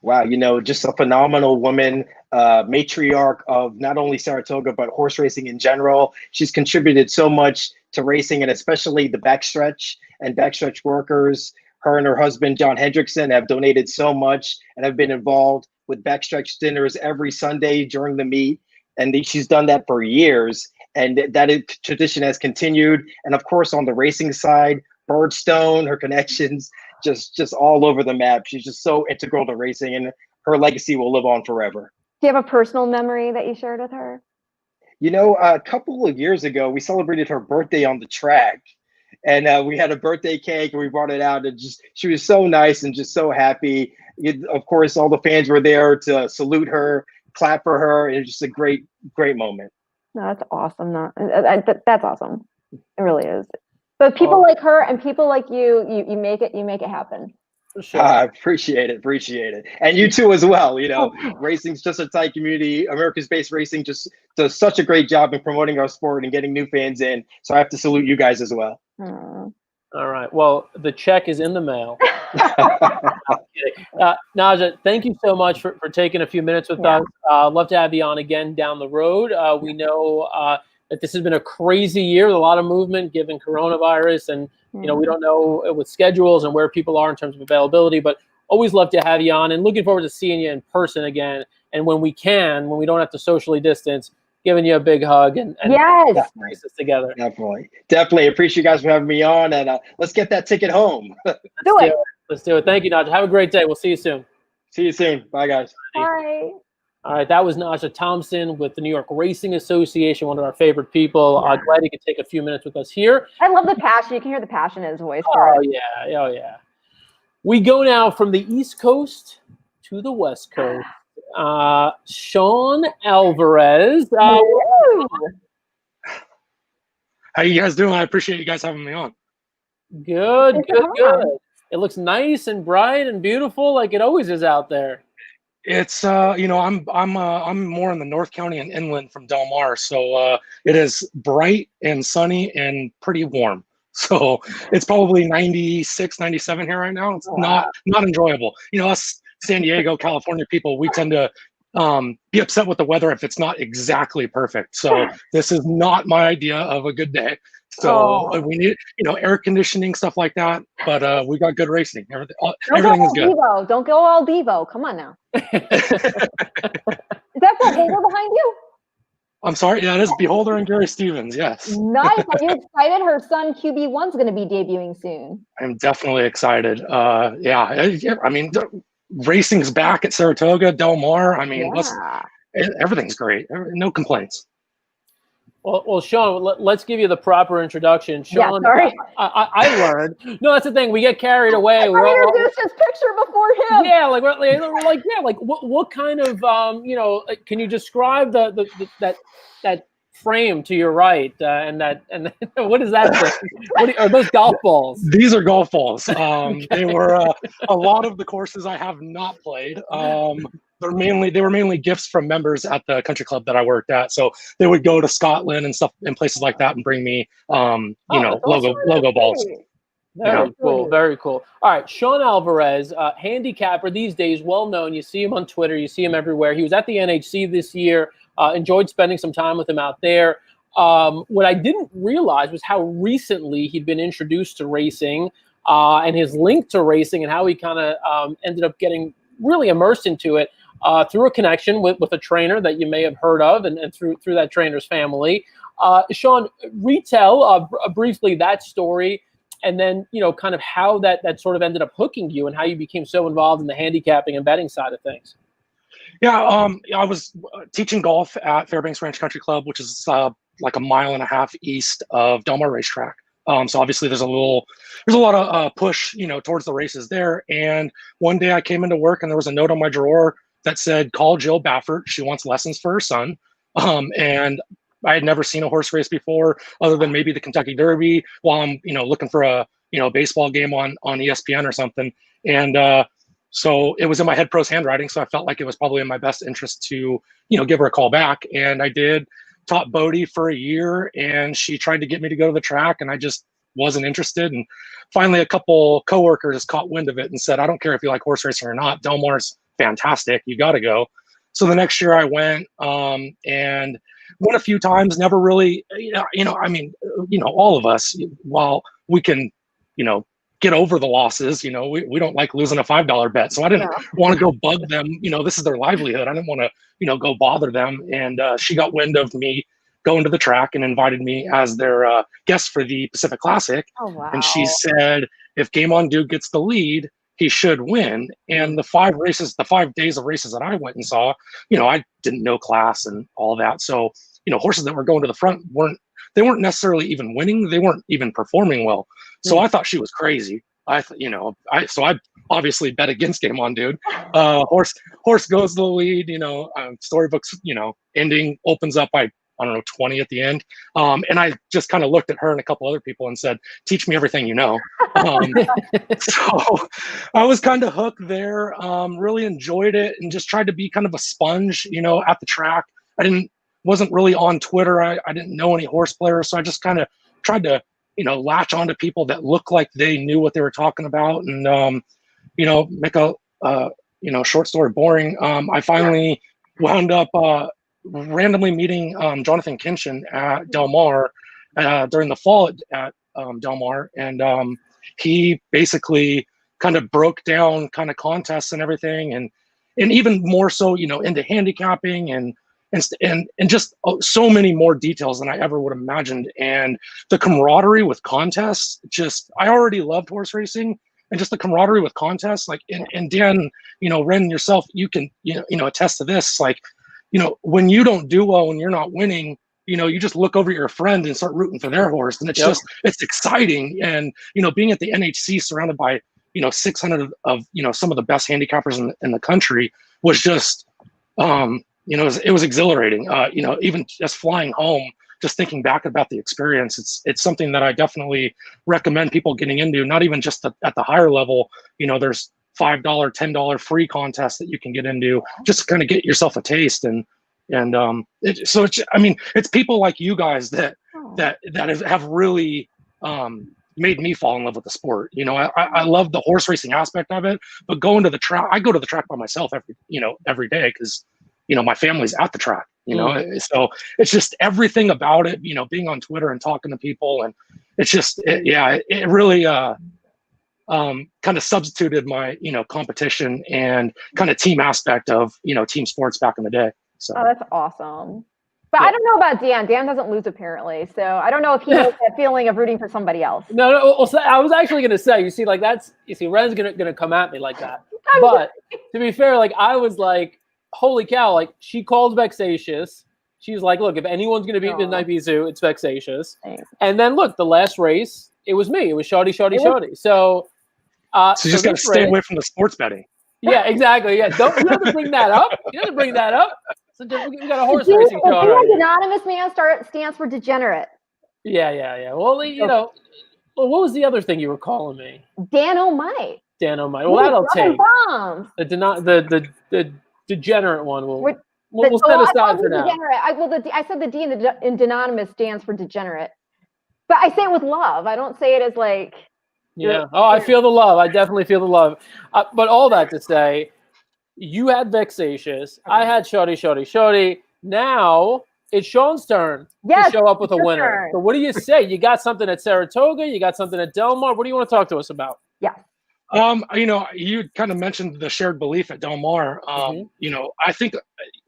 Wow, just a phenomenal woman, matriarch of not only Saratoga, but horse racing in general. She's contributed so much to racing, and especially the backstretch and backstretch workers. Her and her husband, John Hendrickson, have donated so much and have been involved with backstretch dinners every Sunday during the meet. And she's done that for years. And that tradition has continued. And of course, on the racing side, Birdstone, her connections, just all over the map. She's just so integral to racing. And her legacy will live on forever. Do you have a personal memory that you shared with her? You know, a couple of years ago, we celebrated her birthday on the track, and we had a birthday cake, and we brought it out, and just she was so nice and just so happy. Of course, all the fans were there to salute her, clap for her. It was just a great moment. No, that's awesome. That's awesome. It really is. But people like her and people like you make it happen. Sure. I appreciate it. And you too as well. You know, racing's just a tight community. America's Based Racing just does such a great job in promoting our sport and getting new fans in. So I have to salute you guys as well. All right. Well, the check is in the mail. Naja, thank you so much for taking a few minutes with us. Love to have you on again down the road. We know that this has been a crazy year with a lot of movement given coronavirus, and you know, we don't know with schedules and where people are in terms of availability, but always love to have you on, and looking forward to seeing you in person again. And when we don't have to socially distance, giving you a big hug and race this together. Definitely appreciate you guys for having me on, and let's get that ticket home. Let's do it. Thank you, Naja. Have a great day. We'll see you soon. See you soon. Bye, guys. Bye. All right, that was Naja Thompson with the New York Racing Association, one of our favorite people. Glad he could take a few minutes with us here. I love the passion. You can hear the passion in his voice. Oh, yeah. We go now from the East Coast to the West Coast. Sean Alvarez. How you guys doing? I appreciate you guys having me on. Good. It looks nice and bright and beautiful like it always is out there. It's you know, I'm more in the North County and inland from Del Mar, so it is bright and sunny and pretty warm. So it's probably 96, 97 here right now. It's not enjoyable. You know, us San Diego, California people, we tend to be upset with the weather if it's not exactly perfect. So this is not my idea of a good day. So we need, you know, air conditioning, stuff like that. But we got good racing. Everything is good. Don't go all Devo. Come on now. Is that Beholder behind you? I'm sorry. Yeah, it is Beholder and Gary Stevens. Yes. Nice. Are you excited? Her son QB1's going to be debuting soon. I'm definitely excited. Yeah. I mean, racing's back at Saratoga, Del Mar. I mean, everything's great. No complaints. Well, Sean, let's give you the proper introduction. Sean, sorry. I learned. No, that's the thing. We get carried away. I introduced his picture before him. Yeah, what kind of you know? Can you describe that frame to your right and what is that? Are those golf balls? These are golf balls. They were a lot of the courses I have not played. They were mainly gifts from members at the country club that I worked at. So they would go to Scotland and stuff and places like that and bring me, logo balls. Very cool. All right, Sean Alvarez, handicapper these days, well known. You see him on Twitter, you see him everywhere. He was at the NHC this year. Enjoyed spending some time with him out there. What I didn't realize was how recently he'd been introduced to racing and his link to racing and how he kind of ended up getting really immersed into it. Through a connection with a trainer that you may have heard of and through that trainer's family. Sean, retell briefly that story and then, you know, kind of how that sort of ended up hooking you and how you became so involved in the handicapping and betting side of things. Yeah, I was teaching golf at Fairbanks Ranch Country Club, which is like a mile and a half east of Del Mar Racetrack. So obviously there's a lot of push, you know, towards the races there. And one day I came into work and there was a note on my drawer that said, call Jill Baffert. She wants lessons for her son. And I had never seen a horse race before other than maybe the Kentucky Derby while I'm, you know, looking for a, you know, baseball game on ESPN or something. And so it was in my head pro's handwriting. So I felt like it was probably in my best interest to, you know, give her a call back. And I did. Taught Bodie for a year and she tried to get me to go to the track and I just wasn't interested. And finally a couple coworkers caught wind of it and said, I don't care if you like horse racing or not, Del Mar's fantastic, you got to go. So the next year I went and went a few times, never really, I mean, all of us, while we can, you know, get over the losses, you know, we don't like losing a $5 bet. So I didn't want to go bug them, you know, this is their livelihood. I didn't want to, you know, go bother them. And she got wind of me going to the track and invited me as their guest for the Pacific Classic. Oh, wow. And she said, if Game On Duke gets the lead, he should win. And the 5 days of races that I went and saw, I didn't know class and all that. So, horses that were going to the front weren't necessarily even winning. They weren't even performing well. So I thought she was crazy. So I obviously bet against Game On, dude. Horse goes to the lead, Storybook's, ending, opens up by, I don't know, 20 at the end. And I just kind of looked at her and a couple other people and said, teach me everything you know. So I was kind of hooked there, really enjoyed it, and just tried to be kind of a sponge, at the track. Wasn't really on Twitter. I didn't know any horse players. So I just kind of tried to, latch onto people that looked like they knew what they were talking about, and, make a, short story boring. I finally wound up randomly meeting Jonathan Kinchin at Del Mar during the fall at Del Mar, and he basically kind of broke down kind of contests and everything, and even more so, into handicapping and just so many more details than I ever would have imagined. And the camaraderie with contests, I already loved horse racing, and just the camaraderie with contests, like, and Dan, Ren, yourself, you can, attest to this, like, when you don't do well, when you're not winning, you just look over at your friend and start rooting for their horse. And it's it's exciting. And, being at the NHC surrounded by, 600 of, some of the best handicappers in the country was just, it was exhilarating. Even just flying home, just thinking back about the experience, it's something that I definitely recommend people getting into, not even just at the higher level. There's $5, $10 free contests that you can get into just to kind of get yourself a taste. It's people like you guys that have really made me fall in love with the sport. I love the horse racing aspect of it, but going to the track, I go to the track by myself every day because my family's at the track, so it's just everything about it, being on Twitter and talking to people, and it's just, it really kind of substituted my, competition and kind of team aspect of, team sports back in the day. So. Oh, that's awesome. But I don't know about Dan. Dan doesn't lose apparently, so I don't know if he knows that feeling of rooting for somebody else. No. Well, I was actually going to say, Ren's going to come at me like that. But to be fair, like, I was like, holy cow! Like, she called vexatious. She's like, look, if anyone's going to beat Midnight Bisou, it's vexatious. Thanks. And then look, the last race, it was me. It was Shawty. So you just got to stay away from the sports betting. Yeah, exactly. Yeah, you have to bring that up. So we got a horse racing show already. Anonymous man stands for degenerate. Yeah. Well, what was the other thing you were calling me? Dan O'Mite. Well, that'll take. The degenerate one. We'll set aside for now. I said the D in Denonymous stands for degenerate, but I say it with love. I don't say it as like. Yeah. Oh, I feel the love. I definitely feel the love. But all that to say, you had vexatious. I had Shawty. Now it's Sean's turn to show up with a winner. So what do you say? You got something at Saratoga? You got something at Del Mar? What do you want to talk to us about? Yeah. You kind of mentioned the shared belief at Del Mar. I think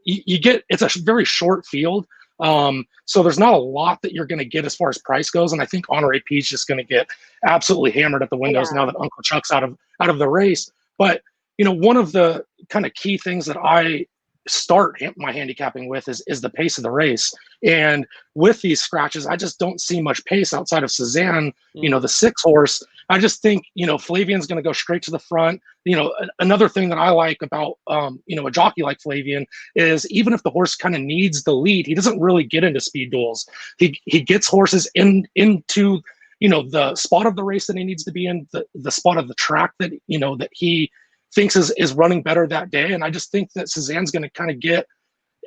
it's a very short field. So there's not a lot that you're going to get as far as price goes. And I think Honor AP is just going to get absolutely hammered at the windows now that Uncle Chuck's out of the race. But, one of the kind of key things that I start my handicapping with is the pace of the race. And with these scratches, I just don't see much pace outside of Cezanne, the 6 horse. I just think, Flavian's going to go straight to the front. Another thing that I like about, a jockey like Flavian is even if the horse kind of needs the lead, he doesn't really get into speed duels. He gets horses into, the spot of the race that he needs to be in, the spot of the track that, that he thinks is running better that day. And I just think that Cezanne's going to kind of get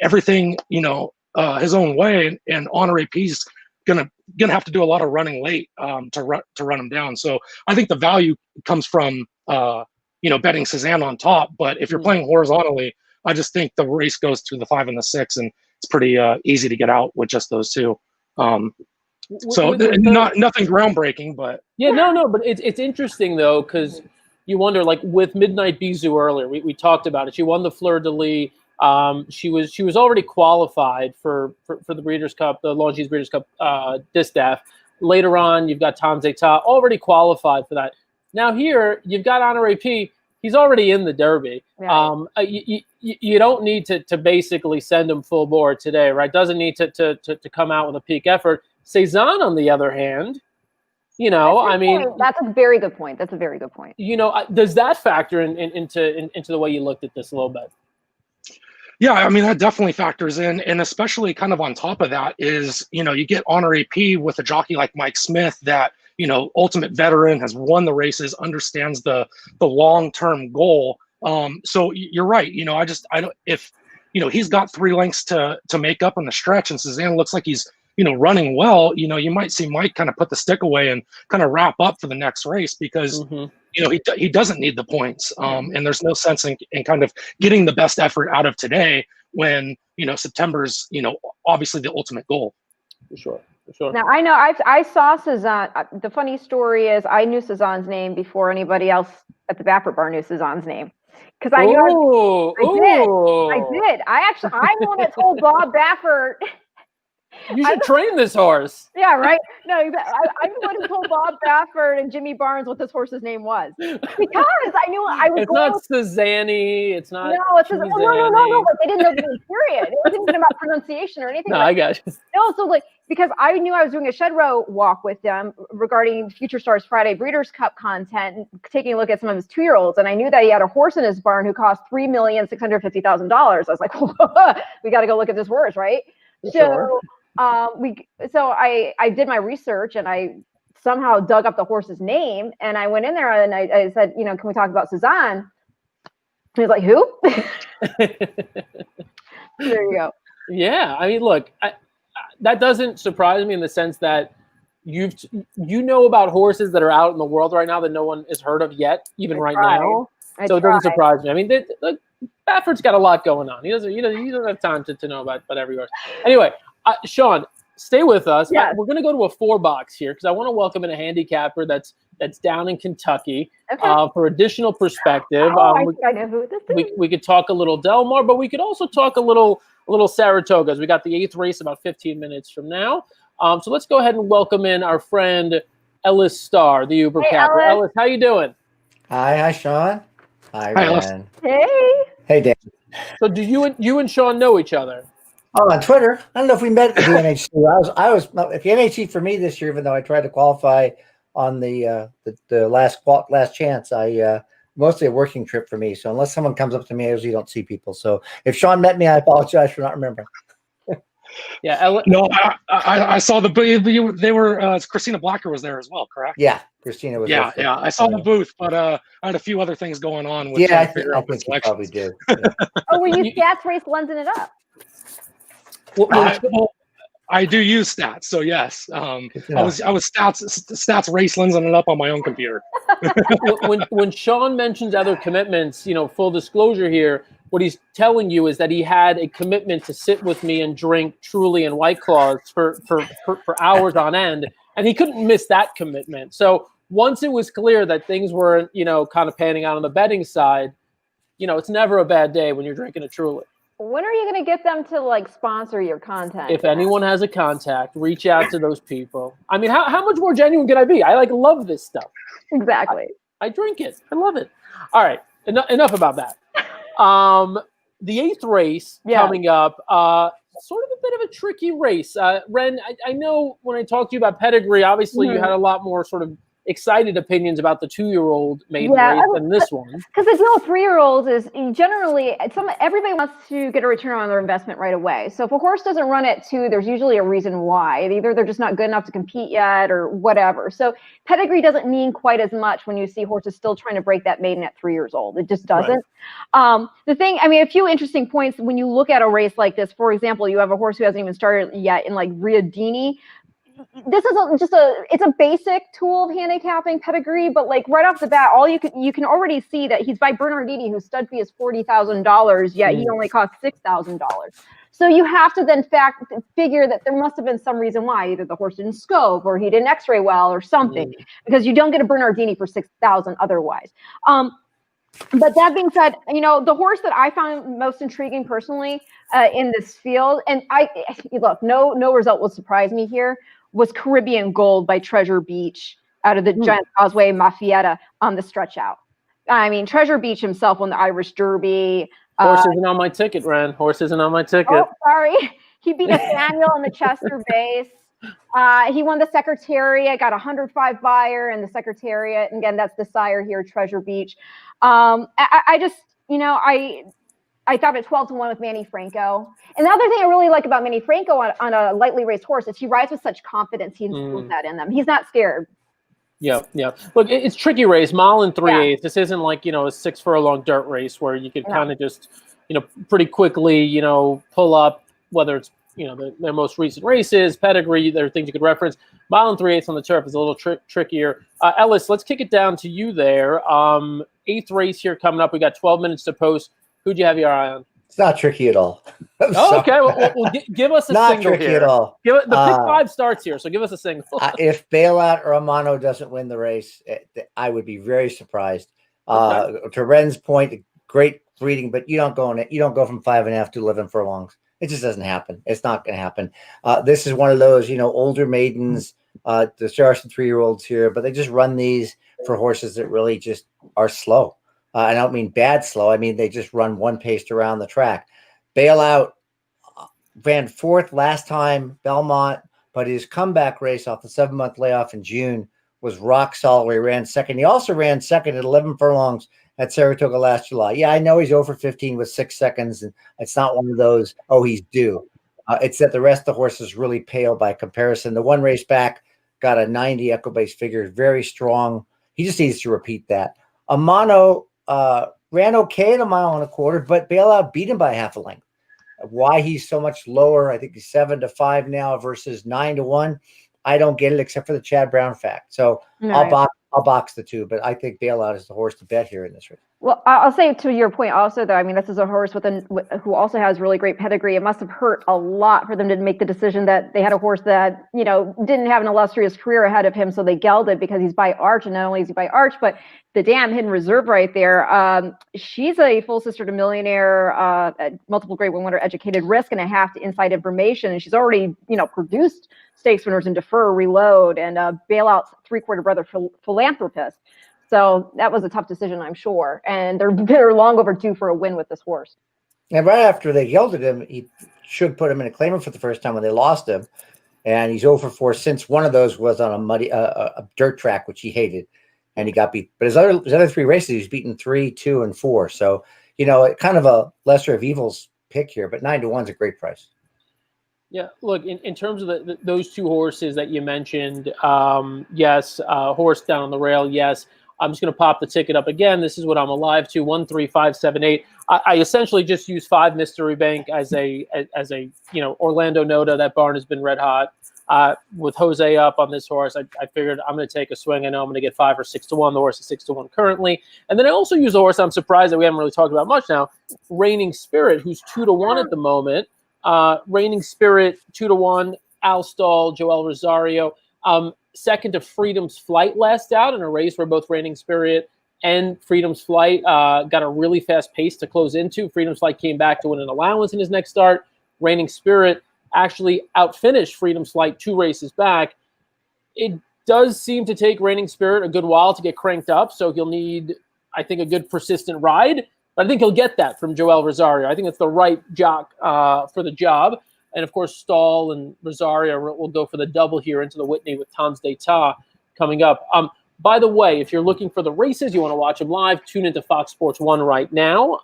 everything, his own way, and Honor AP's gonna have to do a lot of running late to run him down. So I think the value comes from betting Cezanne on top. But if you're playing horizontally, I just think the race goes through the 5 and the 6, and it's pretty easy to get out with just those two. Nothing groundbreaking, but no. But it's interesting though, because you wonder, like with Midnight Bisou earlier, we talked about it. She won the Fleur de Lis. She was already qualified for the Breeders' Cup, the Longines Breeders' Cup Distaff. Later on, you've got Tom Zeta already qualified for that. Now here, you've got Honor AP. He's already in the Derby. Yeah. You don't need to basically send him full bore today, right? Doesn't need to come out with a peak effort. Cezanne, on the other hand, you know, I mean, that's a very good point. That's a very good point. You know, does that factor into the way you looked at this a little bit? Yeah, I mean, that definitely factors in. And especially kind of on top of that is, you know, you get Honor AP with a jockey like Mike Smith that, you know, ultimate veteran, has won the races, understands the long-term goal. So you're right. You know, I don't, if, you know, he's got 3 lengths to make up on the stretch and Cezanne looks like he's, you know, running well, you know, you might see Mike kind of put the stick away and kind of wrap up for the next race because, you know, he doesn't need the points. And there's no sense in kind of getting the best effort out of today when, you know, September's, you know, obviously the ultimate goal. For sure. Sure. Now I know I saw Cezanne. The funny story is I knew Cezanne's name before anybody else at the Baffert Bar knew Cezanne's name because I knew I did. I'm the one that told Bob Baffert. You should train this horse. Yeah, right. No, I'm the one who told Bob Baffert and Jimmy Barnes what this horse's name was because I knew I was. It's not Cezanne. It's not. No, it's Cezanne. No. But they didn't know the name. Period. It wasn't even about pronunciation or anything. No, I got you. No, so like because I knew I was doing a shed row walk with them regarding Future Stars Friday Breeders' Cup content, and taking a look at some of his 2-year-olds, and I knew that he had a horse in his barn who cost $3,650,000. I was like, we got to go look at this horse, right? Sure. So I did my research and I somehow dug up the horse's name and I went in there and I said, you know, can we talk about Cezanne? He was like, who? There you go. Yeah, I mean, look, that doesn't surprise me in the sense that you know about horses that are out in the world right now that no one has heard of yet, even right now. So it doesn't surprise me. I mean, Baffert's got a lot going on. He doesn't have time to know about every horse. Anyway. Sean, stay with us. Yes. We're going to go to a 4-box here because I want to welcome in a handicapper that's down in Kentucky for additional perspective. I think I know who this is. We could talk a little Del Mar, but we could also talk a little Saratoga. As we got the 8th race about 15 minutes from now. So let's go ahead and welcome in our friend Ellis Starr, the Uber capper. Ellis, how you doing? Hi, Sean. Hi, Ren. Hey, Dan. So do you and Sean know each other? Oh, on Twitter. I don't know if we met at the NHC. I was at the NHC for me this year, even though I tried to qualify on the last chance. I mostly a working trip for me. So unless someone comes up to me, I usually don't see people. So if Sean met me, I apologize for not remembering. Yeah, no, I saw they were Christina Blacker was there as well, correct? Yeah, Christina was. Yeah, I saw the booth, but I had a few other things going on. With I think you probably did. Yeah. Oh, were you stats race lensing it up? Well, I do use stats, so yes. I was stats race lensing it up on my own computer. when Sean mentions other commitments, full disclosure here, what he's telling you is that he had a commitment to sit with me and drink Truly and White Claws for hours on end, and he couldn't miss that commitment. So once it was clear that things were, kind of panning out on the betting side, it's never a bad day when you're drinking a Truly. When are you going to get them to sponsor your content? If anyone has a contact, reach out to those people. I mean, how much more genuine can I be? I love this stuff. Exactly. I drink it. I love it. All right. Enough about that. The 8th race coming up, sort of a bit of a tricky race. Ren, I know when I talked to you about pedigree, obviously you had a lot more sort of excited opinions about the 2-year-old maiden race than this one. Because the deal with 3-year-olds is generally everybody wants to get a return on their investment right away. So if a horse doesn't run at 2, there's usually a reason why. Either they're just not good enough to compete yet or whatever. So pedigree doesn't mean quite as much when you see horses still trying to break that maiden at 3 years old. It just doesn't. Right. A few interesting points when you look at a race like this. For example, you have a horse who hasn't even started yet in Riadini. This is it's a basic tool of handicapping pedigree, but right off the bat, you can already see that he's by Bernardini, whose stud fee is $40,000, yet he only costs $6,000. So you have to then figure that there must have been some reason why either the horse didn't scope or he didn't X-ray well or something, because you don't get a Bernardini for $6,000 otherwise. But that being said, the horse that I found most intriguing personally in this field, and no result will surprise me here, was Caribbean Gold by Treasure Beach. out of the Giant Causeway Maffietta on the stretch out. I mean, Treasure Beach himself won the Irish Derby. Horse isn't on my ticket, Ren. Horse isn't on my ticket. Oh, sorry. He beat Nathaniel in the Chester Base. He won the Secretariat, got 105 buyer in the Secretariat. And again, that's the sire here, Treasure Beach. I just, you know, I thought at 12-1 with Manny Franco. And the other thing I really like about Manny Franco on a lightly raced horse is he rides with such confidence. He instills that in them. He's not scared. Yeah. Look, it's tricky race. Mile and 3/8. This isn't like, you know, a 6 furlong dirt race where you can kind of just, you know, pretty quickly, you know, pull up, whether it's, you know, their most recent races, pedigree, there are things you could reference. Mile and 3/8 on the turf is a little trickier. Ellis, let's kick it down to you there. 8th race here coming up. We got 12 minutes to post. Who'd you have your eye on? It's not tricky at all. Okay. Well, give us a not single tricky here. at all. The pick 5 starts here, so give us a single. If Bailout or Amano doesn't win the race, I would be very surprised. To Ren's point, great breeding, but you don't go from 5.5 to 11 furlongs. It just doesn't happen. It's not going to happen. This is one of those, you know, older maidens. There are some 3-year-olds here, but they just run these for horses that really just are slow. I don't mean bad slow. I mean, they just run one paced around the track. Bailout ran 4th last time, Belmont, but his comeback race off the 7-month layoff in June was rock solid. He ran 2nd. He also ran 2nd at 11 furlongs at Saratoga last July. Yeah, I know he's over 15 with 6 seconds, and it's not one of those, oh, he's due. It's that the rest of the horses really pale by comparison. The one race back got a 90 equibase figure, very strong. He just needs to repeat that. Amano ran okay at 1.25 miles, but Bailout beat him by half a length. Why he's so much lower, I think he's 7-5 now versus 9-1. I don't get it except for the Chad Brown fact. So I'll box the two, but I think Bailout is the horse to bet here in this race. Well, I'll say to your point also, though, I mean, this is a horse who also has really great pedigree. It must have hurt a lot for them to make the decision that they had a horse that, you know, didn't have an illustrious career ahead of him. So they gelded because he's by Arch, and not only is he by Arch, but the damn hidden reserve right there. She's a full sister to Millionaire, multiple Grade 1 winner, Educated Risk, and a half to Inside Information. And she's already, you know, produced stakes winners in Defer, Reload, and Bailout's 3/4 brother, Philanthropist. So that was a tough decision, I'm sure. And they're long overdue for a win with this horse. And right after they gelded him, he should put him in a claimer for the first time when they lost him. And he's 0-4 since one of those was on a muddy, a dirt track, which he hated. And he got beat. But his other 3 races, he was beaten 3, 2, and 4. So, you know, kind of a lesser of evils pick here. But 9-1 is a great price. Yeah, look, in terms of those 2 horses that you mentioned, yes, horse down on the rail, yes. I'm just going to pop the ticket up again. This is what I'm alive to, 13578. I essentially just use 5 Mystery Bank as a you know, Orlando Noda. That barn has been red hot. With Jose up on this horse, I figured I'm going to take a swing. I know I'm going to get 5 or 6-1. The horse is 6-1 currently. And then I also use a horse I'm surprised that we haven't really talked about much now, Reigning Spirit, who's 2-1 at the moment. Reigning Spirit, 2-1, Al Stahl, Joel Rosario. Second to Freedom's Flight last out in a race where both Reigning Spirit and Freedom's Flight got a really fast pace to close into. Freedom's Flight came back to win an allowance in his next start. Reigning Spirit actually outfinished Freedom's Flight 2 races back. It does seem to take Reigning Spirit a good while to get cranked up, so he'll need, I think, a good persistent ride. But I think he'll get that from Joel Rosario. I think it's the right jock for the job. And, of course, Stahl and Rosario will go for the double here into the Whitney with Tom's d'Etat coming up. By the way, if you're looking for the races, you want to watch them live, tune into Fox Sports 1 right now.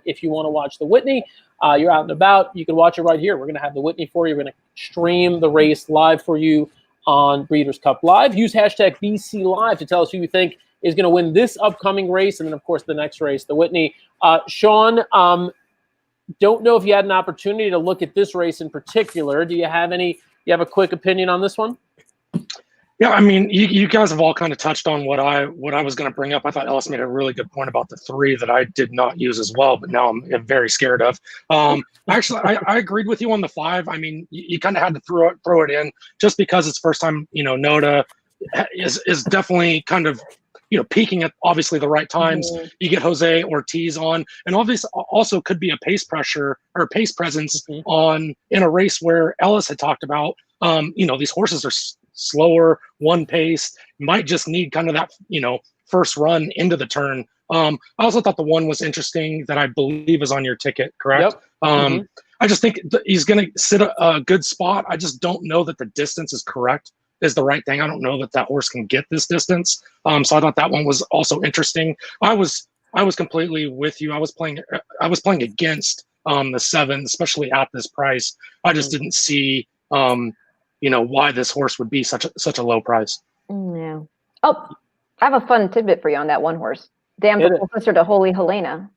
If you want to watch the Whitney, you're out and about, you can watch it right here. We're going to have the Whitney for you. We're going to stream the race live for you on Breeders' Cup Live. Use hashtag BC Live to tell us who you think is going to win this upcoming race and then, of course, the next race, the Whitney. Sean, don't know if you had an opportunity to look at this race in particular. Do you have a quick opinion on this one? Yeah, I mean, you guys have all kind of touched on what I was going to bring up. I thought Ellis made a really good point about the 3 that I did not use as well, but now I'm very scared of. Actually, I agreed with you on the 5. I mean, you kind of had to throw it in just because it's first time. You know, Noda is definitely kind of, you know, peaking at obviously the right times. Mm-hmm. You get Jose Ortiz on, and obviously also could be a pace pressure or pace presence in a race where Ellis had talked about. You know, these horses are slower, one pace, might just need kind of that, first run into the turn. I also thought the one was interesting that I believe is on your ticket, correct? Yep. I just think he's going to sit a good spot. I just don't know that the distance is correct, is the right thing. I don't know that horse can get this distance. So I thought that one was also interesting. I was completely with you. I was playing against the 7, especially at this price. I just didn't see why this horse would be such a low price. Yeah. Oh, I have a fun tidbit for you on that one horse. Dam's a full sister to Holy Helena.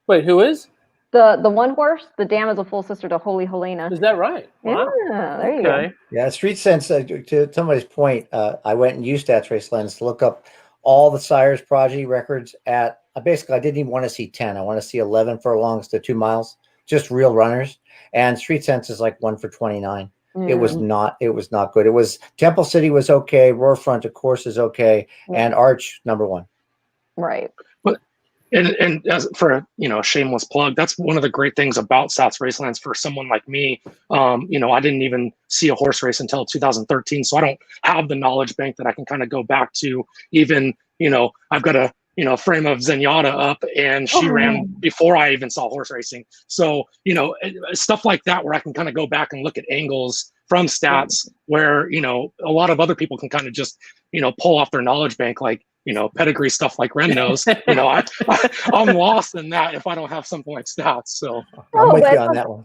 Wait, who is? The one horse, the Dam is a full sister to Holy Helena. Is that right? Wow. Yeah, there you go. Yeah, Street Sense, to somebody's point, I went and used Stats Race Lens to look up all the Sires progeny records at, basically, I didn't even want to see 10. I want to see 11 furlongs to 2 miles, just real runners. And Street Sense is like 1 for 29. It was not good. It was Temple City was okay. Roarfront, of course, is okay. And Arch, number 1. Right. But and as for a shameless plug, that's one of the great things about Stats Racelands for someone like me. I didn't even see a horse race until 2013, so I don't have the knowledge bank that I can kind of go back to. Even I've got a frame of Zenyatta up, and she ran before I even saw horse racing. So stuff like that where I can kind of go back and look at angles from stats where a lot of other people can kind of just pull off their knowledge bank, like pedigree stuff like Ren knows. I'm lost in that if I don't have something like stats. So I'm with you on that one.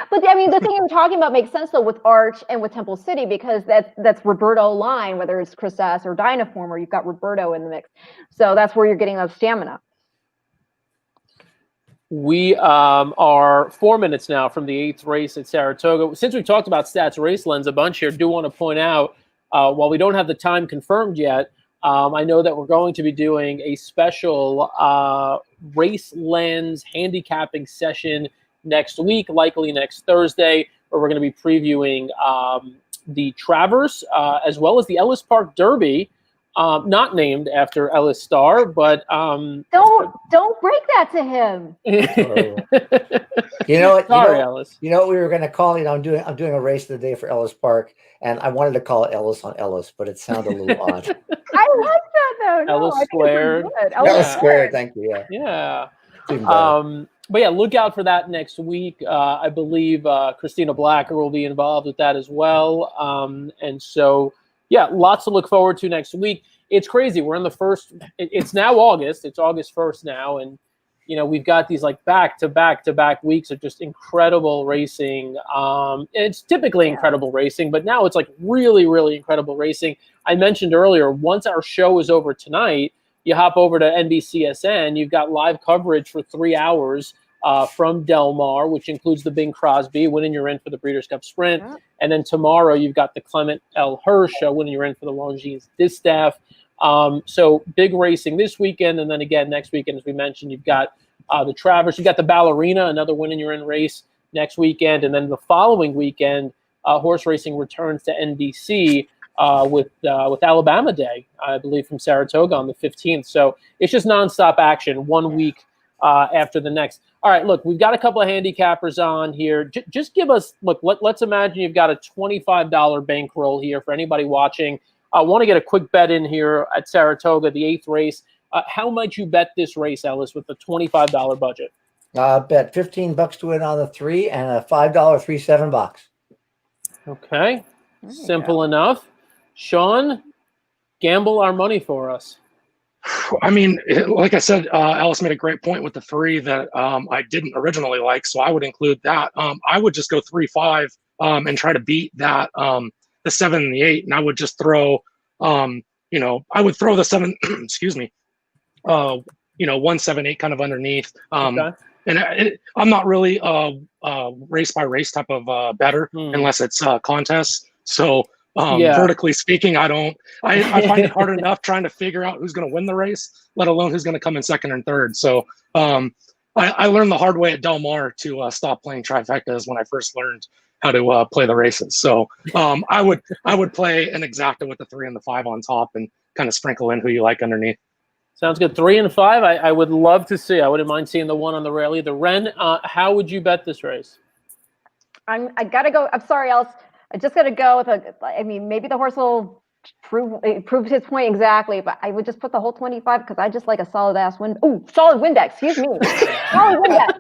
But I mean, the thing you're talking about makes sense though with Arch and with Temple City, because that's Roberto line, whether it's Chris S or Dynaform, or you've got Roberto in the mix. So that's where you're getting that stamina. We are 4 minutes now from the 8th race at Saratoga. Since we talked about Stats Race Lens a bunch here, I do want to point out, while we don't have the time confirmed yet, I know that we're going to be doing a special Race Lens handicapping session next week, likely next Thursday, where we're going to be previewing the Travers as well as the Ellis Park Derby, not named after Ellis Starr, but don't break that to him. You know what? Sorry, Ellis. You know what we were going to call it? I'm doing a race of the day for Ellis Park, and I wanted to call it Ellis on Ellis, but it sounded a little odd. I like that though. No, Ellis Squared. Ellis Squared. Thank you. Yeah. But yeah, look out for that next week. I believe Christina Blacker will be involved with that as well. And so, yeah, lots to look forward to next week. It's crazy. We're in the first. It's now August. It's August 1st now, and we've got these like back-to-back weeks of just incredible racing. It's typically incredible racing, but now it's like really, really incredible racing. I mentioned earlier, once our show is over tonight, you hop over to NBCSN. You've got live coverage for 3 hours from Del Mar, which includes the Bing Crosby, winning your in for the Breeders' Cup Sprint. And then tomorrow you've got the Clement L. Hirsch winning your in for the Longines Distaff. So big racing this weekend. And then again, next weekend, as we mentioned, you've got the Travers. You've got the Ballerina, another winning your in race next weekend. And then the following weekend, horse racing returns to NBC with Alabama Day, I believe, from Saratoga on the 15th. So it's just nonstop action, 1 week after the next. All right, look, we've got a couple of handicappers on here. Just give us, look, let's imagine you've got a $25 bankroll here for anybody watching. I want to get a quick bet in here at Saratoga, the 8th race. How might you bet this race, Ellis, with the $25 budget? Bet $15 to win on the 3 and a $5 3-7 box. Okay, simple enough. Sean, gamble our money for us. I mean, like I said, Alice made a great point with the 3 that I didn't originally like, so I would include that. I would just go 3-5 and try to beat that the 7 and the 8, and I would just throw, I would throw the 7. Excuse me, 1, 7, 8 kind of underneath. And I'm not really race by race type of bettor unless it's contests. So. Vertically speaking, I find it hard enough trying to figure out who's going to win the race, let alone who's going to come in second and third. So I learned the hard way at Del Mar to stop playing trifectas when I first learned how to play the races. So I would play an exacta with the 3 and the 5 on top and kind of sprinkle in who you like underneath. Sounds good. 3 and 5. I would love to see. I wouldn't mind seeing the 1 on the rail either. Ren, how would you bet this race? I gotta go. I'm sorry, Alice. I just got to go with I mean, maybe the horse will prove his point exactly, but I would just put the whole 25 because I just like a solid ass win. Oh, solid Windex. Excuse me. Solid Windex.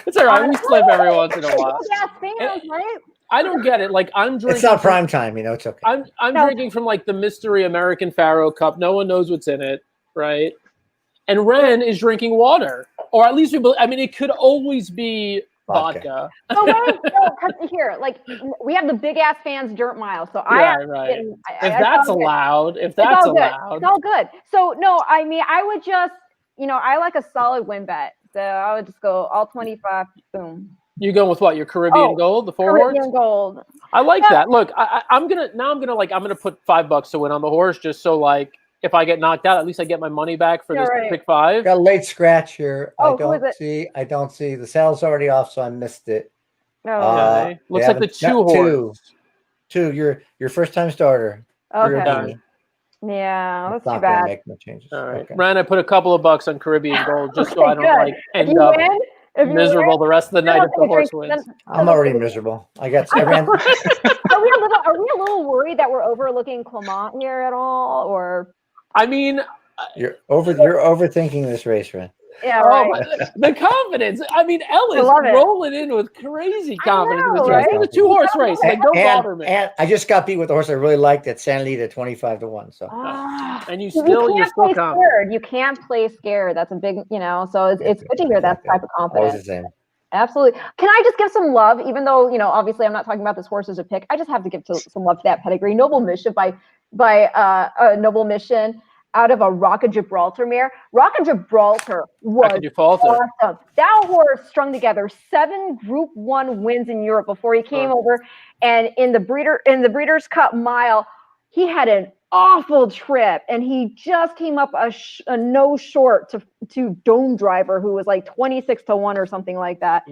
It's all right. We slip every once in a while. Fans, right? I don't get it. Like I'm drinking. It's not prime time, you know. It's okay. I'm drinking from like the mystery American Faro Cup. No one knows what's in it, right? And Ren is drinking water, or at least I mean, it could always be vodka. Oh wait, no, here, like we have the big ass fans dirt mile, so right. If that's allowed, it's all good. So no, I mean, I would just, I like a solid win bet. So I would just go all 25. Boom. You going with what? Your Caribbean Gold, the forward? Caribbean Gold. I like that. Look, I'm gonna put $5 to win on the horse, just so like if I get knocked out, at least I get my money back for this pick 5. Got a late scratch here. Oh, I don't see the saddle's already off, so I missed it. Okay. Looks like the 2 horse. Two. Your first time starter. Okay. Yeah, that's too bad. Make no changes. All right, okay. Ryan, I put a couple of bucks on Caribbean Gold just so I don't end up miserable the rest of the night if the horse wins. I'm already miserable. I ran. Are we a little worried that we're overlooking Clement here at all, or? I mean, you're overthinking this race, Ren. Yeah, right. The confidence. I mean, Ella's rolling in with crazy confidence in this race. It's a 2-horse race. Like, don't bother me. And I just got beat with a horse I really liked at San Lita 25-1. So. And you're still confident. You can't play scared. That's a big, so it's good to hear that type of confidence. Always the same. Absolutely. Can I just give some love, even though, obviously I'm not talking about this horse as a pick. I just have to give some love to that pedigree. Noble Mischief by Noble Mission out of a Rock of Gibraltar mare. Rock of Gibraltar was awesome. That horse strung together 7 Group 1 wins in Europe before he came over. And in the Breeders' Cup Mile, he had an awful trip, and he just came up a no short to Dome Driver, who was like 26-1 or something like that.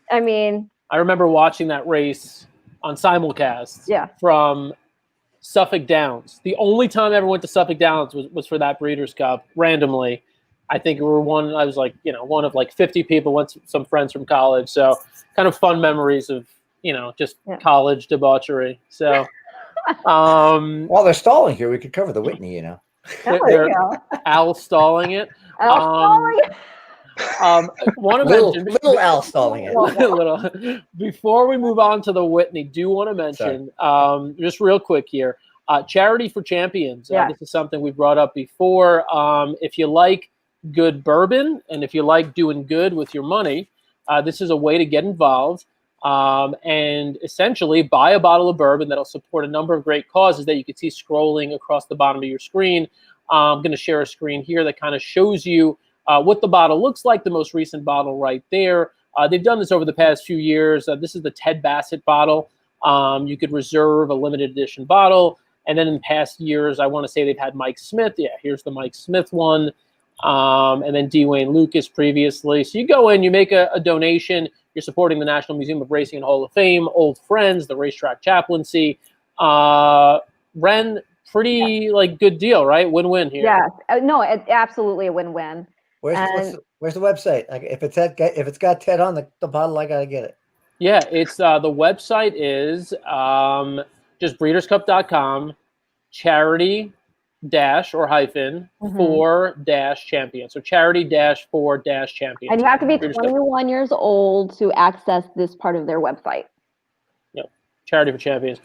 I mean, I remember watching that race on simulcast from Suffolk Downs. The only time I ever went to Suffolk Downs was for that Breeders' Cup randomly. I think I was like, one of like 50 people, went to some friends from college. So kind of fun memories of, just college debauchery. So, while they're stalling here, we could cover the Whitney, They're Al stalling it. Want to mention little Al stalling it. Before we move on to the Whitney, do want to mention just real quick here, Charity for Champions. This is something we brought up before. If you like good bourbon and if you like doing good with your money, this is a way to get involved. And essentially buy a bottle of bourbon that'll support a number of great causes that you can see scrolling across the bottom of your screen. I'm going to share a screen here that kind of shows you what the bottle looks like, the most recent bottle right there. They've done this over the past few years. This is the Ted Bassett bottle. You could reserve a limited edition bottle. And then in past years, I want to say they've had Mike Smith. Yeah, here's the Mike Smith one. And then D. Wayne Lucas previously. So you go in, you make a donation. You're supporting the National Museum of Racing and Hall of Fame, Old Friends, the Racetrack Chaplaincy. Ren, pretty good deal, right? Win-win here. Yeah, no, absolutely a win-win. Where's the website? Like, if it's got Ted on the bottle, I gotta get it. Yeah, it's the website is just breederscup.com, charity or hyphen -4 champion. So charity -4 champion. And you have to be 21 years old to access this part of their website. Yep. Charity for Champions.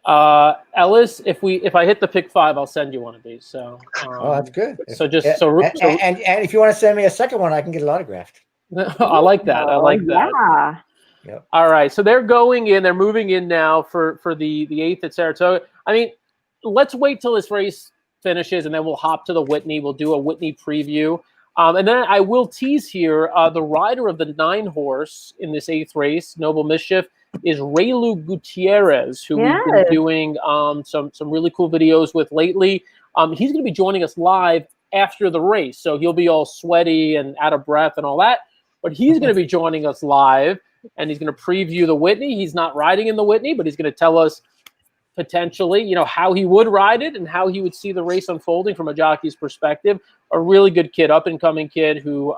Ellis, if I hit the pick 5, I'll send you one of these. So that's good. So and if you want to send me a second one, I can get it autographed. I like that. I like that. Yeah. Yep. All right. So they're moving in now for the 8th at Saratoga. I mean, let's wait till this race finishes and then we'll hop to the Whitney. We'll do a Whitney preview. And then I will tease here, the rider of the 9 horse in this 8th race, Noble Mischief, is Raylu Gutierrez, who we've been doing some really cool videos with lately. He's going to be joining us live after the race. So he'll be all sweaty and out of breath and all that. But he's going to be joining us live, and he's going to preview the Whitney. He's not riding in the Whitney, but he's going to tell us potentially, how he would ride it and how he would see the race unfolding from a jockey's perspective. A really good kid, up-and-coming kid who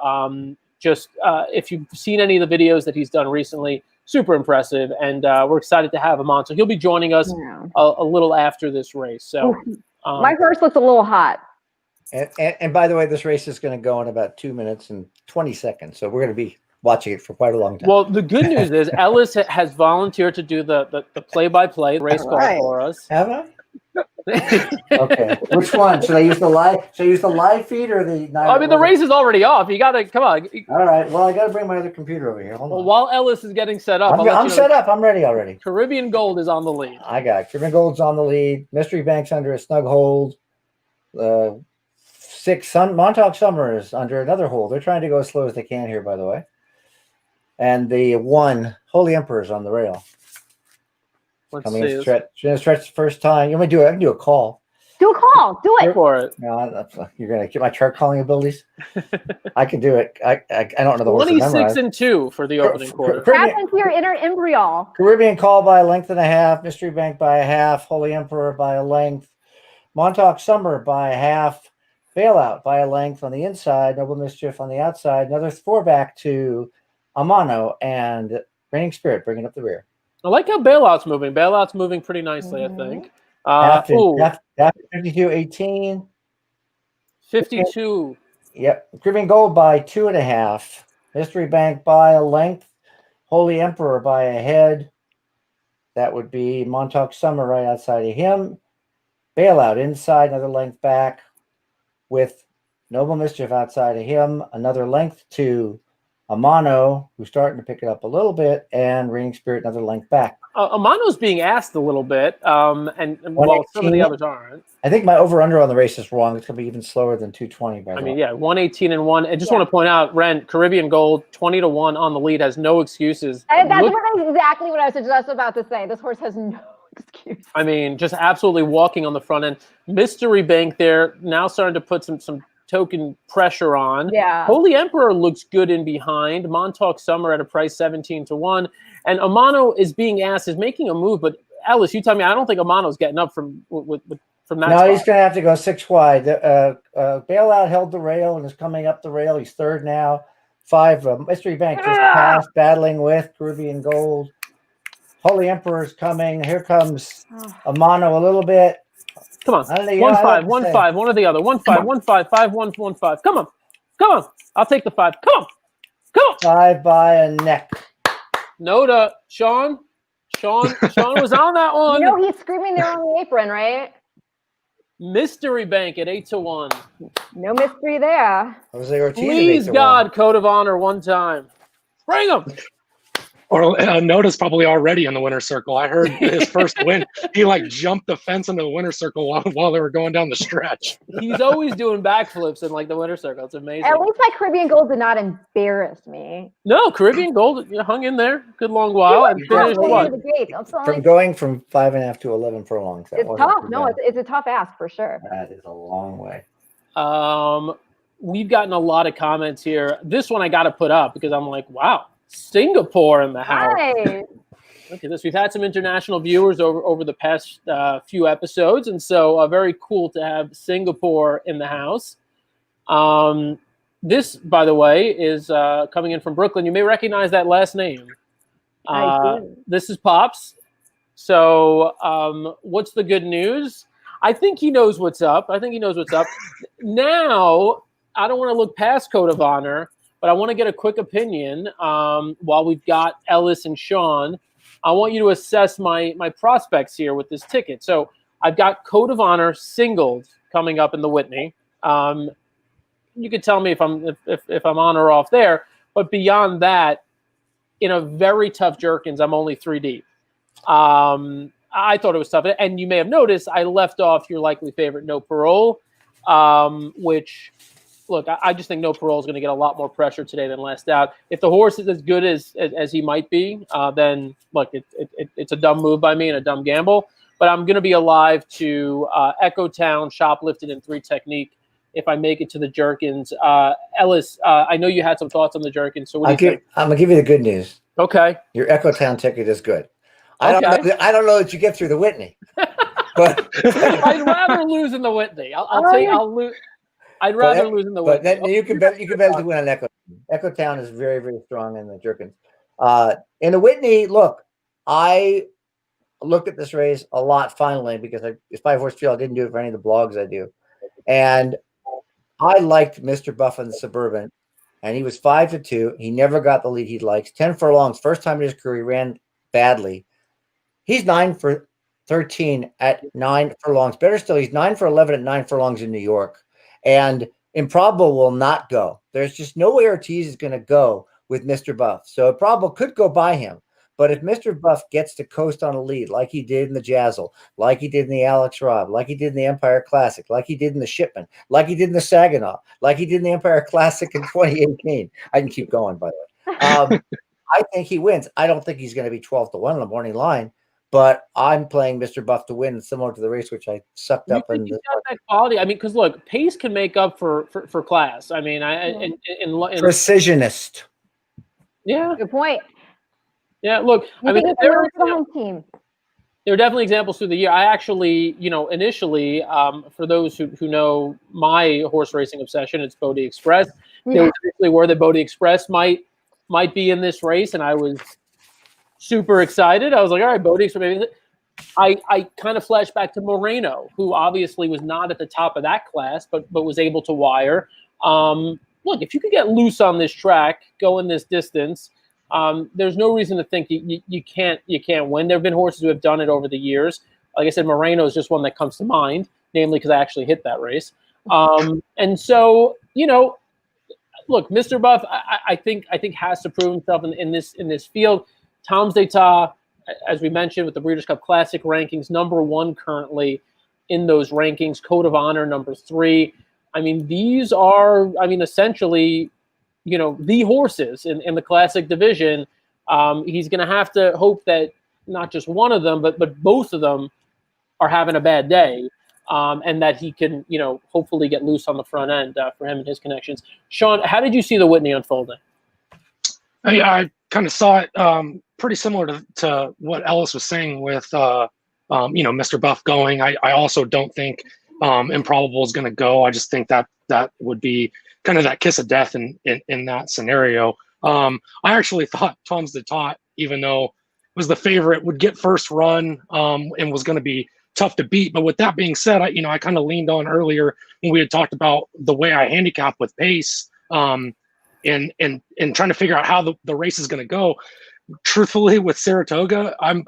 if you've seen any of the videos that he's done recently, super impressive, and we're excited to have him on. So he'll be joining us a little after this race. So my horse looks a little hot. And by the way, this race is going to go in about 2 minutes and 20 seconds. So we're going to be watching it for quite a long time. Well, the good news is Ellis has volunteered to do the play-by-play race call for us. Have I? Okay. Which one? Should I use the live? Should I use the live feed or the? I mean, the race is already off. You got to come on. All right. Well, I got to bring my other computer over here. Hold on. While Ellis is getting set up, I'm set up. I'm ready already. Caribbean Gold is on the lead. I got it. Caribbean Gold's on the lead. Mystery Bank's under a snug hold. 6 Montauk Summer is under another hold. They're trying to go as slow as they can here, by the way. And the 1 Holy Emperor is on the rail. Let's Coming see. in stretch. She's stretch the first time. You want me to do it? I can do a call. Do a call. Do it. For it. No, you're gonna get my chart calling abilities. I can do it. I don't know the horse. 26 and 2 for the opening quarter. Tap into your inner embryo. Caribbean Call by a length and a half. Mystery Bank by a half. Holy Emperor by a length. Montauk Summer by a half. Bailout by a length on the inside. Noble Mischief on the outside. Another 4 back to Amano and Reigning Spirit bringing up the rear. I like how Bailout's moving. Bailout's moving pretty nicely, I think. After 52-18. 52. Yep. Caribbean Gold by 2.5. Mystery Bank by a length. Holy Emperor by a head. That would be Montauk Summer right outside of him. Bailout inside, another length back with Noble Mischief outside of him. Another length to Amano, who's starting to pick it up a little bit, and Reigning Spirit another length back. Amano's being asked a little bit, and while some of the others aren't. I think my over-under on the race is wrong. It's going to be even slower than 220. By the way. Yeah, 118 and 1. I just want to point out, Ren, Caribbean Gold, 20-1 on the lead, has no excuses. And that's exactly what I was just about to say. This horse has no excuse. I mean, just absolutely walking on the front end. Mystery Bank there, now starting to put some token pressure on. Yeah. Holy Emperor looks good in behind. Montauk Summer at a price 17-1. And Amano is being asked, is making a move, but Ellis, you tell me, I don't think Amano's getting up from that No, spot. he's going to have to go 6 wide. Bailout held the rail and is coming up the rail. He's third now. 5 Mystery Bank just passed, battling with Caribbean Gold. Holy Emperor's coming. Here comes Amano a little bit. Come on. 1-5, 1-5, one or the other. 1-5, 1-5, 5-1, 1-5. Come on. Come on. I'll take the 5. Come on. Come on. 5 by a neck. No to Sean. Sean was on that one. You know he's screaming there on the apron, right? Mystery Bank at 8-1. No mystery there. Jose Ortiz. Please God, Code of Honor one time. Bring him. Or Noda's probably already in the winner's circle. I heard his first win. He jumped the fence into the winner's circle while they were going down the stretch. He's always doing backflips in the winner's circle. It's amazing. At least my Caribbean Gold did not embarrass me. No, Caribbean Gold hung in there a good long while and finished what? From going from 5.5 to 11 furlongs. It's tough. No, it's a tough ask for sure. That is a long way. We've gotten a lot of comments here. This one I got to put up because I'm like, wow. Singapore in the house. Nice. Look at this. We've had some international viewers over the past few episodes, and so very cool to have Singapore in the house. This, by the way, is coming in from Brooklyn. You may recognize that last name. I do. This is Pops. So what's the good news? I think he knows what's up. Now, I don't want to look past Code of Honor, but I want to get a quick opinion while we've got Ellis and Sean. I want you to assess my prospects here with this ticket. So I've got Code of Honor singled coming up in the Whitney. You could tell me if I'm on or off there. But beyond that, in a very tough Jerkins, I'm only 3 deep. I thought it was tough. And you may have noticed I left off your likely favorite, No Parole, which... Look, I just think No Parole is going to get a lot more pressure today than Last Out. If the horse is as good as he might be, then look, it's a dumb move by me and a dumb gamble. But I'm going to be alive to Echo Town, Shoplifted, and 3 Technique if I make it to the Jerkins. Ellis, I know you had some thoughts on the Jerkins. So what do you think? I'm going to give you the good news. Okay. Your Echo Town ticket is good. Okay. I don't know that you get through the Whitney. But I'd rather lose in the Whitney. I'll lose. I'd rather lose in the Whitney. But then you can bet to win on Echo. Echo Town is very, very strong in the Jerkins. In the Whitney, look, I looked at this race a lot finally because it's 5-horse field. I didn't do it for any of the blogs I do. And I liked Mr. Buff in the Suburban, and he was 5-2. He never got the lead he likes. 10 furlongs. First time in his career, he ran badly. He's 9 for 13 at 9 furlongs. Better still, he's 9 for 11 at 9 furlongs in New York. And Improbable will not go. There's just no way Ortiz is going to go with Mr. Buff. So Improbable could go by him. But if Mr. Buff gets to coast on a lead like he did in the Jazzle, like he did in the Alex Robb, like he did in the Empire Classic, like he did in the Shipman, like he did in the Saginaw, like he did in the Empire Classic in 2018. I can keep going, by the way. I think he wins. I don't think he's going to be 12-1 on the morning line, but I'm playing Mr. Buff to win, similar to the race which I sucked up in. He's got that quality. I mean, because look, pace can make up for class. I mean, precisionist. Yeah, good point. Yeah, look, I mean, there are definitely examples through the year. I actually, initially, for those who know my horse racing obsession, it's Bodie Express. They were initially worried that Bodie Express might be in this race, and I was super excited. I was like, all right, Bodie Express. I kind of flashed back to Moreno, who obviously was not at the top of that class, but was able to wire. Look, if you could get loose on this track, go in this distance, there's no reason to think you can't win. There have been horses who have done it over the years. Like I said, Moreno is just one that comes to mind, namely because I actually hit that race. And so, look, Mr. Buff, I think has to prove himself in this field. Tom's d'Etat, as we mentioned, with the Breeders' Cup Classic rankings, #1 currently in those rankings. Code of Honor #3. I mean, these are, essentially, the horses in the Classic division. He's going to have to hope that not just one of them, but both of them are having a bad day, and that he can, hopefully get loose on the front end for him and his connections. Sean, how did you see the Whitney unfolding? I kind of saw it pretty similar to what Ellis was saying with, Mr. Buff going. I also don't think Improbable is going to go. I just think that would be kind of that kiss of death in that scenario. I actually thought Tom's d'Etat, even though it was the favorite, would get first run and was going to be tough to beat. But with that being said, I kind of leaned on earlier when we had talked about the way I handicap with pace and trying to figure out how the race is going to go. Truthfully, with Saratoga, I'm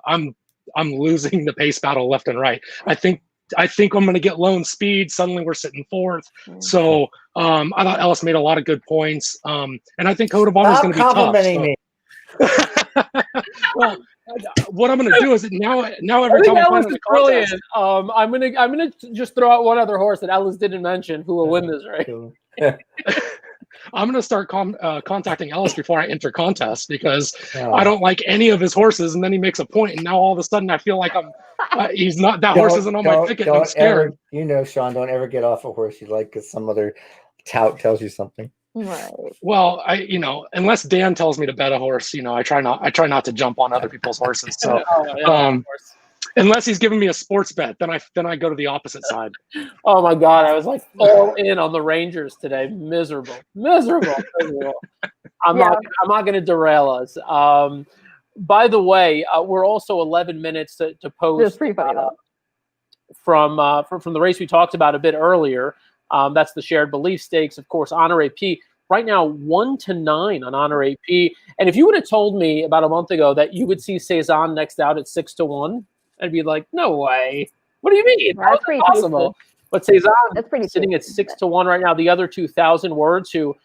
losing the pace battle left and right. I think I'm going to get lone speed. Suddenly we're sitting fourth. So I thought Ellis made a lot of good points. And I think Code of Honor is going to be tough. Complimenting me. Well, what I'm going to do is now every time Ellis is brilliant. I'm gonna just throw out one other horse that Ellis didn't mention who will win this race. I'm going to start contacting Ellis before I enter contest because I don't like any of his horses, and then he makes a point, and now all of a sudden I feel like he's not, that horse isn't on my ticket. I'm scared. Sean, don't ever get off a horse you like because some other tout tells you something. Right. Well, unless Dan tells me to bet a horse, I try not to jump on other people's horses. So, unless he's giving me a sports bet, then I go to the opposite side. Oh my God, I was like all in on the Rangers today. Miserable. I'm not going to derail us. By the way, we're also 11 minutes to post from the race we talked about a bit earlier. That's the Shared Belief Stakes, of course. Honor AP right now 1-9 on Honor AP. And if you would have told me about a month ago that you would see Cezanne next out at 6-1. I'd be like, no way. What do you mean? That's pretty possible. But Cezanne sitting at 6-1 right now. The other 2,000 words who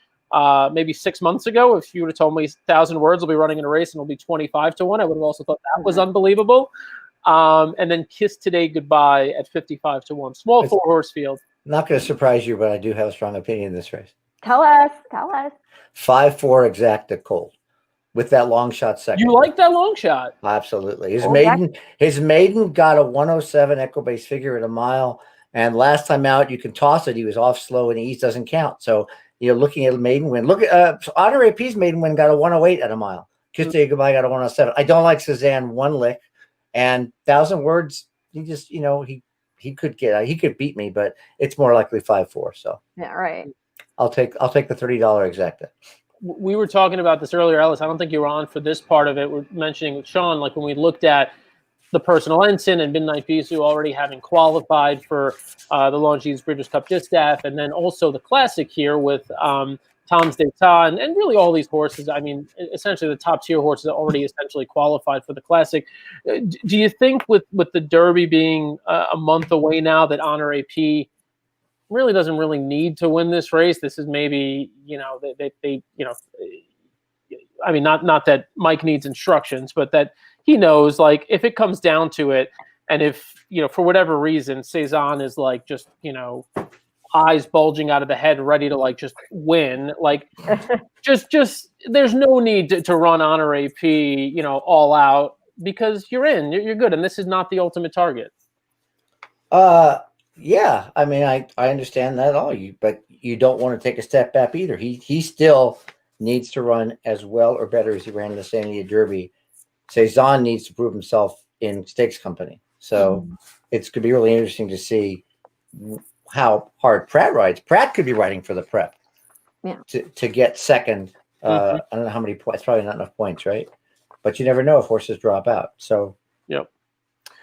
maybe 6 months ago, if you would have told me 1,000 words will be running in a race and it'll be 25-1, I would have also thought that was unbelievable. And then Kiss Today Goodbye at 55-1. Small 4-horse field. Not going to surprise you, but I do have a strong opinion in this race. Tell us. 5-4 Exacta Colt. With that long shot second. You like that long shot? Absolutely. His maiden got a 107 equibase figure at a mile. And last time out, you can toss it. He was off slow and ease doesn't count. So, looking at a maiden win. Look at Honor AP's maiden win got a 108 at a mile. Kiss Day Goodbye got a 107. I don't like Cezanne one lick. And 1,000 words, he just, he could beat me, but it's more likely 5-4. So yeah, right. I'll take the $30 Exacta. we were talking about this earlier, Ellis. I don't think you were on for this part of it. We're mentioning with Sean, like when we looked at the Personal Ensign and Midnight Bisou already having qualified for the Longines Breeders Cup Distaff, and then also the Classic here with Tom's d'Etat and really all these horses. I mean, essentially the top tier horses that already essentially qualified for the Classic. Do you think with the Derby being a month away now that Honor AP really doesn't really need to win this race? This is maybe, they I mean, not that Mike needs instructions, but that he knows, like, if it comes down to it, and if, for whatever reason, Cezanne is like just, eyes bulging out of the head, ready to like just win, like just there's no need to run Honor AP, all out, because you're good. And this is not the ultimate target. Yeah, I mean, I understand that all, but you don't want to take a step back either. He still needs to run as well or better as he ran in the San Diego Derby. Cezanne needs to prove himself in stakes company. So it's going to be really interesting to see how hard Pratt rides. Pratt could be riding for the prep to get second. I don't know how many points. Probably not enough points, right? But you never know if horses drop out. So yep,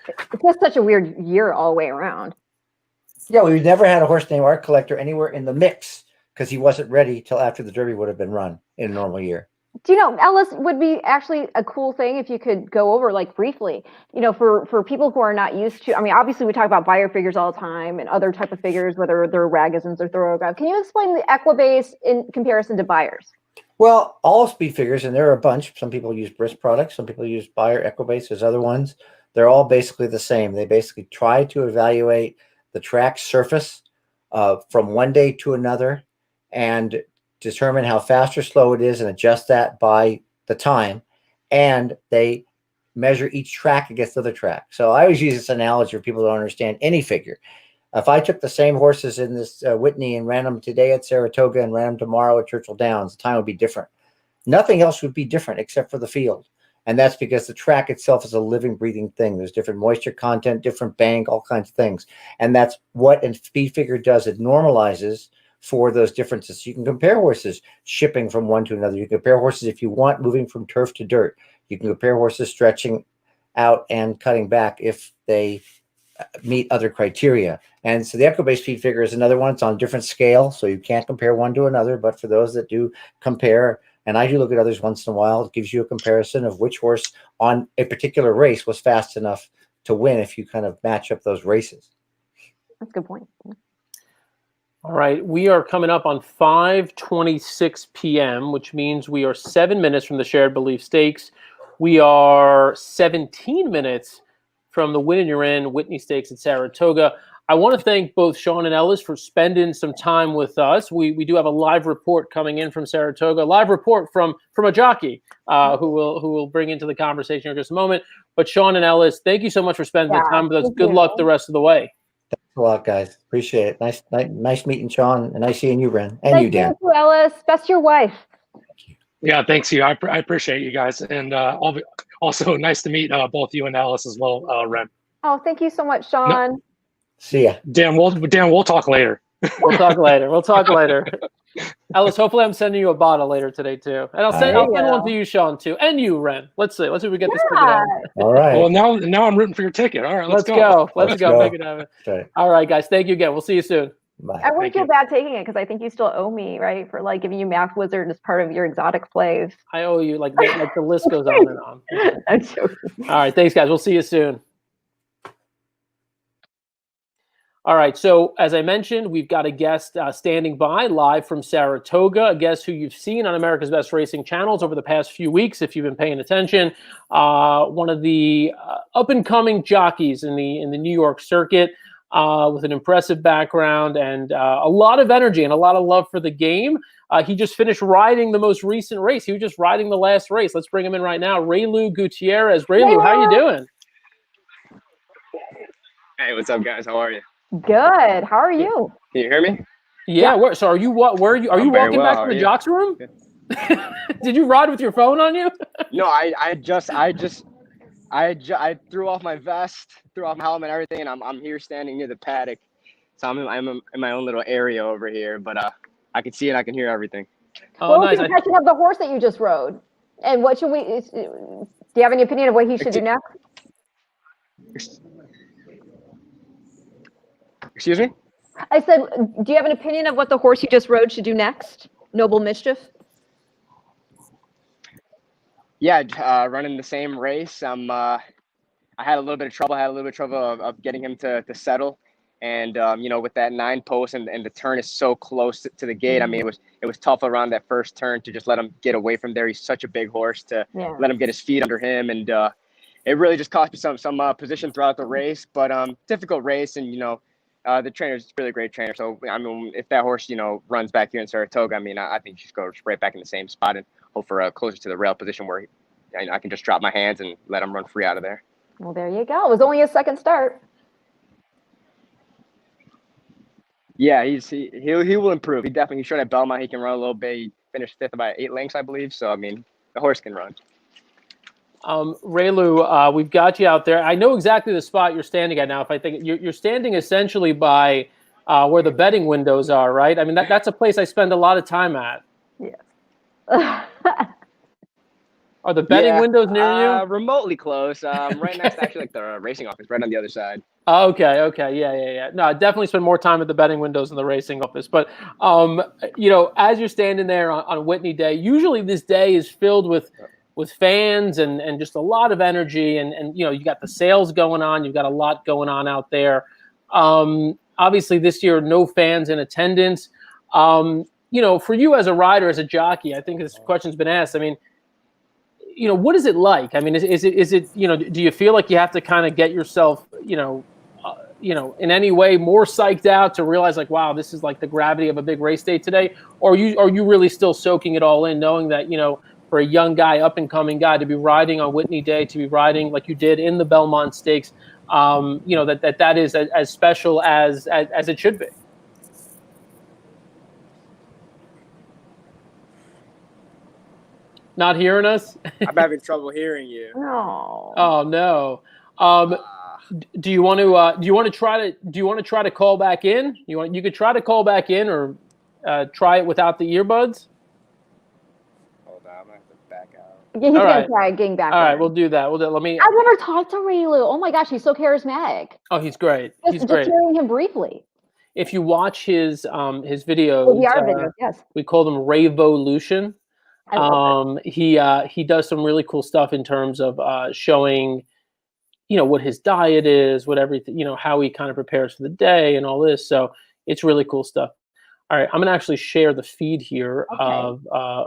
it's just such a weird year all the way around. Yeah, we've never had a horse named Art Collector anywhere in the mix because he wasn't ready till after the Derby would have been run in a normal year. Do you know, Ellis, would be actually a cool thing if you could go over, like, briefly, for people who are not used to, I mean, obviously we talk about buyer figures all the time and other type of figures, whether they're ragisms or thoroughbred. Can you explain the Equibase in comparison to buyers? Well, all speed figures, and there are a bunch. Some people use Brisk products. Some people use Buyer, Equibase. There's other ones. They're all basically the same. They basically try to evaluate the track surface from one day to another and determine how fast or slow it is and adjust that by the time. And they measure each track against the other track. So I always use this analogy for people who don't understand any figure. If I took the same horses in this Whitney and ran them today at Saratoga and ran them tomorrow at Churchill Downs, the time would be different. Nothing else would be different except for the field. And that's because the track itself is a living, breathing thing. There's different moisture content, different bank, all kinds of things. And that's what a speed figure does. It normalizes for those differences. You can compare horses shipping from one to another. You can compare horses, if you want, moving from turf to dirt. You can compare horses stretching out and cutting back if they meet other criteria. And so the Equibase speed figure is another one. It's on a different scale, so you can't compare one to another. But for those that do compare, and I do look at others once in a while, it gives you a comparison of which horse on a particular race was fast enough to win if you kind of match up those races. That's a good point. All right, we are coming up on 5:26 p.m., which means we are 7 minutes from the Shared Belief Stakes. We are 17 minutes from the Win and You're In Whitney Stakes at Saratoga. I want to thank both Sean and Ellis for spending some time with us. We do have a live report coming in from Saratoga, a live report from a jockey who will bring into the conversation in just a moment. But Sean and Ellis, thank you so much for spending the time with us. Good luck the rest of the way. Thanks a lot, guys. Appreciate it. Nice meeting Sean, and nice seeing you, Ren, and you, Dan. Thank you, Ellis. Best your wife. Yeah, thanks you. I appreciate you guys, and also nice to meet both you and Alice as well, Ren. Oh, thank you so much, Sean. No. See ya, Dan. We'll talk later. We'll talk later. Alice, hopefully I'm sending you a bottle later today too, and I'll send one to you, Sean, too, and you, Ren. Let's see if we get this ticket out. All right. Well, now I'm rooting for your ticket. All right, let's go. Let's go. Make it happen. Okay. All right, guys. Thank you again. We'll see you soon. Bye. I wouldn't feel bad taking it because I think you still owe me, right, for like giving you Math Wizard as part of your exotic plays. I owe you like the list goes on and on. I'm joking. All right, thanks, guys. We'll see you soon. All right, so as I mentioned, we've got a guest standing by live from Saratoga, a guest who you've seen on America's Best Racing channels over the past few weeks, if you've been paying attention. One of the up-and-coming jockeys in the New York circuit with an impressive background and a lot of energy and a lot of love for the game. He just finished riding the most recent race. He was just riding the last race. Let's bring him in right now. Raylu Gutierrez. Raylu, how you doing? Hey, what's up, guys? How are you? Good. How are you? Can you hear me? Yeah. So are you walking back to the jocks room? Did you ride with your phone on you? No, I threw off my vest, threw off my helmet and everything, and I'm here standing near the paddock. So I'm in my own little area over here, but I can see and I can hear everything. Oh, What was nice. the impression of the horse that you just rode? And what should we? Do you have any opinion of what he should do next? Excuse me? I said, do you have an opinion of what the horse you just rode should do next? Noble Mischief. Yeah, running the same race. I had a little bit of trouble. I had a little bit of trouble of getting him to settle. And, you know, with that 9 post and the turn is so close to the gate. I mean, it was tough around that first turn to just let him get away from there. He's such a big horse to let him get his feet under him. And it really just cost me some position throughout the race. But difficult race. And, you know, the trainer's a really great trainer. So, I mean, if that horse, you know, runs back here in Saratoga, I mean, I think you should go right back in the same spot and hope for a closer to the rail position where I can just drop my hands and let him run free out of there. Well, there you go. It was only his second start. Yeah, he will improve. He showed at Belmont he can run a little bit. He finished 5th by 8 lengths, I believe. So I mean, the horse can run. Raylu, we've got you out there. I know exactly the spot you're standing at now. If I think you're standing essentially by where the betting windows are, right? I mean, that's a place I spend a lot of time at. Yes. Are the betting windows near you? Remotely close. Right next to actually like the racing office, right on the other side. Oh, okay. Yeah. No, I definitely spend more time at the betting windows than the racing office. But, you know, as you're standing there on Whitney Day, usually this day is filled with fans and just a lot of energy. And, you know, you got the sales going on. You've got a lot going on out there. Obviously, this year, no fans in attendance. You know, for you as a rider, as a jockey, I think this question's been asked. I mean, you know, what is it like? I mean, is it, you know, do you feel like you have to kind of get yourself, you know, in any way more psyched out to realize like, wow, this is like the gravity of a big race day today? Or are you really still soaking it all in, knowing that, you know, for a young guy, up and coming guy, to be riding on Whitney Day, to be riding like you did in the Belmont Stakes, you know, that is as special as it should be? Not hearing us? I'm having trouble hearing you. No. Oh no. Do you want to try to call back in? You could try to call back in, or try it without the earbuds. Hold on, I'm gonna have to back out. Yeah, he's gonna try getting back. All right, we'll do that. Let me. I've never talked to Raylu. Oh my gosh, he's so charismatic. Oh, he's great. Just hearing him briefly. If you watch his videos, videos, yes. We call them Rayvolution. He does some really cool stuff in terms of showing, you know, what his diet is, what everything, you know, how he kind of prepares for the day and all this. So it's really cool stuff. All right, I'm going to actually share the feed here of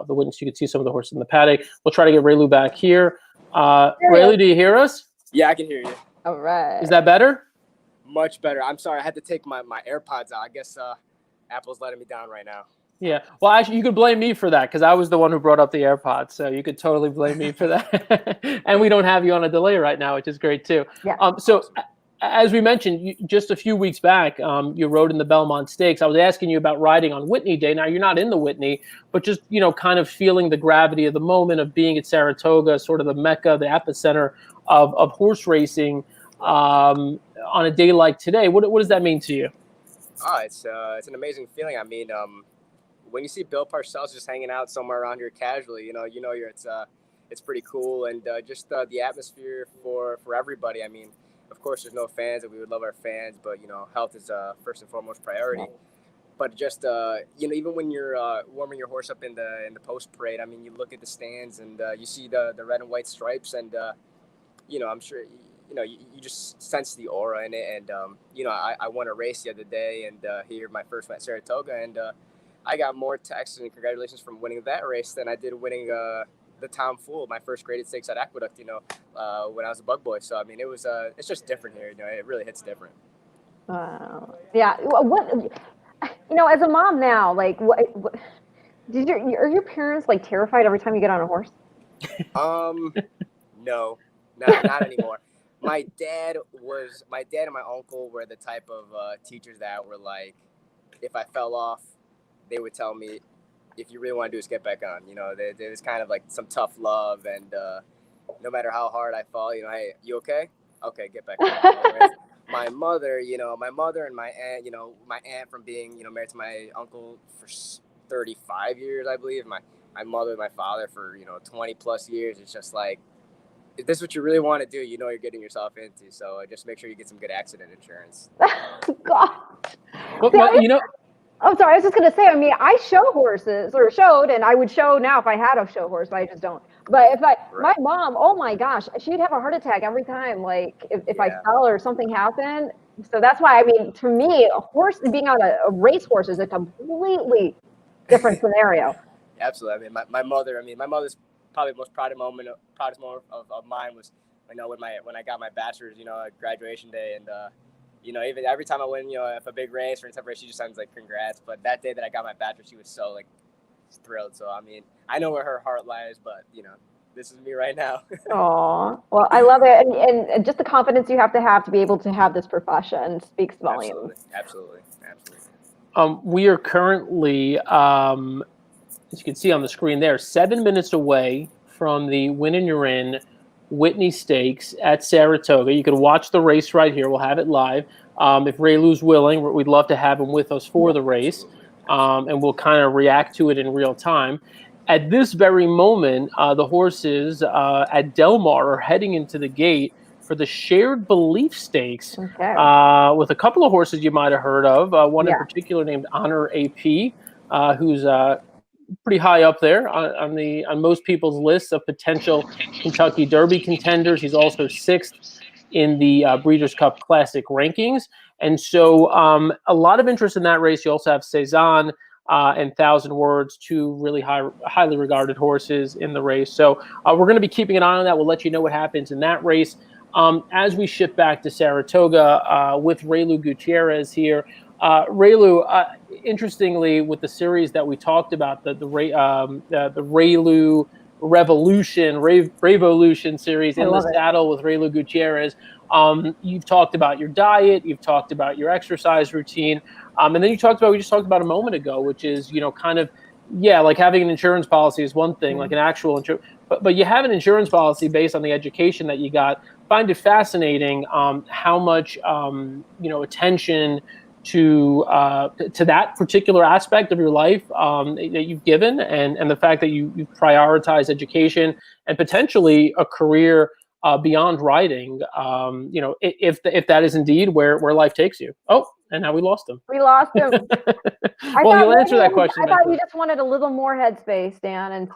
the witness. You can see some of the horses in the paddock. We'll try to get Raylu back here. Raylu, do you hear us? Yeah, I can hear you. All right. Is that better? Much better. I'm sorry, I had to take my AirPods out. I guess Apple's letting me down right now. Yeah. Well, actually, you could blame me for that because I was the one who brought up the AirPods. So you could totally blame me for that. And we don't have you on a delay right now, which is great too. Yeah. So as we mentioned, just a few weeks back, you rode in the Belmont Stakes. I was asking you about riding on Whitney Day. Now, you're not in the Whitney, but just, you know, kind of feeling the gravity of the moment of being at Saratoga, sort of the mecca, the epicenter of horse racing on a day like today. What does that mean to you? Oh, it's an amazing feeling. I mean, when you see Bill Parcells just hanging out somewhere around here casually, you know, it's pretty cool, and just the atmosphere for everybody. I mean, of course, there's no fans, and we would love our fans, but you know, health is first and foremost priority. But just you know, even when you're warming your horse up in the post parade, I mean, you look at the stands and you see the red and white stripes, and you know, I'm sure you know you just sense the aura in it. And you know, I won a race the other day, and here my first one at Saratoga, and I got more texts and congratulations from winning that race than I did winning the Tom Fool, my first graded stakes at Aqueduct, you know, when I was a bug boy. So I mean, it was it's just different here. You know, it really hits different. Wow. Yeah. What, you know, as a mom now, like, what are your parents like terrified every time you get on a horse? No, not anymore. My dad and my uncle were the type of teachers that were like, if I fell off, they would tell me, if you really want to do is get back on. You know, there was kind of like some tough love, and no matter how hard I fall, you know, hey, you okay? Okay, get back on. My mother and my aunt, you know, my aunt from being, you know, married to my uncle for 35 years, I believe. My mother and my father for, 20 plus years. It's just like, if this is what you really want to do, you're getting yourself into. So just make sure you get some good accident insurance. God. Well, I'm sorry. I was just going to say, I mean, I show horses or showed, and I would show now if I had a show horse, but I just don't. But my mom, oh my gosh, she'd have a heart attack every time. Like if I fell or something happened. So that's why, I mean, to me, a horse being on a race horse is a completely different scenario. Absolutely. I mean, my mother's probably the most proudest moment of mine was, when I got my bachelor's, at graduation day, and even every time I win, if a big race or in some race, she just sounds like congrats. But that day that I got my bachelor's, she was so like thrilled. So I mean, I know where her heart lies, but this is me right now. Aw, well, I love it, and just the confidence you have to be able to have this profession speaks volumes. Absolutely. We are currently, as you can see on the screen there, 7 minutes away from the Win and You're In Whitney Stakes at Saratoga. You can watch the race right here. We'll have it live. If Ray Lou's willing, we'd love to have him with us for the race, and we'll kind of react to it in real time. At this very moment, the horses at Del Mar are heading into the gate for the Shared Belief Stakes with a couple of horses you might have heard of. One in particular named Honor AP, who's pretty high up there on most people's lists of potential Kentucky Derby contenders. He's also 6th in the Breeders' Cup Classic rankings. And so a lot of interest in that race. You also have Cezanne and 1,000 Words, 2 really highly regarded horses in the race. So we're going to be keeping an eye on that. We'll let you know what happens in that race. As we shift back to Saratoga with Ray Lou Gutierrez here. Ray Lou, interestingly, with the series that we talked about, the Ray Lou Revolution series in the saddle with Ray Lou Gutierrez, you've talked about your diet, you've talked about your exercise routine, and then we just talked about a moment ago, which is, kind of, like having an insurance policy is one thing, like an actual insurance, but you have an insurance policy based on the education that you got. Find it fascinating how much, attention to that particular aspect of your life that you've given, and the fact that you prioritize education and potentially a career beyond riding, if that is indeed where life takes you. Oh, and now we lost him. We lost him. Well, you'll answer that question. I thought you just wanted a little more headspace, Dan, and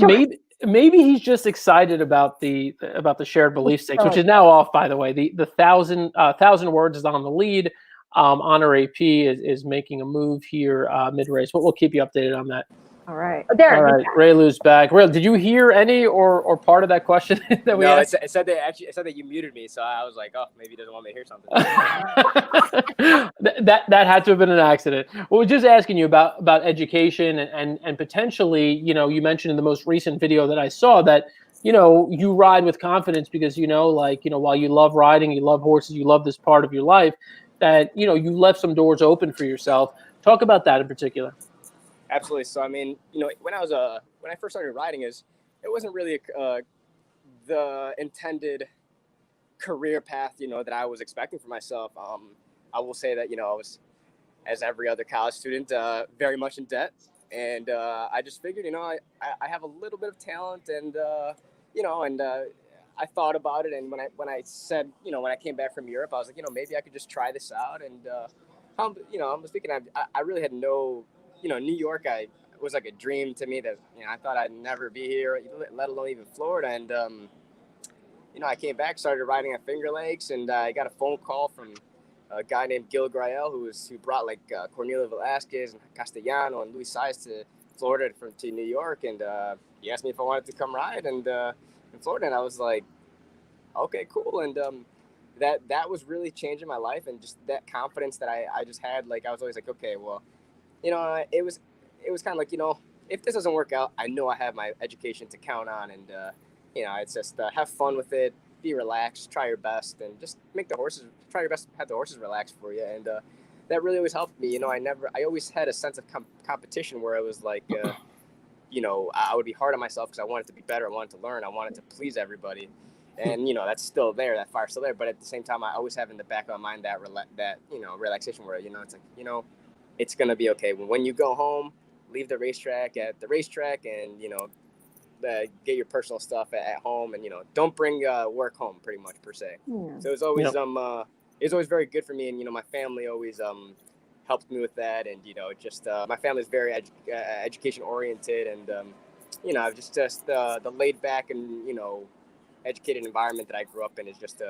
so maybe he's just excited about the Shared Belief Stakes, which is now off, by the way. The 1,000 Words is on the lead. Honor AP is making a move here mid-race, but we'll keep you updated on that. All right. There. All right. Ray Lou's back. Ray, did you hear any or part of that question that we asked? It said that you muted me, so I was like, oh, maybe he doesn't want me to hear something. that had to have been an accident. Well, we're just asking you about education and potentially, you mentioned in the most recent video that I saw that, you ride with confidence because, while you love riding, you love horses, you love this part of your life, that, you left some doors open for yourself. Talk about that in particular. Absolutely. So, I mean, when I first started riding, it wasn't really the intended career path, that I was expecting for myself. I will say that, I was, as every other college student, very much in debt. And I just figured, I have a little bit of talent and, I thought about it. And when I said, when I came back from Europe, I was like, maybe I could just try this out. And, I was thinking I really had no, New York, it was like a dream to me that, I thought I'd never be here, let alone even Florida. And, I came back, started riding at Finger Lakes, and I got a phone call from a guy named Gil Grael, who brought like Cornelio Velasquez and Castellano and Luis Saez to Florida to New York. And he asked me if I wanted to come ride in Florida. And I was like, okay, cool. And that was really changing my life, and just that confidence that I just had. Like, I was always like, okay, well, it was kind of like, if this doesn't work out, I know I have my education to count on. And, it's just have fun with it, be relaxed, try your best, and just try your best to have the horses relax for you. And that really always helped me. I always had a sense of competition where I was like, I would be hard on myself because I wanted to be better. I wanted to learn. I wanted to please everybody. And, that's still there. That fire's still there. But at the same time, I always have in the back of my mind that relaxation where, it's like, it's going to be okay. When you go home, leave the racetrack at the racetrack, and get your personal stuff at home, and don't bring work home, pretty much, per se. Yeah. So it's always it's always very good for me, and my family always helped me with that, and just my family is very education oriented, and just the laid back and educated environment that I grew up in is just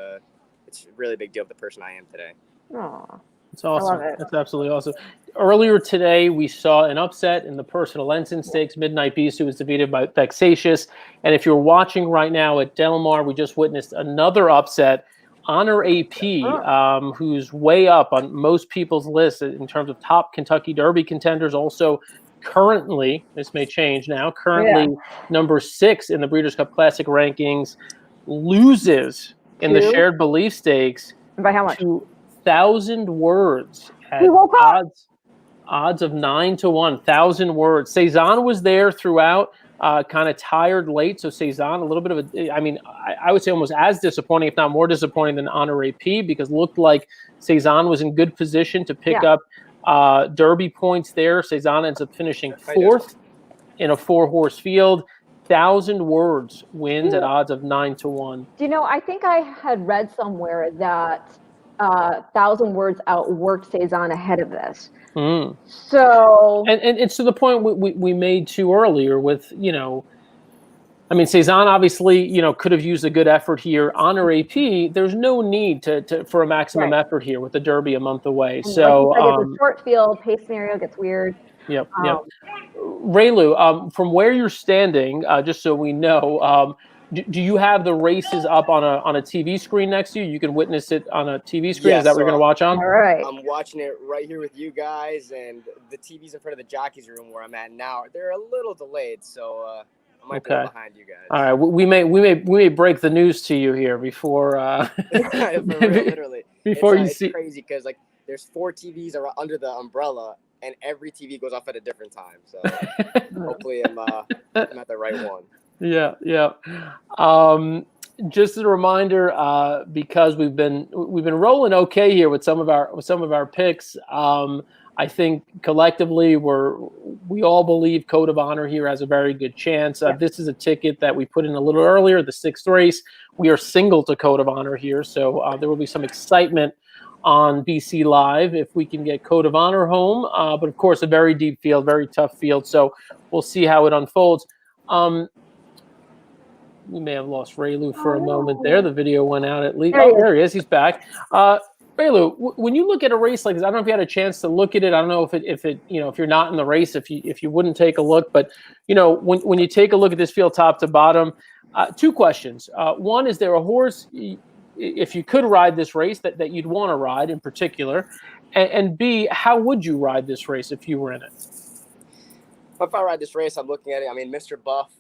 it's a really big deal of the person I am today. Aw. It's awesome. love it. That's absolutely awesome. Earlier today, we saw an upset in the Personal Ensign Stakes. Midnight Beast, who was defeated by Vexatious. And if you're watching right now at Del Mar, we just witnessed another upset. Honor AP, who's way up on most people's list in terms of top Kentucky Derby contenders. Also, currently, this may change now, currently number 6 in the Breeders' Cup Classic rankings, loses in the Shared Belief Stakes. By how much? 2,000 words at odds of 9-1. 1,000 words. Cezanne was there throughout, kind of tired late. So Cezanne, a little bit of a, I mean, I would say almost as disappointing, if not more disappointing than Honor AP, because looked like Cezanne was in good position to pick up Derby points there. Cezanne ends up finishing 4th in a 4-horse field. 1,000 words wins at odds of 9-1. I think I had read somewhere that 1,000 words outworked Cezanne ahead of this. So and it's to the point we made too earlier with I mean, Cezanne obviously could have used a good effort here. Honor AP, there's no need for a maximum effort here with the Derby a month away. And so like you said, it's a short field, pace scenario gets weird. Yep. Raylu, from where you're standing, just so we know, do you have the races up on a TV screen next to you? You can witness it on a TV screen. Is that what you're going to watch on? All right. I'm watching it right here with you guys, and the TV's in front of the jockey's room where I'm at now. They're a little delayed, so I might be behind you guys. All right, we may break the news to you here before literally. Before it's see. Crazy because there's 4 TVs under the umbrella, and every TV goes off at a different time. So hopefully I'm at the right one. Yeah. Just as a reminder, because we've been rolling okay here with some of our picks. I think collectively we all believe Code of Honor here has a very good chance. This is a ticket that we put in a little earlier, the 6th race. We are single to Code of Honor here, so there will be some excitement on BC Live if we can get Code of Honor home. But of course, a very deep field, very tough field. So we'll see how it unfolds. We may have lost Raylu for a moment there. The video went out at least. There he is. He's back. Raylu, when you look at a race like this, I don't know if you had a chance to look at it. I don't know if if you're not in the race, if you wouldn't take a look. But when you take a look at this field top to bottom, 2 questions. One, is there a horse, if you could ride this race, that you'd want to ride in particular? And B, how would you ride this race if you were in it? If I ride this race, I'm looking at it. I mean, Mr. Buff,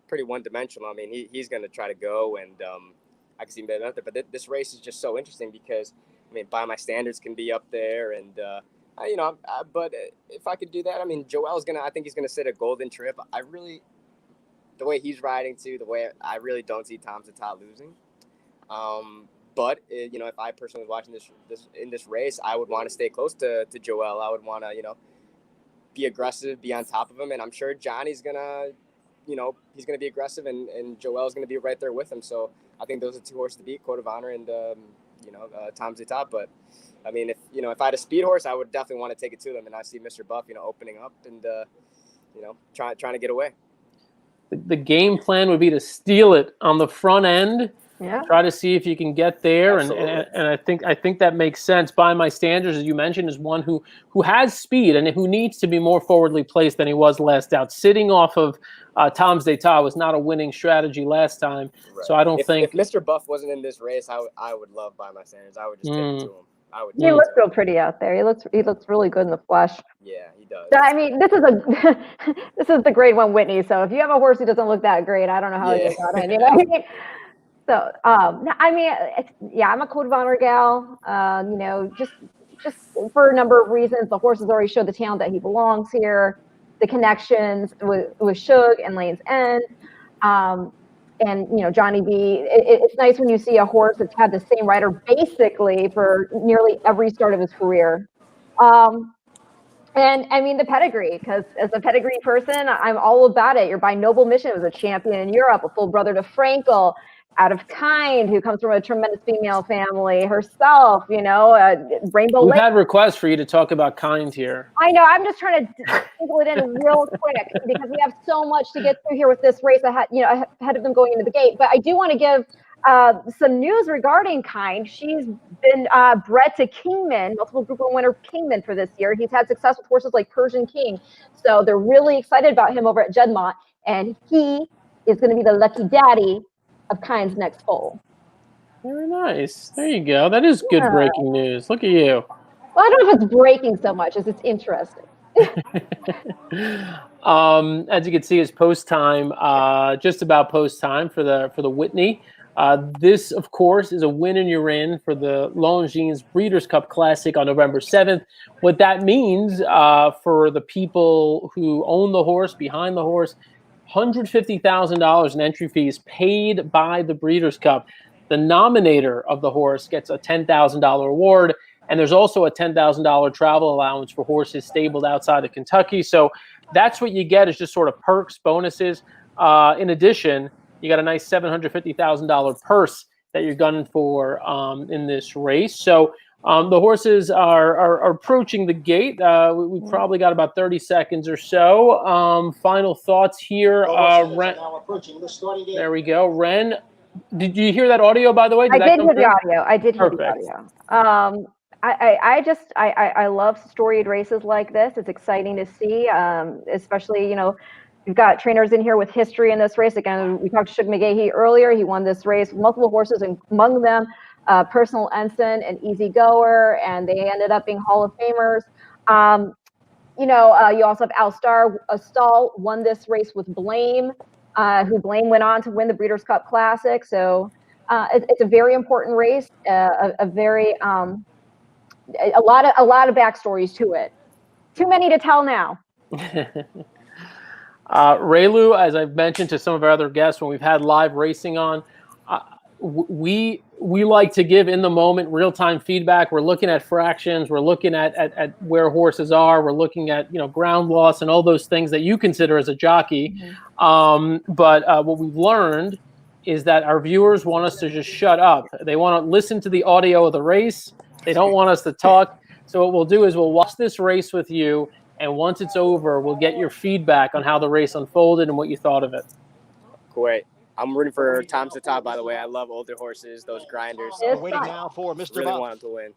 pretty one-dimensional. I mean, he's going to try to go, and I can see him better out there. But this race is just so interesting because, I mean, by my standards can be up there, and but if I could do that, I mean, Joel's I think he's gonna sit a golden trip. The way he's riding too, I really don't see Tom Zata losing. But if I personally was watching this race, I would want to stay close to Joel. I would want to be aggressive, be on top of him, and I'm sure Johnny's gonna he's gonna be aggressive, and Joel's gonna be right there with him. So I think those are 2 horses to beat, Code of Honor and Tom Zata. But I mean, if I had a speed horse, I would definitely want to take it to them. And I see Mr. Buff, opening up and trying to get away. The game plan would be to steal it on the front end. Yeah. Try to see if you can get there, and I think that makes sense. By my standards, as you mentioned, is one who has speed and who needs to be more forwardly placed than he was last out. Sitting off of Tom Zata was not a winning strategy last time, so I don't think. If Mr. Buff wasn't in this race, I would love By My Standards. I would just take it to him. He looks real pretty out there. He looks really good in the flesh. Yeah, he does. I mean, this is the grade 1 Whitney. So if you have a horse who doesn't look that great, I don't know how he gets out in. So, I mean, I'm a Code of Honor gal, just for a number of reasons. The horse has already showed the talent that he belongs here, the connections with Shug and Lane's End, and, Johnny B. It's nice when you see a horse that's had the same rider basically for nearly every start of his career. And I mean the pedigree, because as a pedigree person, I'm all about it. You're by Noble Mission, was a champion in Europe, a full brother to Frankel, Out of Kind, who comes from a tremendous female family herself, Rainbow We've Lake. had requests for you to talk about Kind here. I know, I'm just trying to sprinkle it in real quick because we have so much to get through here with this race ahead of them going into the gate. But I do want to give some news regarding Kind. She's been bred to Kingman, multiple Group 1 winner Kingman for this year. He's had success with horses like Persian King. So they're really excited about him over at Juddmonte. And he is going to be the lucky daddy of Kind's next foal. Very nice. There you go. That is good breaking news. Look at you. Well, I don't know if it's breaking so much as it's interesting. As you can see, it's post time, just about post time for the Whitney. This, of course, is a win and you're in for the Longines Breeders Cup Classic on November 7th. What that means for the people who own the horse, behind the horse, $150,000 in entry fees paid by the Breeders' Cup. The nominator of the horse gets a $10,000 award, and there's also a $10,000 travel allowance for horses stabled outside of Kentucky. So that's what you get, is just sort of perks, bonuses. In addition, you got a nice $750,000 purse that you're gunning for in this race. So the horses are approaching the gate. We probably got about 30 seconds or so. Final thoughts here. Ren, there we go. Ren, did you hear that audio, by the way? I did hear the audio. I did hear the audio. I love storied races like this. It's exciting to see, especially, you've got trainers in here with history in this race. Again, we talked to Shug McGahee earlier. He won this race with multiple horses, and among them, Personal Ensign and Easy Goer, and they ended up being Hall of Famers. You also have Al Stahl won this race with Blame, who Blame went on to win the Breeders' Cup Classic. So it's a very important race, a lot of backstories to it. Too many to tell now. Raylu, as I've mentioned to some of our other guests when we've had live racing on, we like to give in the moment real-time feedback. We're looking at fractions, we're looking at where horses are, we're looking at ground loss and all those things that you consider as a jockey. But what we've learned is that our viewers want us to just shut up. They want to listen to the audio of the race. They don't want us to talk. So what we'll do is we'll watch this race with you, and once it's over, we'll get your feedback on how the race unfolded and what you thought of it. Great. I'm rooting for Tom's the Top, by the way. I love older horses, those grinders. We're waiting now for Mr. Really Buff. want him to win.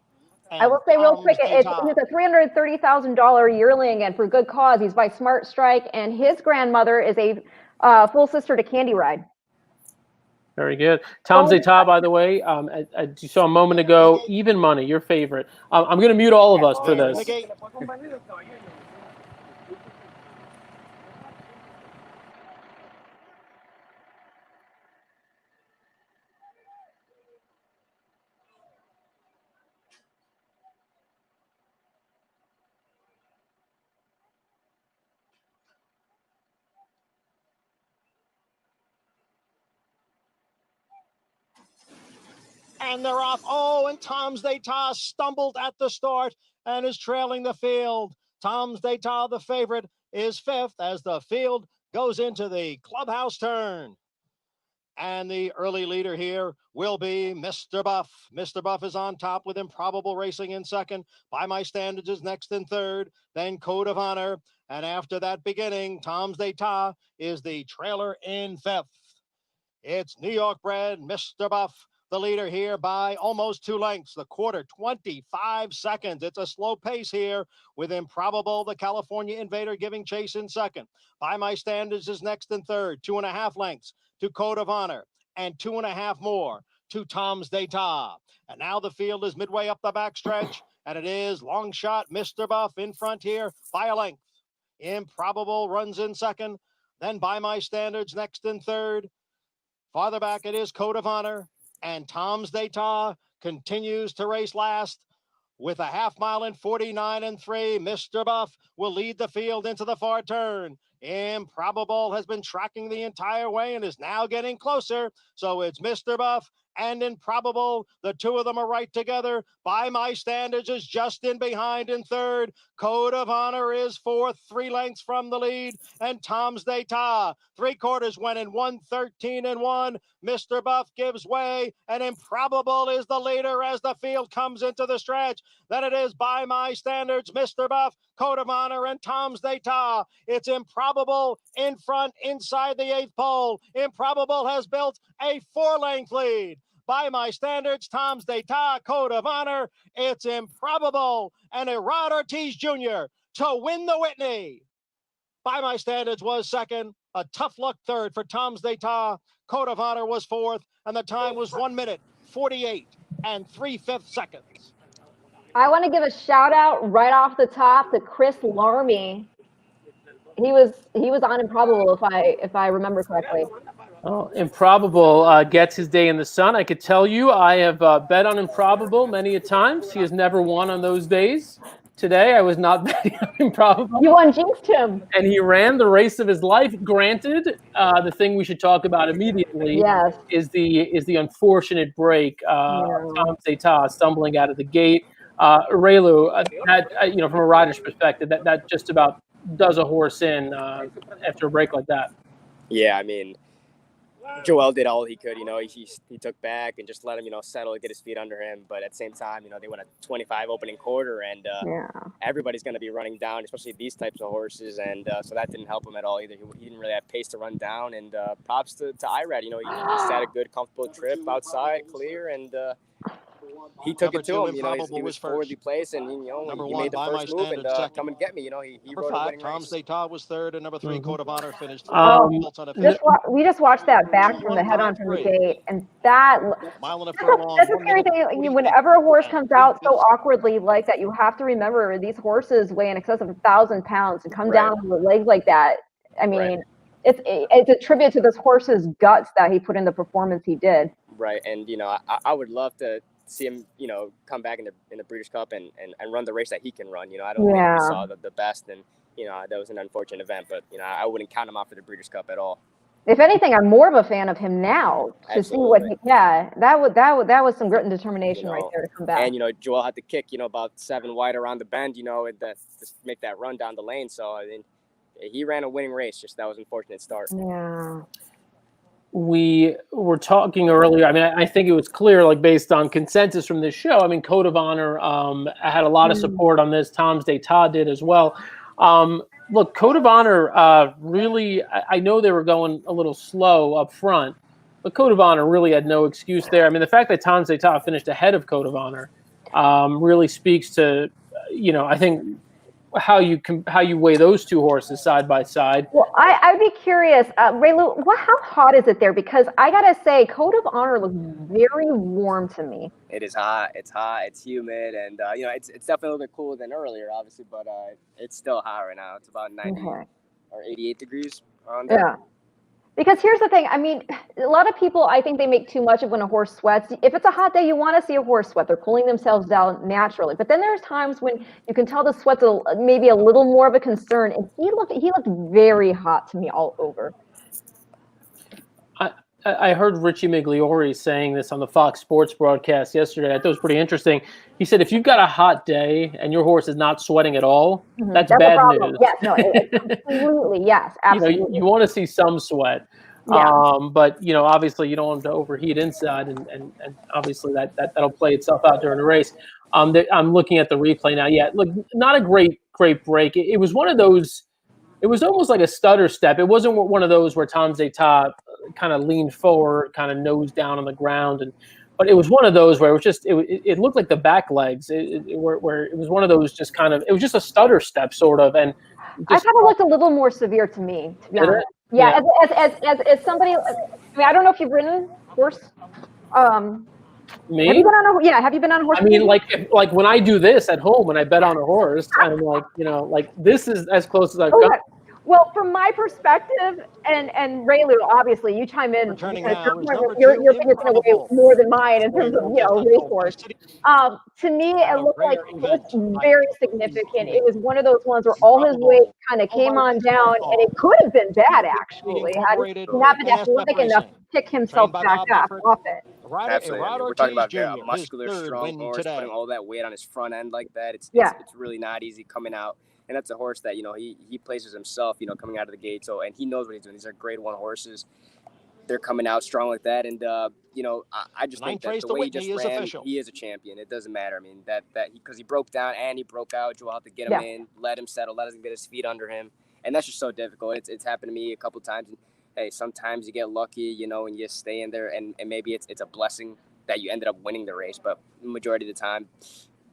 I will say real quick, he's a $330,000 yearling, and for good cause. He's by Smart Strike, and his grandmother is a full sister to Candy Ride. Very good. Tom's Zeta, by the way, as you saw a moment ago, Even Money, your favorite. I'm going to mute all of us for this. And they're off. Oh, and Tom's Zeta stumbled at the start and is trailing the field. Tom's Zeta, the favorite, is fifth as the field goes into the clubhouse turn. And the early leader here will be Mr. Buff. Mr. Buff is on top with Improbable Racing in second. By My Standards is next in third. Then Code of Honor. And after that beginning, Tom's Zeta is the trailer in fifth. It's New York bred Mr. Buff, the leader here by almost 2 lengths. The quarter, 25 seconds. It's a slow pace here with Improbable, the California Invader, giving chase in second. By My Standards is next in third, 2.5 lengths to Code of Honor, and 2.5 more to Tom's Zeta. And now the field is midway up the backstretch, and it is long shot Mr. Buff in front here by a length. Improbable runs in second, then By My Standards next in third. Farther back it is Code of Honor, and Tom's Zeta continues to race last with a half mile in 49 and 3. Mr. Buff will lead the field into the far turn. Improbable has been tracking the entire way and is now getting closer. So it's Mr. Buff and Improbable. The two of them are right together. By My Standards is just in behind in third. Code of Honor is fourth, 3 lengths from the lead. And Tom's d'Etat, 3/4 went in 1:13.1. Mr. Buff gives way, and Improbable is the leader as the field comes into the stretch. Then it is By My Standards, Mr. Buff, Code of Honor, and Tom's d'Etat. It's Improbable in front inside the 8th pole. Improbable has built a 4-length lead. By My Standards, Tom's d'Etat, Code of Honor. It's Improbable and Erod Ortiz Jr. to win the Whitney. By My Standards was second. A tough luck third for Tom's d'Etat. Code of Honor was fourth, and the time was 1 minute, 48 and 3/5 seconds. I want to give a shout out right off the top to Chris Larmy. He was on Improbable if I remember correctly. Oh, Improbable gets his day in the sun. I could tell you, I have bet on Improbable many a times. He has never won on those days. Today, I was not betting on Improbable. You unjinxed him. And he ran the race of his life. Granted, the thing we should talk about immediately is the unfortunate break of Tom's d'Etat stumbling out of the gate. Raylu, from a rider's perspective, that just about does a horse in after a break like that. Yeah, I mean, Joel did all he could. He took back and just let him, settle and get his feet under him. But at the same time, they went a 25 opening quarter, and everybody's going to be running down, especially these types of horses. And so that didn't help him at all either. He didn't really have pace to run down. And props to Irad. He just had a good, comfortable trip outside, clear, and he took it to him. He was forwardly placed, and he made the first move and come and get me. He rode a winning Tom's d'Etat was third, and number 3, Code of Honor finished. We just watched that back from the head-on from the gate, and that's a scary thing. Whenever a horse comes out so awkwardly like that, you have to remember these horses weigh in excess of 1,000 pounds and come down with legs like that. I mean, it's a tribute to this horse's guts that he put in the performance he did. Right, and I would love to see him, come back in the Breeders' Cup and run the race that he can run. I don't think we saw the best, and that was an unfortunate event. But I wouldn't count him out for the Breeders' Cup at all. If anything, I'm more of a fan of him now to see what that was some grit and determination right there to come back. And Joel had to kick about 7 wide around the bend, to make that run down the lane. So I mean, he ran a winning race. Just that was an unfortunate start. Yeah. We were talking earlier. I mean, I think it was clear, based on consensus from this show. I mean, Code of Honor had a lot of support on this. Tom's d'Etat did as well. Look, Code of Honor really, I know they were going a little slow up front, but Code of Honor really had no excuse there. I mean, the fact that Tom's d'Etat finished ahead of Code of Honor really speaks to, I think, how you weigh those two horses side by side. Well, I'd be curious, Raylu, how hot is it there? Because I gotta say, Code of Honor looks very warm to me. It is hot. It's hot. It's humid, and it's definitely a little bit cooler than earlier, obviously, but it's still hot right now. It's about 90 or 88 degrees around there. Yeah. Because here's the thing. I mean, a lot of people, I think they make too much of when a horse sweats. If it's a hot day, you want to see a horse sweat. They're cooling themselves down naturally. But then there's times when you can tell the sweat's maybe a little more of a concern. And he looked very hot to me all over. I heard Richie Migliori saying this on the Fox Sports broadcast yesterday. I thought it was pretty interesting. He said, if you've got a hot day and your horse is not sweating at all, that's bad news. Yes, no, absolutely, yes, absolutely. You want to see some sweat. Yeah. But, obviously you don't want them to overheat inside, and obviously that'll play itself out during the race. I'm looking at the replay now. Yeah, look, not a great break. It was one of those, it was almost like a stutter step. It wasn't one of those where Tom's d'Etat kind of leaned forward, kind of nose down on the ground, but it was one of those where it was just it looked like the back legs. Where it was one of those just kind of, it was just a stutter step sort of, and I thought it looked a little more severe to me, to be honest. Yeah, as somebody, I mean, I don't know if you've ridden horse. Me? Have you been on have you been on a horse? I mean, like when I do this at home, when I bet on a horse, I'm like, this is as close as I've got. Well, from my perspective, and Raylu, obviously, you chime in. Your opinion's going to weigh more than mine in terms of racehorse. To me, it looked like it was very significant. It was one of those ones where all his weight kind of came on down, and it could have been bad actually. Had not been athletic enough to pick himself back up off it. Absolutely. I mean, we're talking about Jr., a muscular, strong horse, today. putting all that weight on his front end like that. It's really not easy coming out. And that's a horse that, he places himself, coming out of the gate. So, and he knows what he's doing. These are grade 1 horses. They're coming out strong like that. And, I just think that the way he just ran, he is a champion. It doesn't matter. I mean, because he broke down and he broke out. Joel had to get him in, let him settle, let him get his feet under him. And that's just so difficult. It's happened to me a couple times. And, hey, sometimes you get lucky, and you stay in there. And maybe it's a blessing that you ended up winning the race. But the majority of the time,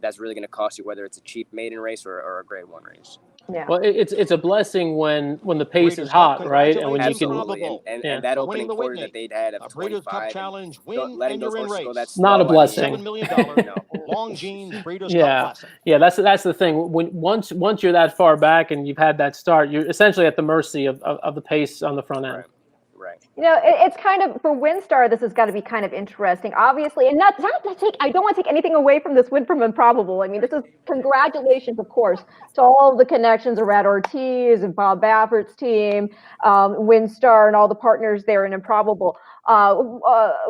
that's really going to cost you, whether it's a cheap maiden race or a grade 1 race. Yeah. Well, it's a blessing when the pace is hot, right? And when you can, and that opening quarter that they'd had of 25, Challenge, letting those horses go, that's not a blessing. $7 million Longines Breeders Cup Classic. Yeah, that's the thing. Once you're that far back and you've had that start, you're essentially at the mercy of the pace on the front end. Right. It's kind of, for WinStar, this has got to be kind of interesting, obviously, and not to take, I don't want to take anything away from this win from Improbable. I mean, this is congratulations, of course, to all of the connections around Ortiz and Bob Baffert's team, WinStar, and all the partners there in Improbable,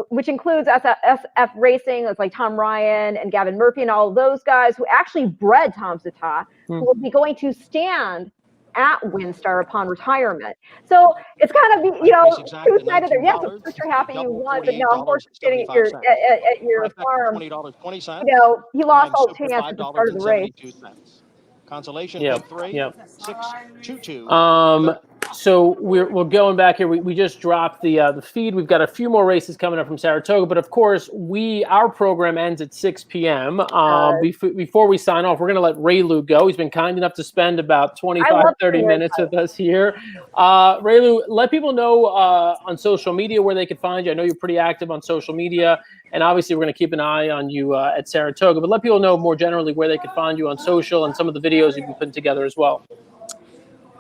which includes SF Racing. It's like Tom Ryan and Gavin Murphy and all of those guys who actually bred Tom Zata, who will be going to stand at WinStar upon retirement. So it's kind of, two-sided there. Yes, of course you're happy you won, but now, of course, sitting at your farm, he lost all chance at the start of the race. Consolation, yep. 622. So we're going back here. We just dropped the feed. We've got a few more races coming up from Saratoga, but of course our program ends at 6 p.m. Before we sign off, we're going to let Raylu go. He's been kind enough to spend about 30 minutes with us here. Raylu, let people know on social media where they can find you. I know you're pretty active on social media, and obviously we're going to keep an eye on you at Saratoga, but let people know more generally where they can find you on social and some of the videos you've been putting together as well.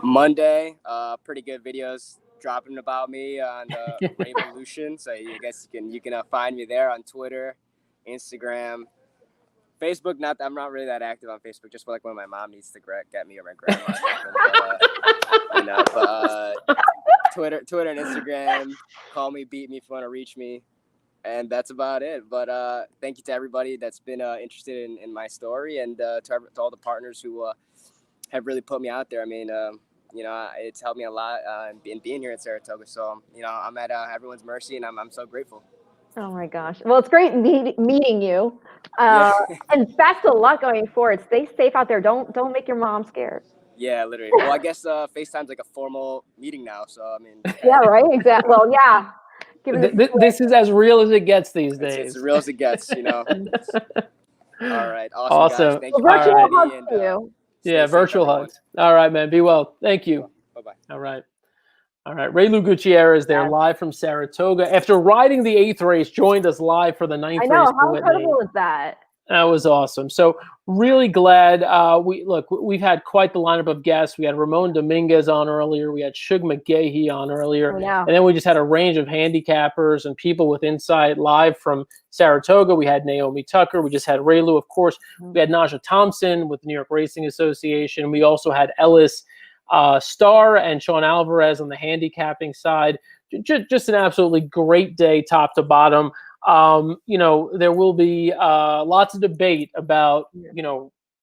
Monday, pretty good videos dropping about me on Revolution. So I guess you can find me there on Twitter, Instagram, Facebook. I'm not really that active on Facebook. Just like when my mom needs to get me or my grandma. But Twitter and Instagram. Call me, beat me if you want to reach me, and that's about it. But thank you to everybody that's been interested in my story, and to all the partners who have really put me out there. I mean, it's helped me a lot in being here at Saratoga. So, I'm at everyone's mercy, and I'm so grateful. Oh my gosh. Well, it's great meeting you. And best of luck going forward. Stay safe out there. Don't make your mom scared. Yeah, literally. Well, I guess FaceTime's like a formal meeting now. So, I mean. Yeah, right. Exactly. Well, yeah. This is as real as it gets these days. It's as real as it gets, All right. Awesome. Guys. Thank you. Virtual hugs to you. Yeah, virtual hugs. All right, man. Be well. Thank you. Bye-bye. All right. Raylu Gutierrez there, live from Saratoga. After riding the 8th race, joined us live for the 9th race. I know. How incredible is that? That was awesome. So really glad. We've had quite the lineup of guests. We had Ramon Dominguez on earlier. We had Shug McGahee on earlier. And then we just had a range of handicappers and people with insight live from Saratoga. We had Naomi Tucker. We just had Raylu, of course. We had Naja Thompson with the New York Racing Association. We also had Ellis Starr and Sean Alvarez on the handicapping side. Just an absolutely great day, top to bottom. There will be lots of debate about,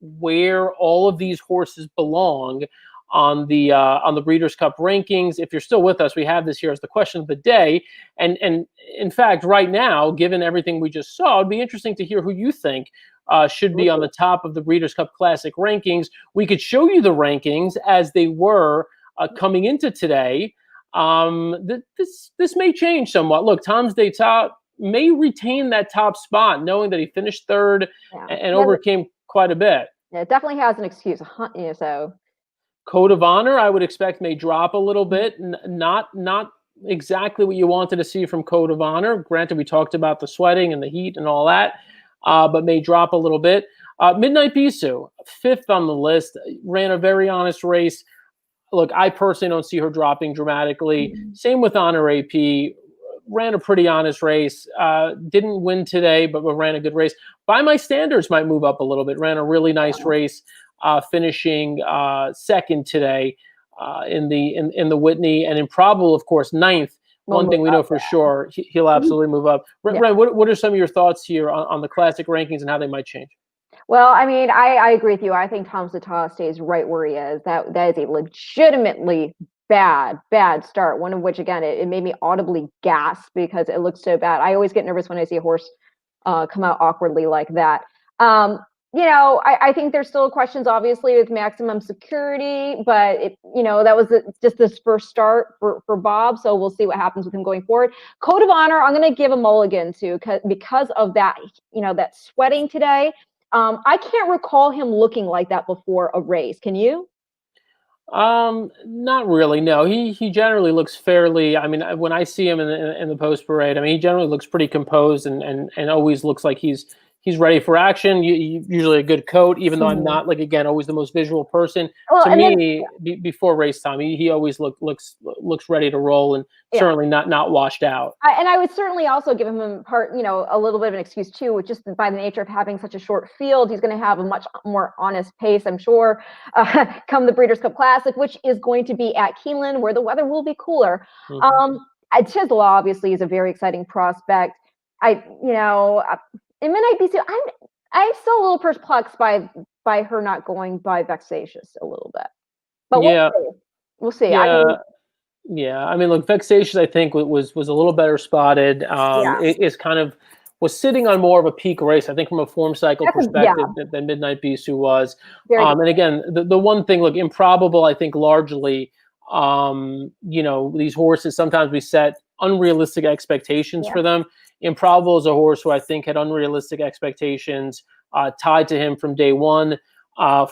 where all of these horses belong on the Breeders' Cup rankings. If you're still with us, we have this here as the question of the day. And in fact, right now, given everything we just saw, it'd be interesting to hear who you think should be on the top of the Breeders' Cup Classic rankings. We could show you the rankings as they were coming into today. This may change somewhat. Look, Tom's Data may retain that top spot, knowing that he finished 3rd and overcame quite a bit. Yeah, it definitely has an excuse. So Code of Honor, I would expect, may drop a little bit. Not exactly what you wanted to see from Code of Honor. Granted, we talked about the sweating and the heat and all that, but may drop a little bit. Midnight Bisou, 5th on the list, ran a very honest race. Look, I personally don't see her dropping dramatically. Same with Honor AP. Ran a pretty honest race. Didn't win today, but ran a good race. By my standards, might move up a little bit. Ran a really nice race, finishing 2nd today in the Whitney, and Improbable, of course, 9th one thing we know for sure, he'll absolutely move up. Ren, what are some of your thoughts here on the classic rankings and how they might change? Well, I mean, I agree with you. I think Tom Sata stays right where he is. That is a legitimately bad start. One of which, again, it made me audibly gasp because it looks so bad. I always get nervous when I see a horse come out awkwardly like that. I think there's still questions, obviously, with maximum security, but that was just this first start for Bob. So we'll see what happens with him going forward. Code of Honor, I'm going to give a mulligan to because of that, that sweating today. I can't recall him looking like that before a race. Can you? Not really. No, he generally looks fairly. I mean, when I see him in the post parade, I mean, he generally looks pretty composed and always looks like he's ready for action. Usually a good coat, even though I'm not always the most visual person. Well, to me, before race time, he always looks ready to roll and certainly not washed out. And I would certainly also give him a little bit of an excuse too, with just by the nature of having such a short field. He's going to have a much more honest pace, I'm sure, come the Breeders' Cup Classic, which is going to be at Keeneland, where the weather will be cooler. Chisholm obviously is a very exciting prospect. In Midnight BC, I'm still a little perplexed by her not going by Vexatious a little bit, but we'll see. I mean, look, Vexatious, I think was a little better spotted. Is kind of was sitting on more of a peak race, I think, from a form cycle perspective than Midnight Bisou was. And again, the one thing, look, Improbable, I think largely, these horses, sometimes we set unrealistic expectations for them. Improbable is a horse who I think had unrealistic expectations tied to him from day one.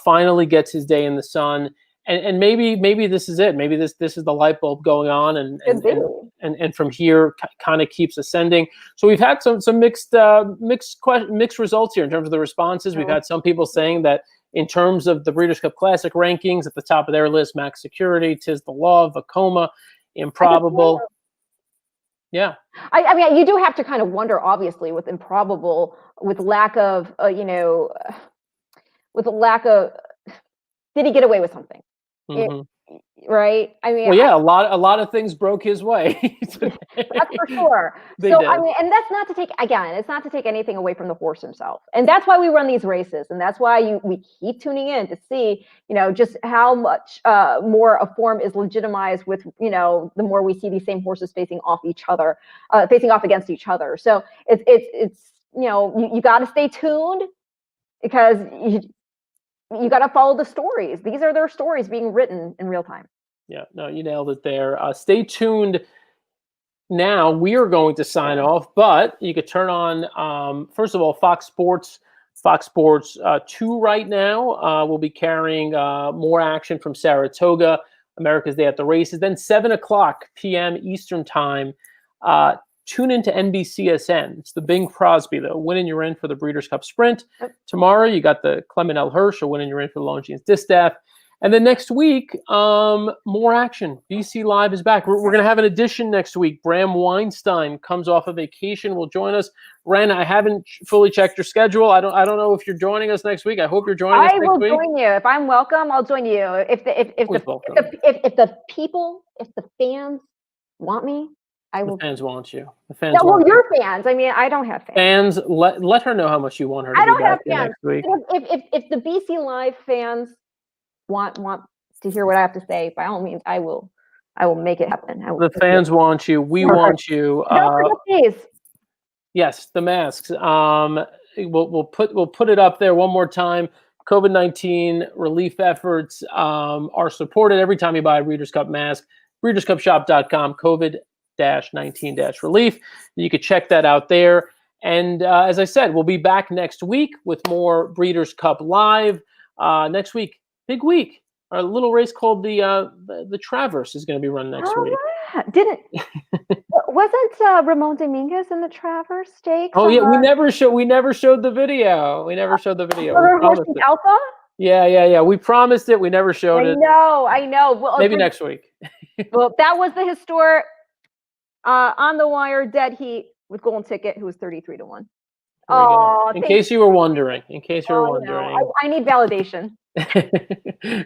Finally gets his day in the sun, and maybe this is it. Maybe this is the light bulb going on, and from here kind of keeps ascending. So we've had some mixed results here in terms of the responses. We've had some people saying that in terms of the Breeders' Cup Classic rankings, at the top of their list, Max Security, Tis the Law, Vacoma, Improbable. Yeah. I mean, you do have to kind of wonder, obviously, with Improbable, with lack of, did he get away with something? Right? I mean, a lot of things broke his way. That's for sure. I mean, and that's not to take, again, it's not to take anything away from the horse himself. And that's why we run these races. And that's why we keep tuning in to see, just how much more a form is legitimized with, the more we see these same horses facing off against each other. So it's you got to stay tuned because you got to follow the stories. These are their stories being written in real time. Yeah, no, you nailed it there. Stay tuned. Now we are going to sign off, but you could turn on, first of all, Fox Sports 2 right now. We'll be carrying more action from Saratoga, America's Day at the Races. Then 7:00 p.m. Eastern Time. Tune into NBCSN. It's the Bing Crosby, though. Winning your in for the Breeders' Cup Sprint. Tomorrow, you got the Clement L. Hirsch, winning your in for the Longines Distaff. And then next week, more action. BC Live is back. We're going to have an edition next week. Bram Weinstein comes off a vacation, will join us. Ren, I haven't fully checked your schedule. I don't know if you're joining us next week. I hope you're joining us next week. I will join you. If I'm welcome, I'll join you. If the fans want me, I will. The fans want you. The fans. No, well, your fans. I mean, I don't have fans. Fans, let her know how much you want her to be back here next week. If the BC Live fans want to hear what I have to say, by all means, I will make it happen. The fans want you. We want you. Yes, the masks. We'll put it up there one more time. COVID-19 relief efforts are supported every time you buy a Breeders' Cup mask. BreedersCupShop.com. COVID-19-relief. You could check that out there. And as I said, we'll be back next week with more Breeders' Cup Live. Next week, big week. Our little race called the Traverse is going to be run next week. Wasn't Ramon Dominguez in the Traverse Stakes? Oh yeah, we never showed the video. Alpha? Yeah. We promised it. We never showed it. I know. Well, maybe next week. Well, that was the historic on the wire dead heat with Golden Ticket, who was 33-1. There we go. Oh, In case you were wondering. In case you were wondering. I need validation.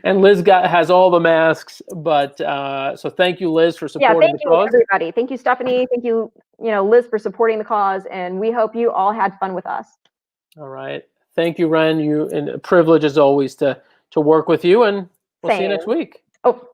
And Liz has all the masks, but so thank you, Liz, for supporting the cause. Thank you, everybody. Thank you, Stephanie. Thank you, Liz, for supporting the cause, and we hope you all had fun with us. All right. Thank you, Ren. And a privilege as always to work with you, and we'll see you next week. Oh,